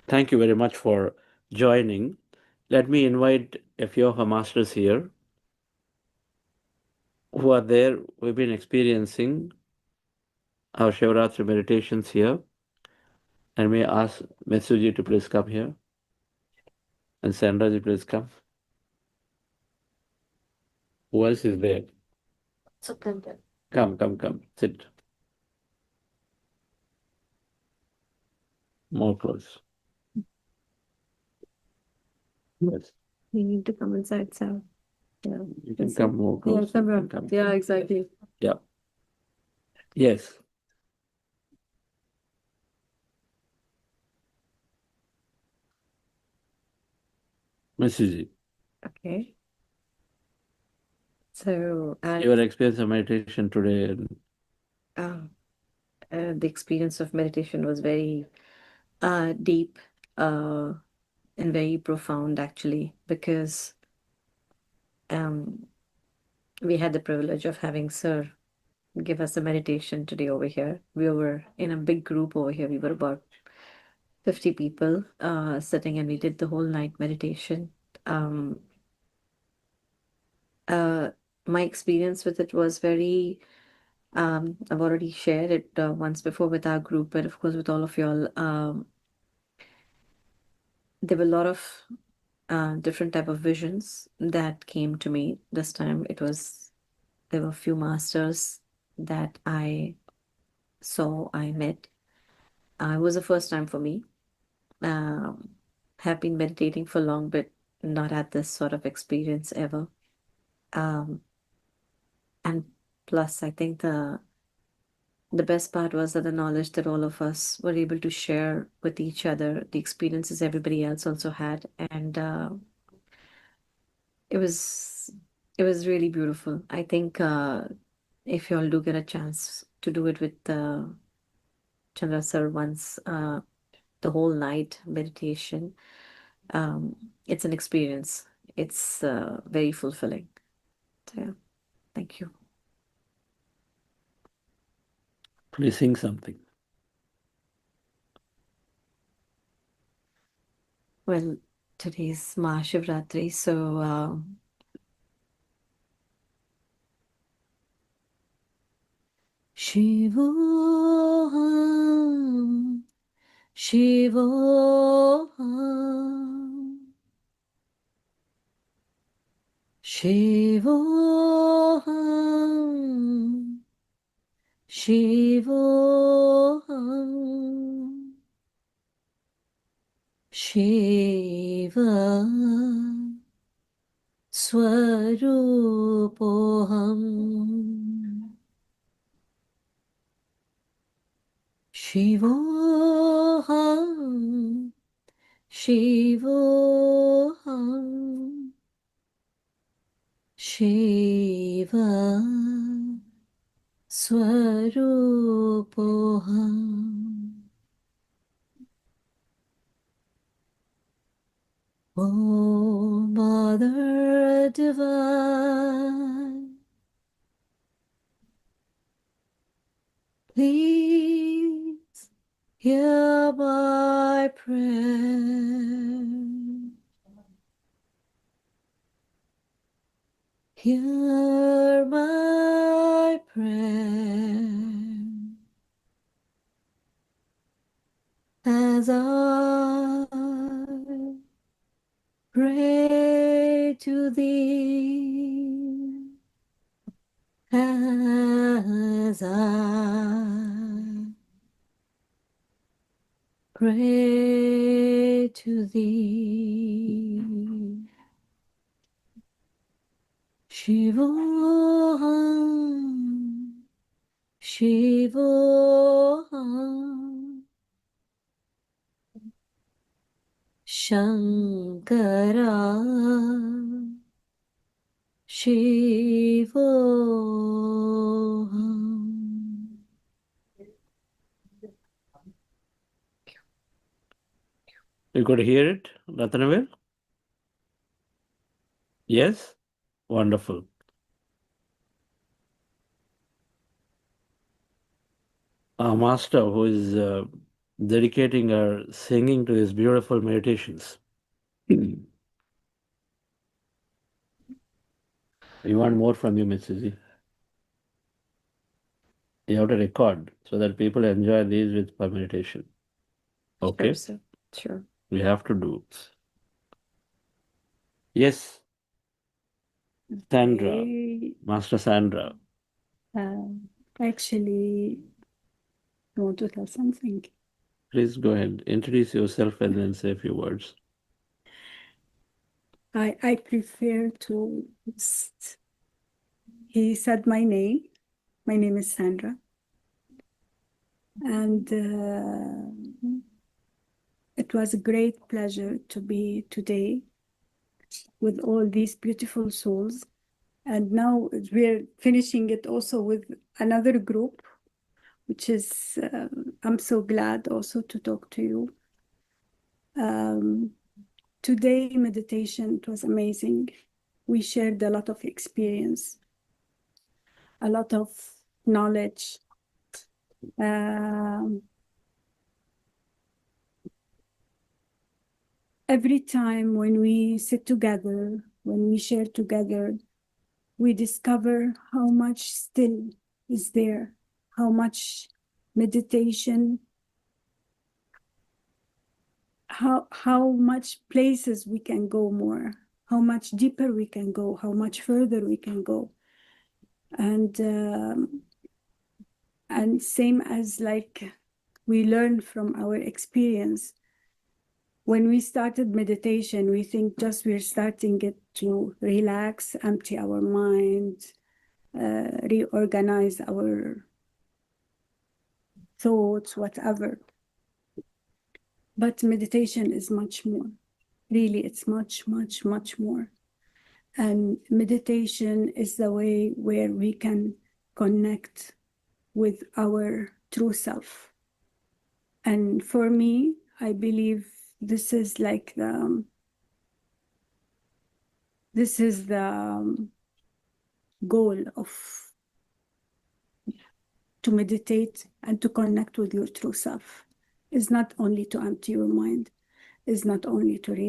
Thank you very much for joining. Let me invite a few of our masters here who are there. We've been experiencing our Shivratri meditations here. And may I ask Metsuji to please come here. And Sandraji, please come. Who else is there? Come. Sit. More close. Yes. You need to come inside, so yeah. You can come more close. Yeah, exactly. Yeah. Yes. Mrs. Okay. So, Your experience of meditation today. The experience of meditation was very deep and very profound, actually, because we had the privilege of having Sir give us a meditation today over here. We were in a big group over here. We were about 50 people sitting, and we did the whole night meditation. My experience with it was very, I've already shared it once before with our group, but of course with all of y'all, there were a lot of different type of visions that came to me this time. There were a few masters that I saw, I met. It was the first time for me. Have been meditating for long, but not had this sort of experience ever. And plus, I think the best part was that the knowledge that all of us were able to share with each other, the experiences everybody else also had, and it was really beautiful. I think if you all do get a chance to do it with Chandra sir once, the whole night meditation, it's an experience. It's very fulfilling. So, yeah, thank you. Please sing something. Well, today's Mahashivratri, so Shivoham, Shivoham, Shivoham, Shivoham, Shiva Swarupoham, Shivoham, Shivoham, Shiva Swarupoham. O Mother Divine, please hear my prayer. Hear my prayer as I pray to thee, as I pray to thee. Shivoham, Shivoham, Shankara, Shivoham. You could hear it, Ratanavel? Yes? Wonderful. Our master who is dedicating our singing to his beautiful meditations. We want more from you, Miss Suzy. You have to record so that people enjoy these with meditation. Okay? Sure, sir. Sure. We have to do. Yes. Sandra, Master Sandra. Actually, I want to tell something. Please go ahead. Introduce yourself and then say a few words. I prefer to. He said my name. My name is Sandra. And it was a great pleasure to be today with all these beautiful souls. And now we're finishing it also with another group, which is, I'm so glad also to talk to you. Today, meditation, it was amazing. We shared a lot of experience, a lot of knowledge. Every time when we sit together, when we share together, we discover how much still is there, how much meditation, how much places we can go more, how much deeper we can go, how much further we can go. And same as like we learn from our experience. When we started meditation, we think just we're starting it to relax, empty our mind, reorganize our thoughts, whatever. But meditation is much more. Really, it's much, much, much more. And meditation is the way where we can connect with our true self. And for me, I believe this is like the goal to meditate and to connect with your true self. Is not only to empty your mind, is not only to